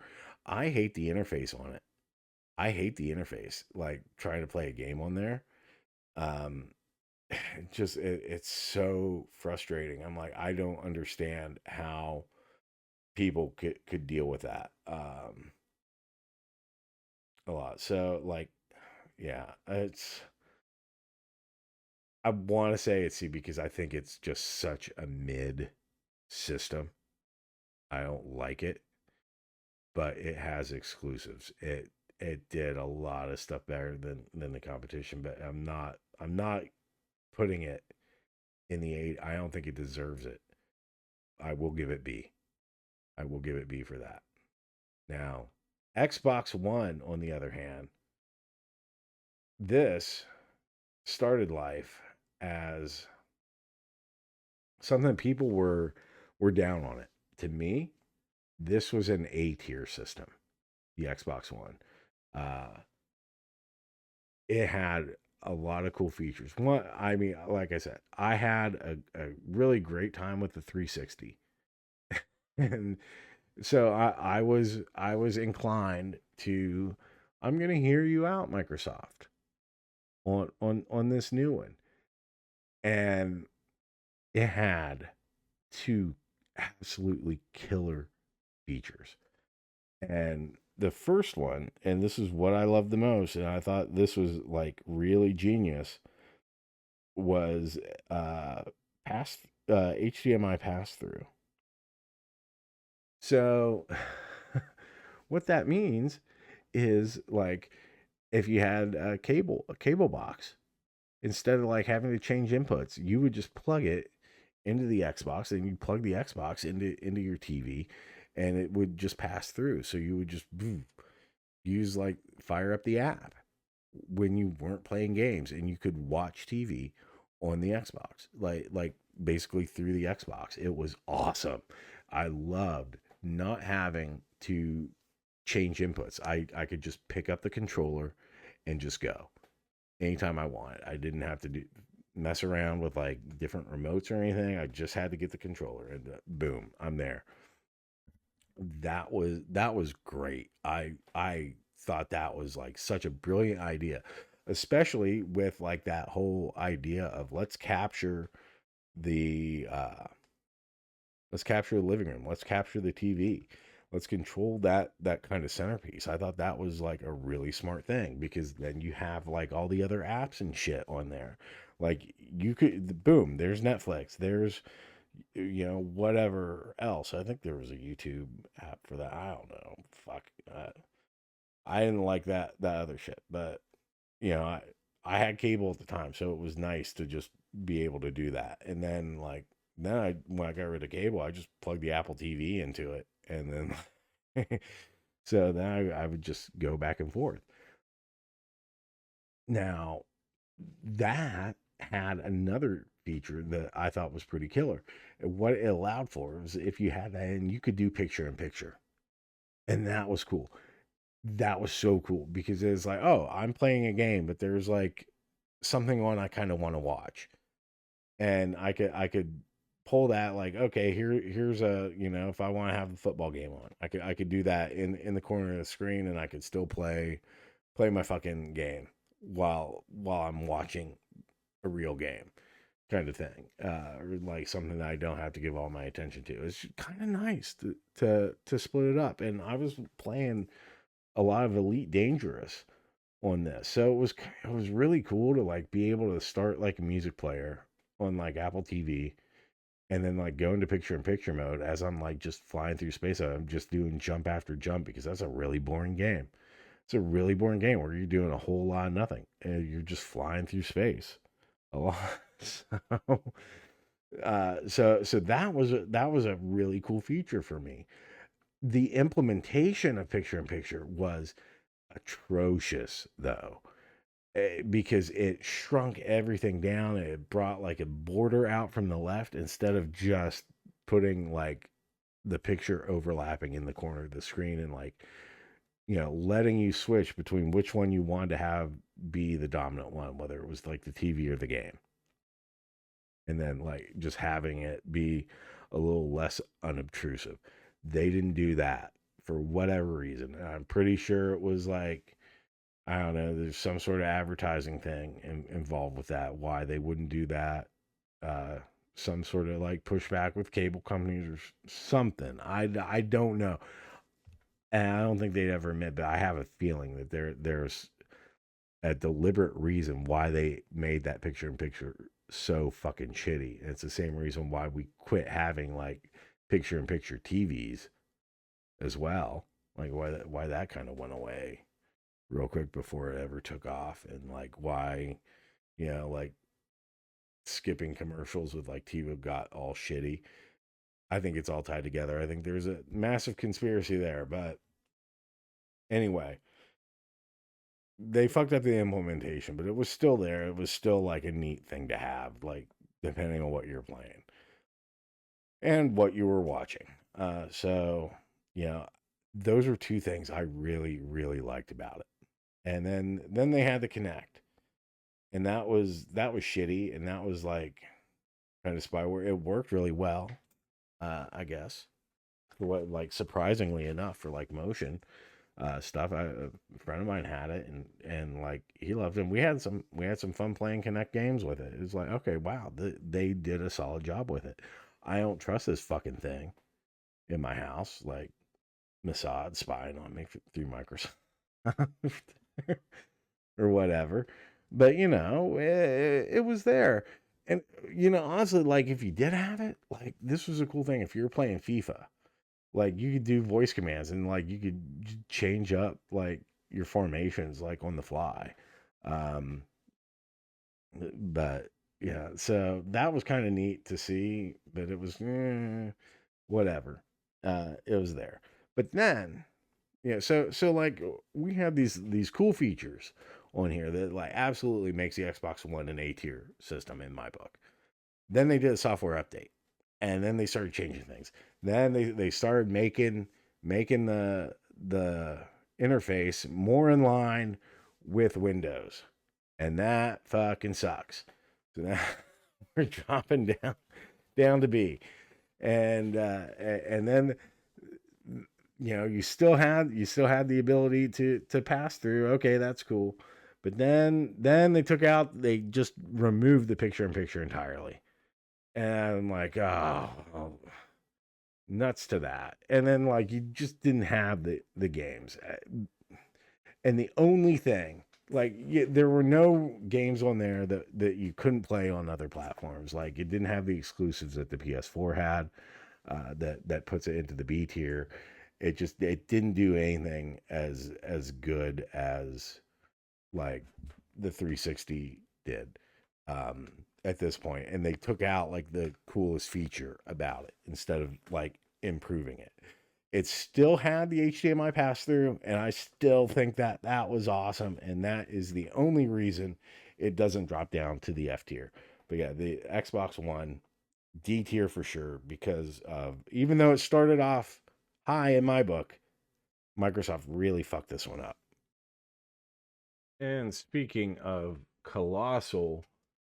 I hate the interface on it. I hate the interface, like trying to play a game on there. Um, it's so frustrating. I'm like, I don't understand how people could deal with that. A lot. So like, yeah, it's. I want to say it's C because I think it's just such a mid system. I don't like it, but it has exclusives. It did a lot of stuff better than the competition, but I'm not putting it in the 8. I don't think it deserves it. I will give it B. I will give it B for that. Now, Xbox One, on the other hand, this started life as something people were down on it. To me, this was an A tier system, the Xbox One. Uh, it had a lot of cool features. One, I mean, like I said, I had a really great time with the 360, and so I was inclined to, I'm gonna hear you out, Microsoft, on this new one, and it had two absolutely killer features. And the first one, and this is what I love the most, and I thought this was like really genius, was pass HDMI pass through. So what that means is like if you had a cable box, instead of like having to change inputs, you would just plug it into the Xbox, and you plug the Xbox into your TV, and it would just pass through. So you would just boom, use like fire up the app when you weren't playing games, and you could watch TV on the Xbox, like basically through the Xbox. It was awesome. I loved not having to change inputs. I could just pick up the controller and just go anytime I wanted. I didn't have to mess around with like different remotes or anything. I just had to get the controller, and boom, I'm there. That was great. I thought that was like such a brilliant idea, especially with like that whole idea of the let's capture the living room, let's capture the TV, let's control that kind of centerpiece. I thought that was like a really smart thing because then you have like all the other apps and shit on there. Like you could boom, there's Netflix, there's whatever else. I think there was a YouTube app for that. I don't know. Fuck. I didn't like that other shit, but I had cable at the time, so it was nice to just be able to do that. And then when I got rid of cable, I just plugged the Apple TV into it, and then so then I would just go back and forth. Now that had another feature that I thought was pretty killer. And what it allowed for was if you had that, and you could do picture in picture, and that was cool. that was so cool because it's like, oh, I'm playing a game, but there's like something on I kind of want to watch. And I could pull that, like, okay, here's a, if I want to have the football game on, I could do that in the corner of the screen, and I could still play my fucking game while I'm watching a real game, kind of thing, or like something that I don't have to give all my attention to. It's kind of nice to split it up. And I was playing a lot of Elite Dangerous on this, so it was really cool to like be able to start like a music player on like Apple TV, and then like go into picture in picture mode as I'm like just flying through space. I'm just doing jump after jump because that's a really boring game. It's a really boring game where you're doing a whole lot of nothing and you're just flying through space a lot. So that was a really cool feature for me. The implementation of picture in picture was atrocious though, because it shrunk everything down. It brought like a border out from the left instead of just putting like the picture overlapping in the corner of the screen, and like, letting you switch between which one you wanted to have be the dominant one, whether it was like the TV or the game. And then like just having it be a little less unobtrusive. They didn't do that for whatever reason. I'm pretty sure it was like, I don't know, there's some sort of advertising thing involved with that, why they wouldn't do that. Uh, some sort of like pushback with cable companies or something. I don't know. And I don't think they'd ever admit, but I have a feeling that there's a deliberate reason why they made that picture in picture so fucking shitty. And it's the same reason why we quit having like picture in picture TVs as well. Like why that kind of went away real quick before it ever took off, and like why, like skipping commercials with like TV got all shitty. I think it's all tied together. I think there's a massive conspiracy there, but anyway, they fucked up the implementation, but it was still there. It was still like a neat thing to have, like depending on what you're playing and what you were watching. So you know, those are two things I really, really liked about it. And then they had the Connect, and that was shitty, and that was like kind of spyware. It worked really well, I guess, for what, like, surprisingly enough, for like motion stuff. A friend of mine had it, and like he loved it. And we had some fun playing Connect games with it. It was like, okay, wow, they did a solid job with it. I don't trust this fucking thing in my house, like Mossad spying on me through Microsoft or whatever. But it was there. And honestly, like if you did have it, like this was a cool thing. If you were playing FIFA, like you could do voice commands, and like you could change up like your formations like on the fly. Um, but yeah, so that was kind of neat to see, but it was whatever. It was there. But then, yeah, so like we have these cool features on here that like absolutely makes the Xbox One an A tier system in my book. Then they did a software update, and then they started changing things. Then they started making the interface more in line with Windows, and that fucking sucks. So now we're dropping down to B, and then you still had the ability to pass through. Okay, that's cool. But then they just removed the picture in picture entirely. And I'm like, oh, nuts to that. And then like you just didn't have the games. And the only thing, like, there were no games on there that you couldn't play on other platforms. Like it didn't have the exclusives that the PS4 had, that puts it into the B tier. It didn't do anything as good as like the 360 did, um, at this point. And they took out like the coolest feature about it instead of like improving it. It still had the HDMI pass through, and I still think that was awesome. And that is the only reason it doesn't drop down to the F tier. But yeah, the Xbox One D tier for sure, because of, even though it started off high in my book, Microsoft really fucked this one up. And speaking of colossal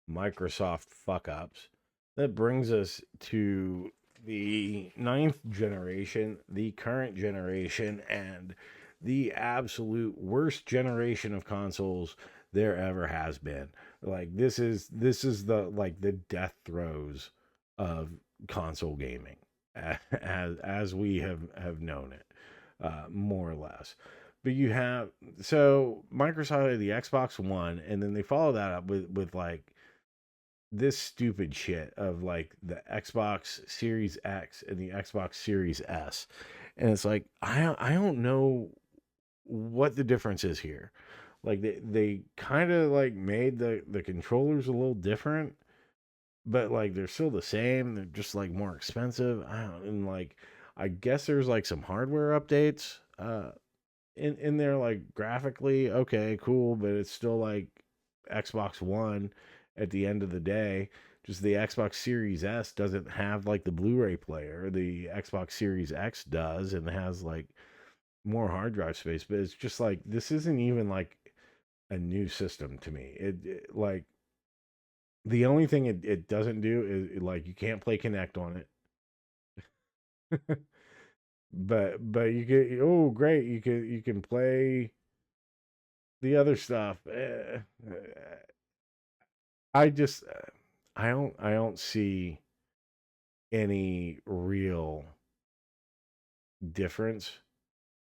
Microsoft fuck ups, that brings us to the ninth generation, the current generation, and the absolute worst generation of consoles there ever has been. Like this is the death throes of console gaming as we have known it, more or less. But you have, so Microsoft had the Xbox One, and then they follow that up with like this stupid shit of like the Xbox Series X and the Xbox Series S. And it's like I don't know what the difference is here. Like they kind of like made the controllers a little different, but like they're still the same. They're just like more expensive. I don't, and like I guess there's like some hardware updates in there, like graphically okay, cool, but it's still like Xbox One at the end of the day. Just the Xbox Series S doesn't have like the Blu-ray player. The Xbox Series X does and has like more hard drive space, but it's just like this isn't even like a new system to me. It like the only thing it doesn't do is like you can't play Connect on it. But you can, oh great, you can play the other stuff. I just I don't see any real difference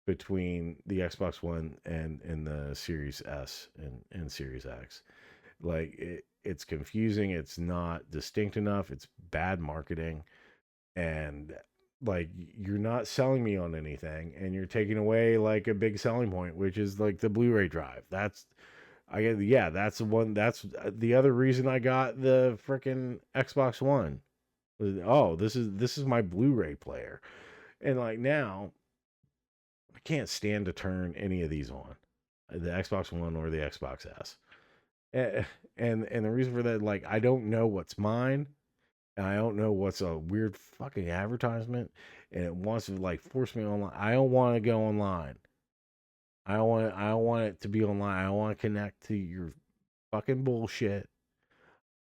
between the Xbox One and the Series S and Series X. Like it's confusing, it's not distinct enough, it's bad marketing, and like you're not selling me on anything, and you're taking away like a big selling point, which is like the Blu-ray drive. That's I get, yeah, that's the one. That's the other reason I got the freaking Xbox One. Oh, this is my Blu-ray player, and like now I can't stand to turn any of these on, the Xbox One or the Xbox S. Eh, and the reason for that, like I don't know what's mine, and I don't know what's a weird fucking advertisement, and it wants to like force me online. I don't want to go online. I don't want it to be online. I don't want to connect to your fucking bullshit.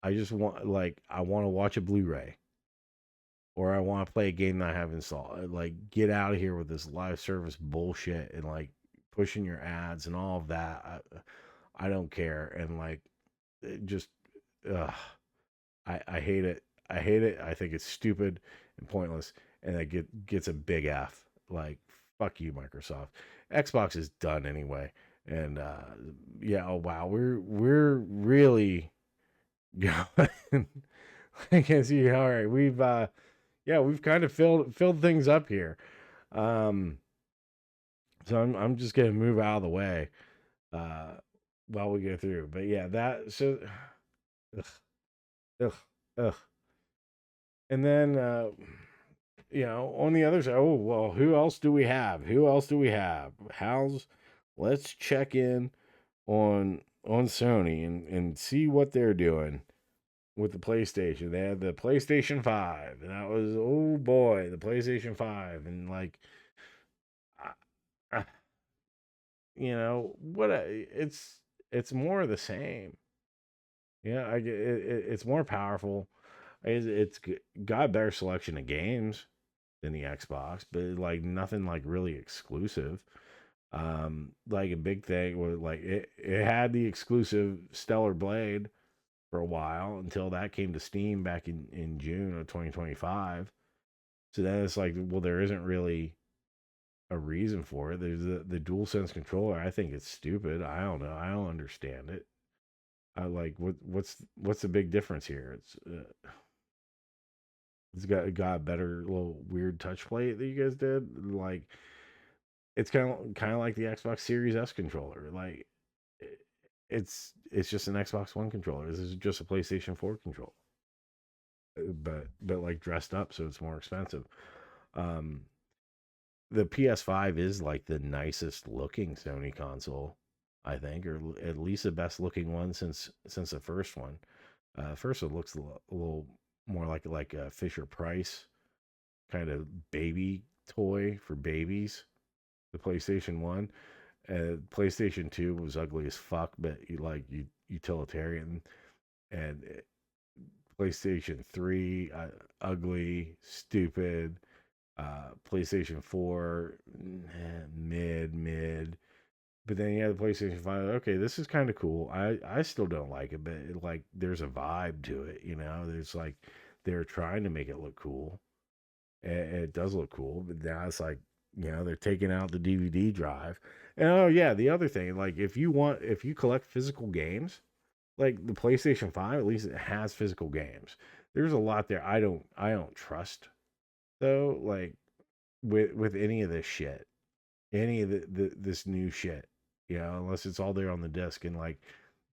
I just want like I want to watch a Blu-ray, or I want to play a game that I have installed. Like get out of here with this live service bullshit and like pushing your ads and all of that. I don't care, and like it just ugh, I hate it. I hate it. I think it's stupid and pointless, and it gets a big F. Like fuck you, Microsoft. Xbox is done anyway, and yeah. Oh wow, we're really going. I can see. All right, we've yeah, we've kind of filled things up here. Um, so I'm just gonna move out of the way uh while we go through. But yeah, that so ugh, ugh, ugh. And then on the other side, oh well, who else do we have? Who else do we have? How's let's check in on Sony and see what they're doing with the PlayStation. They had the PlayStation 5, and that was, oh boy, the PlayStation 5. And like, uh, it's more of the same. Yeah, it's more powerful. It's got a better selection of games than the Xbox, but like nothing like really exclusive. Like a big thing was like it had the exclusive Stellar Blade for a while until that came to Steam back in June of 2025. So then it's like, well, there isn't really a reason for it. There's the DualSense controller. I think it's stupid. I don't know. I don't understand it. I like what's the big difference here? It's got a better little weird touch plate that you guys did. Like it's kind of like the Xbox Series S controller. Like it's just an Xbox One controller. This is just a PlayStation 4 controller, but like dressed up, so it's more expensive. Um, the PS5 is like the nicest looking Sony console, I think, or at least the best looking one since the first one. First one looks a little more like a Fisher Price kind of baby toy for babies. the PlayStation 1. PlayStation 2 was ugly as fuck, but utilitarian. And PlayStation 3, ugly, stupid. PlayStation 4, mid. But then you have the PlayStation 5. Okay, this is kind of cool. I still don't like it, but there's a vibe to it, you know? There's like they're trying to make it look cool. It does look cool, but now it's like, you know, they're taking out the DVD drive. And oh yeah, the other thing, like if you collect physical games, like the PlayStation 5, at least it has physical games. There's a lot there I don't trust though, like with any of this shit. Any of this new shit. You know, unless it's all there on the disc, and like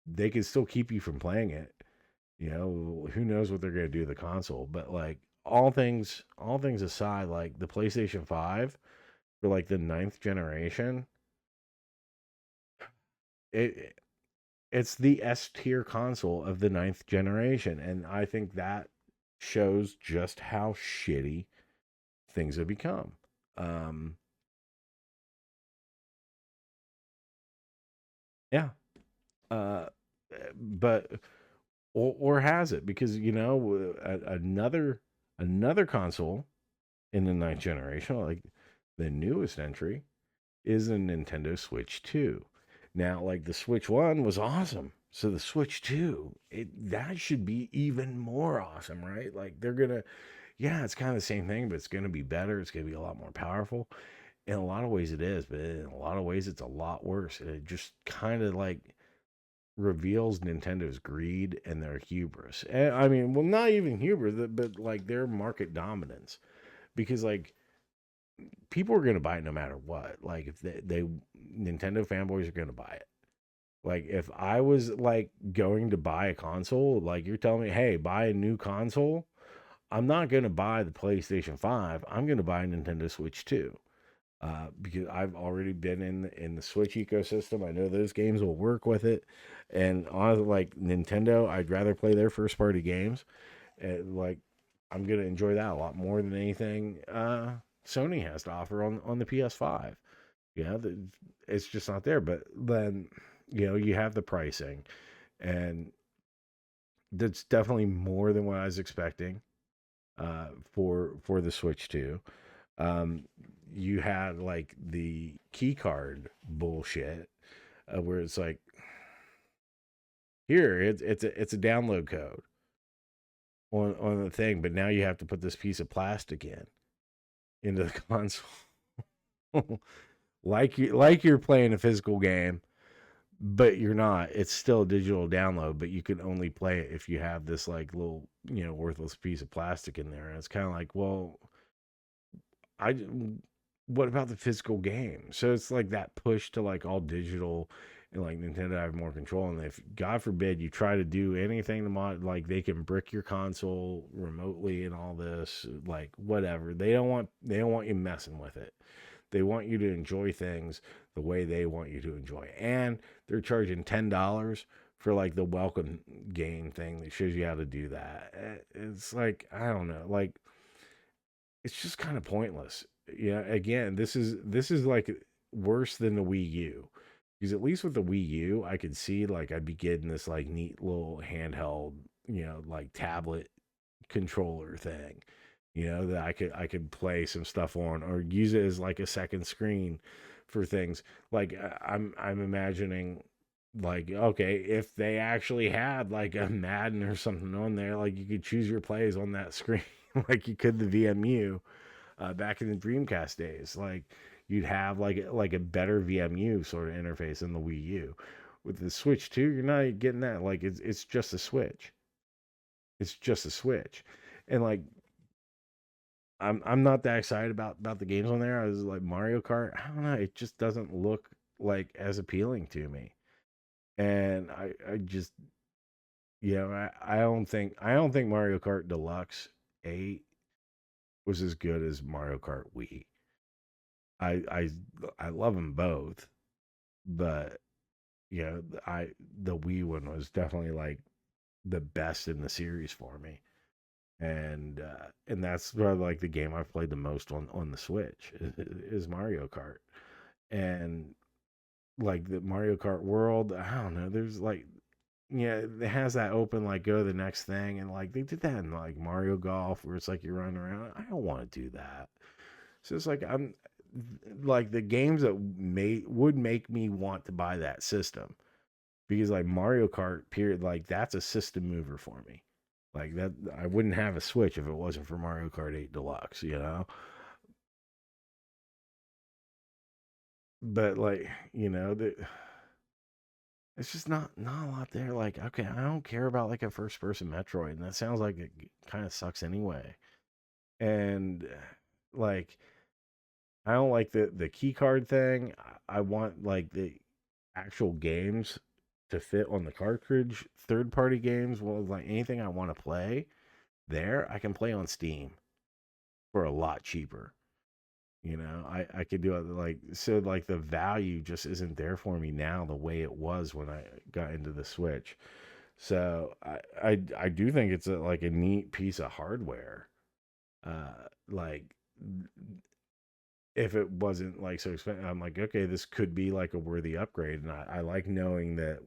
they can still keep you from playing it. You know, who knows what they're gonna do to the console. But like all things aside, like the PlayStation 5 for like the ninth generation, it it's the S tier console of the ninth generation. And I think that shows just how shitty things have become. Um, yeah. Uh, but or has it? Because you know another console in the ninth generation, like the newest entry, is a Nintendo Switch 2. Now, like the Switch 1 was awesome. So the Switch 2, that should be even more awesome, right? Like they're gonna, yeah, it's kind of the same thing, but it's gonna be better. It's gonna be a lot more powerful. In a lot of ways it is, but in a lot of ways it's a lot worse. It just kind of like reveals Nintendo's greed and their hubris. And, I mean, well, not even hubris, but like their market dominance. Because like people are gonna buy it no matter what. Like if they Nintendo fanboys are gonna buy it. Like if I was like going to buy a console, like you're telling me, hey, buy a new console. I'm not gonna buy the PlayStation 5. I'm gonna buy a Nintendo Switch 2. Because I've already been in the Switch ecosystem. I know those games will work with it, and on like Nintendo, I'd rather play their first party games. And like I'm gonna enjoy that a lot more than anything Sony has to offer on the PS5. Yeah, it's just not there. But then you know you have the pricing, and that's definitely more than what I was expecting for the Switch 2. Um, you had like the key card bullshit where it's like, here it's a download code on the thing, but now you have to put this piece of plastic into the console, like you're playing a physical game, but you're not. It's still a digital download, but you can only play it if you have this like little worthless piece of plastic in there. And it's kind of like, well, I what about the physical game? So it's like that push to like all digital and like Nintendo have more control. And if God forbid you try to do anything to mod, like they can brick your console remotely and all this, like whatever. They don't want you messing with it. They want you to enjoy things the way they want you to enjoy. And they're charging $10 for like the welcome game thing that shows you how to do that. It's like I don't know, like it's just kind of pointless. Yeah, again, this is like worse than the Wii U. Because at least with the Wii U, I could see like I'd be getting this like neat little handheld, like tablet controller thing, that I could play some stuff on or use it as like a second screen for things. Like I'm imagining like okay, if they actually had like a Madden or something on there, like you could choose your plays on that screen like you could the VMU back in the Dreamcast days. Like you'd have like a better VMU sort of interface than the Wii U. With the Switch 2, you're not getting that. Like it's just a Switch. It's just a Switch. And like I'm not that excited about the games on there. I was like Mario Kart. I don't know. It just doesn't look like as appealing to me. And I just I don't think Mario Kart Deluxe 8 was as good as Mario Kart Wii. I I I love them both, but the Wii one was definitely like the best in the series for me, and that's probably like the game I've played the most on the Switch is Mario Kart, and like the Mario Kart World. I don't know. There's like, yeah, it has that open like go to the next thing, and like they did that in like Mario Golf where it's like you're running around. I don't want to do that. So it's like I'm like the games that would make me want to buy that system, because like Mario Kart period, like that's a system mover for me. Like that, I wouldn't have a Switch if it wasn't for Mario Kart 8 Deluxe, you know. But like, it's just not a lot there. Like, okay, I don't care about like a first person Metroid, and that sounds like it kind of sucks anyway. And like, I don't like the key card thing. I want like the actual games to fit on the cartridge. Third party games, well, like anything I want to play there, I can play on Steam for a lot cheaper. I could do it like so. Like the value just isn't there for me now the way it was when I got into the Switch. So I do think it's like a neat piece of hardware. Like if it wasn't like so expensive, I'm like, okay, this could be like a worthy upgrade. And I like knowing that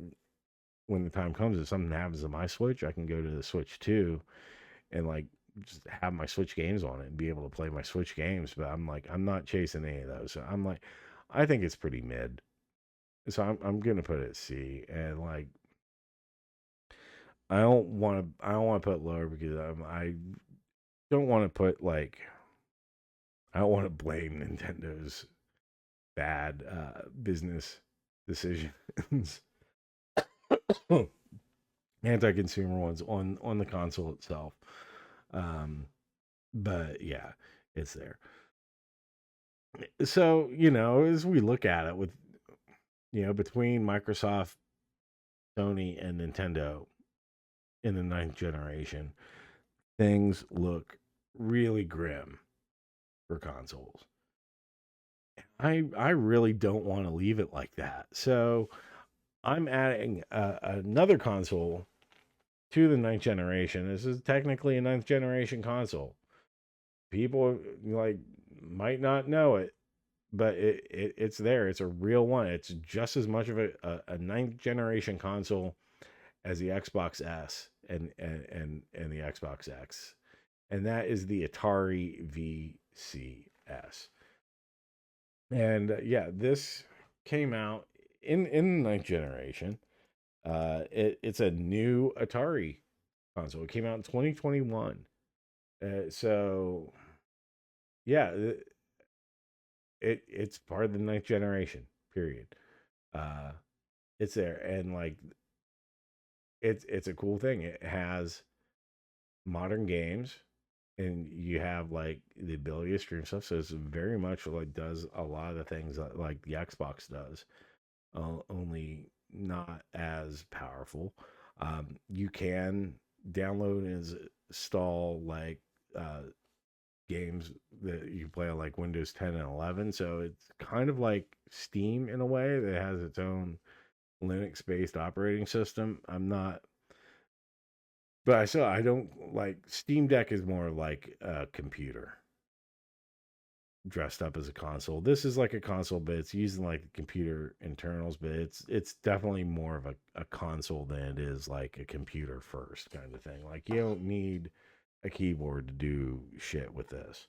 when the time comes, if something happens to my Switch, I can go to the Switch 2 and like just have my Switch games on it and be able to play my Switch games. But I'm like, I'm not chasing any of those. So I'm like, I think it's pretty mid. So I'm gonna put it C. And like, I don't want to put lower because I don't want to put like, I don't want to blame Nintendo's bad business decisions, anti-consumer ones on the console itself. Um, but yeah, it's there. So as we look at it with between Microsoft, Sony, and Nintendo in the ninth generation, things look really grim for consoles. I really don't want to leave it like that. So I'm adding another console to the ninth generation. This is technically a ninth generation console. People like might not know it, but it's there. It's a real one. It's just as much of a ninth generation console as the Xbox S and the Xbox X, and that is the Atari VCS. And yeah, this came out in the ninth generation. It's a new Atari console. It came out in 2021. So yeah, it's part of the ninth generation. Period. Uh, it's there, and like it's a cool thing. It has modern games, and you have like the ability to stream stuff. So it's very much like does a lot of the things that like the Xbox does, only not as powerful. You can download and install like uh, games that you play on like Windows 10 and 11. So it's kind of like Steam in a way that has its own Linux based operating system. I'm not, but I don't like Steam Deck is more like a computer dressed up as a console. This is like a console, but it's using like the computer internals, but it's definitely more of a console than it is like a computer first kind of thing. Like you don't need a keyboard to do shit with this.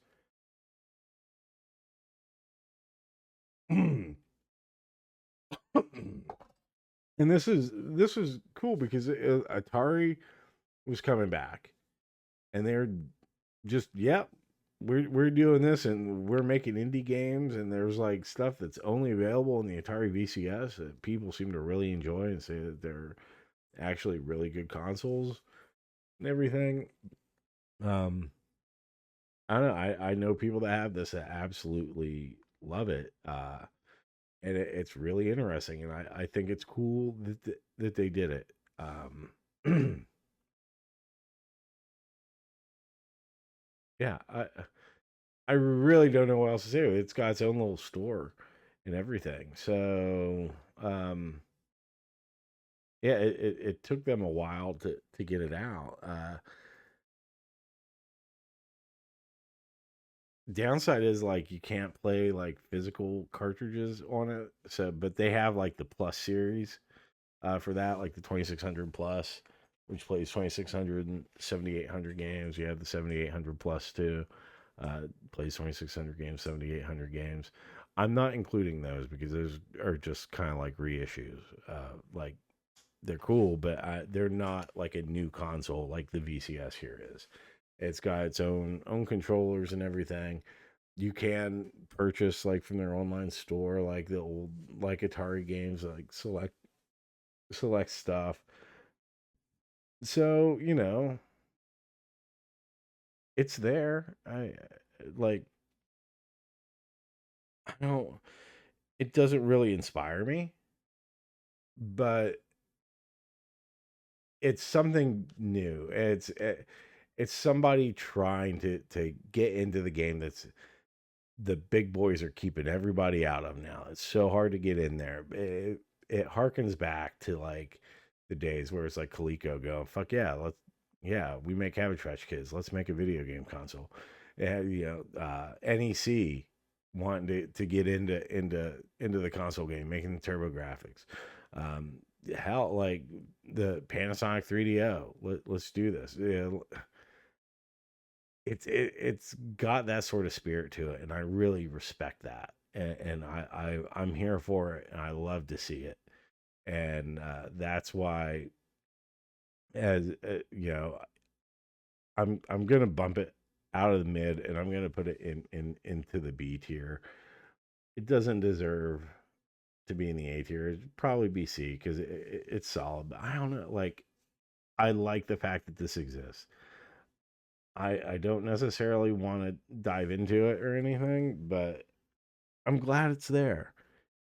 And this was cool because Atari was coming back, and they're just we're doing this, and we're making indie games, and there's like stuff that's only available in the Atari VCS that people seem to really enjoy and say that they're actually really good consoles and everything. Um, I don't know. I know people that have this that absolutely love it. And it's really interesting, and I think it's cool that they did it. Yeah, I really don't know what else to say. It's got its own little store and everything. So, yeah, it took them a while to get it out. Downside is like you can't play like physical cartridges on it. So, but they have like the Plus series for that, like the 2600 Plus, which plays 2600 and 7800 games. You have the 7800 Plus too, plays 2600 games, 7800 games. I'm not including those because those are just kind of like reissues. Like they're cool, but they're not like a new console like the VCS here is. It's got its own controllers and everything. You can purchase like from their online store like the old like Atari games, like select stuff. So, it's there. Like I don't it doesn't really inspire me, but it's something new. It's somebody trying to get into the game that's the big boys are keeping everybody out of now. It's so hard to get in there. It harkens back to like the days where it's like Coleco going, fuck yeah, yeah, we make Cabbage Patch Kids. Let's make a video game console. And NEC wanting to get into the console game, making the Turbo Graphics. Um, Hell, like the Panasonic 3DO. Let's do this. Yeah, it's got that sort of spirit to it, and I really respect that. And I'm here for it, and I love to see it. And that's why, as I'm gonna bump it out of the mid, and I'm gonna put it into the B tier. It doesn't deserve to be in the A tier. It'd probably be C because it's solid. But I don't know. Like I like the fact that this exists. I don't necessarily want to dive into it or anything, but I'm glad it's there.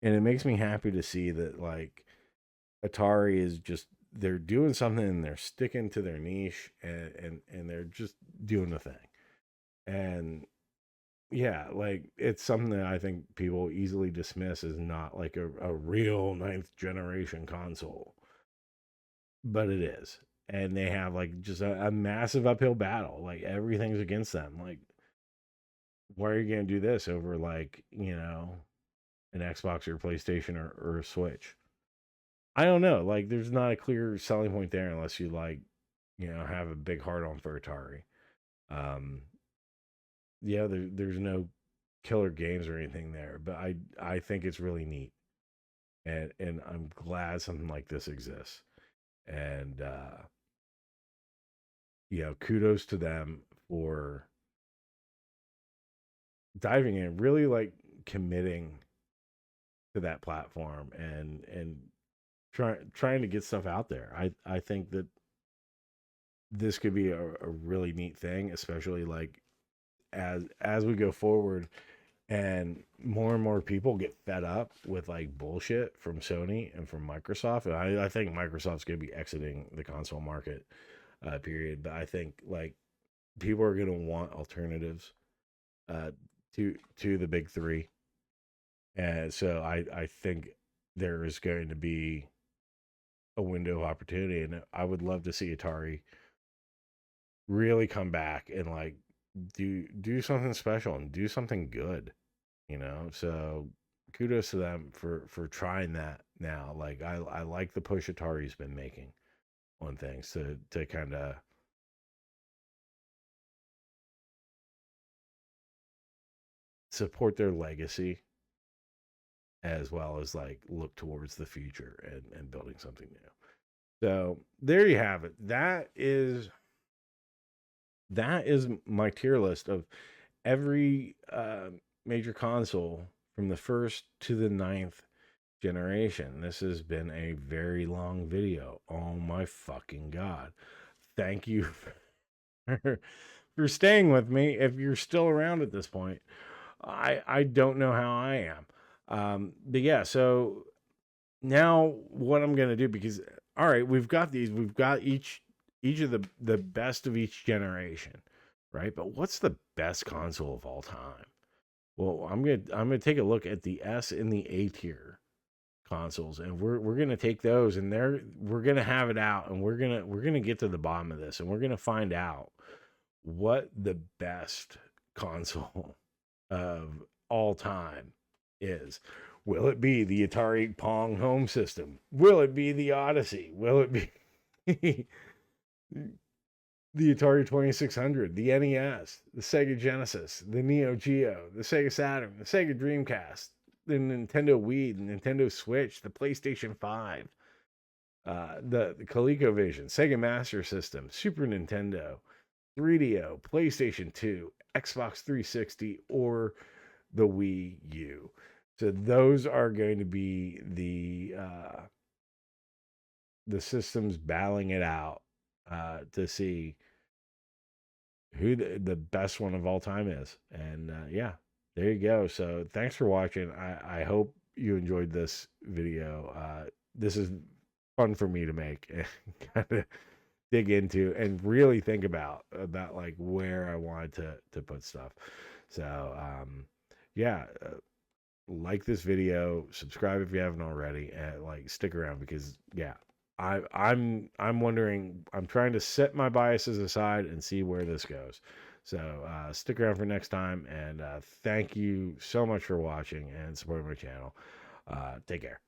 And it makes me happy to see that like Atari is just they're doing something and they're sticking to their niche and they're just doing the thing. And yeah, like it's something that I think people easily dismiss as not like a real ninth generation console, but it is. And they have like just a massive uphill battle. Like everything's against them. Like, why are you gonna do this over like, an Xbox or PlayStation or a Switch? I don't know. Like, there's not a clear selling point there unless you like, have a big heart on for Atari. Um, yeah, there's no killer games or anything there, but I think it's really neat, and I'm glad something like this exists. And kudos to them for diving in, really like committing to that platform and trying to get stuff out there. I think that this could be a really neat thing, especially like as we go forward and more people get fed up with like bullshit from Sony and from Microsoft. And I think Microsoft's going to be exiting the console market, period. But I think like people are going to want alternatives uh, to the big three, and so I think there is going to be a window of opportunity, and I would love to see Atari really come back and like do something special and do something good, So kudos to them for trying that now. Like I like the push Atari's been making on things to kind of support their legacy as well as like look towards the future and building something new. So there you have it. That is my tier list of every major console from the first to the ninth generation. This has been a very long video. Oh my fucking god. Thank you for staying with me. If you're still around at this point, I don't know how I am. But yeah, so now what I'm gonna do, because all right, we've got each of the best of each generation, right? But what's the best console of all time? Well, I'm gonna take a look at the S and the A tier consoles, and we're gonna take those, and we're gonna have it out, and we're gonna get to the bottom of this, and we're gonna find out what the best console of all time is. Will it be the Atari Pong home system? Will it be the Odyssey? Will it be the Atari 2600, the NES, the Sega Genesis, the Neo Geo, the Sega Saturn, the Sega Dreamcast, the Nintendo Wii, the Nintendo Switch, the PlayStation 5, the ColecoVision, Sega Master System, Super Nintendo, 3DO, PlayStation 2, Xbox 360, or the Wii U. So those are going to be the systems battling it out to see who the best one of all time is. And yeah, there you go. So thanks for watching. I hope you enjoyed this video. This is fun for me to make and kind of dig into and really think about like where I wanted to put stuff. So yeah, like this video, subscribe if you haven't already, and like stick around because yeah, I'm wondering, I'm trying to set my biases aside and see where this goes. So stick around for next time, and thank you so much for watching and supporting my channel. Take care.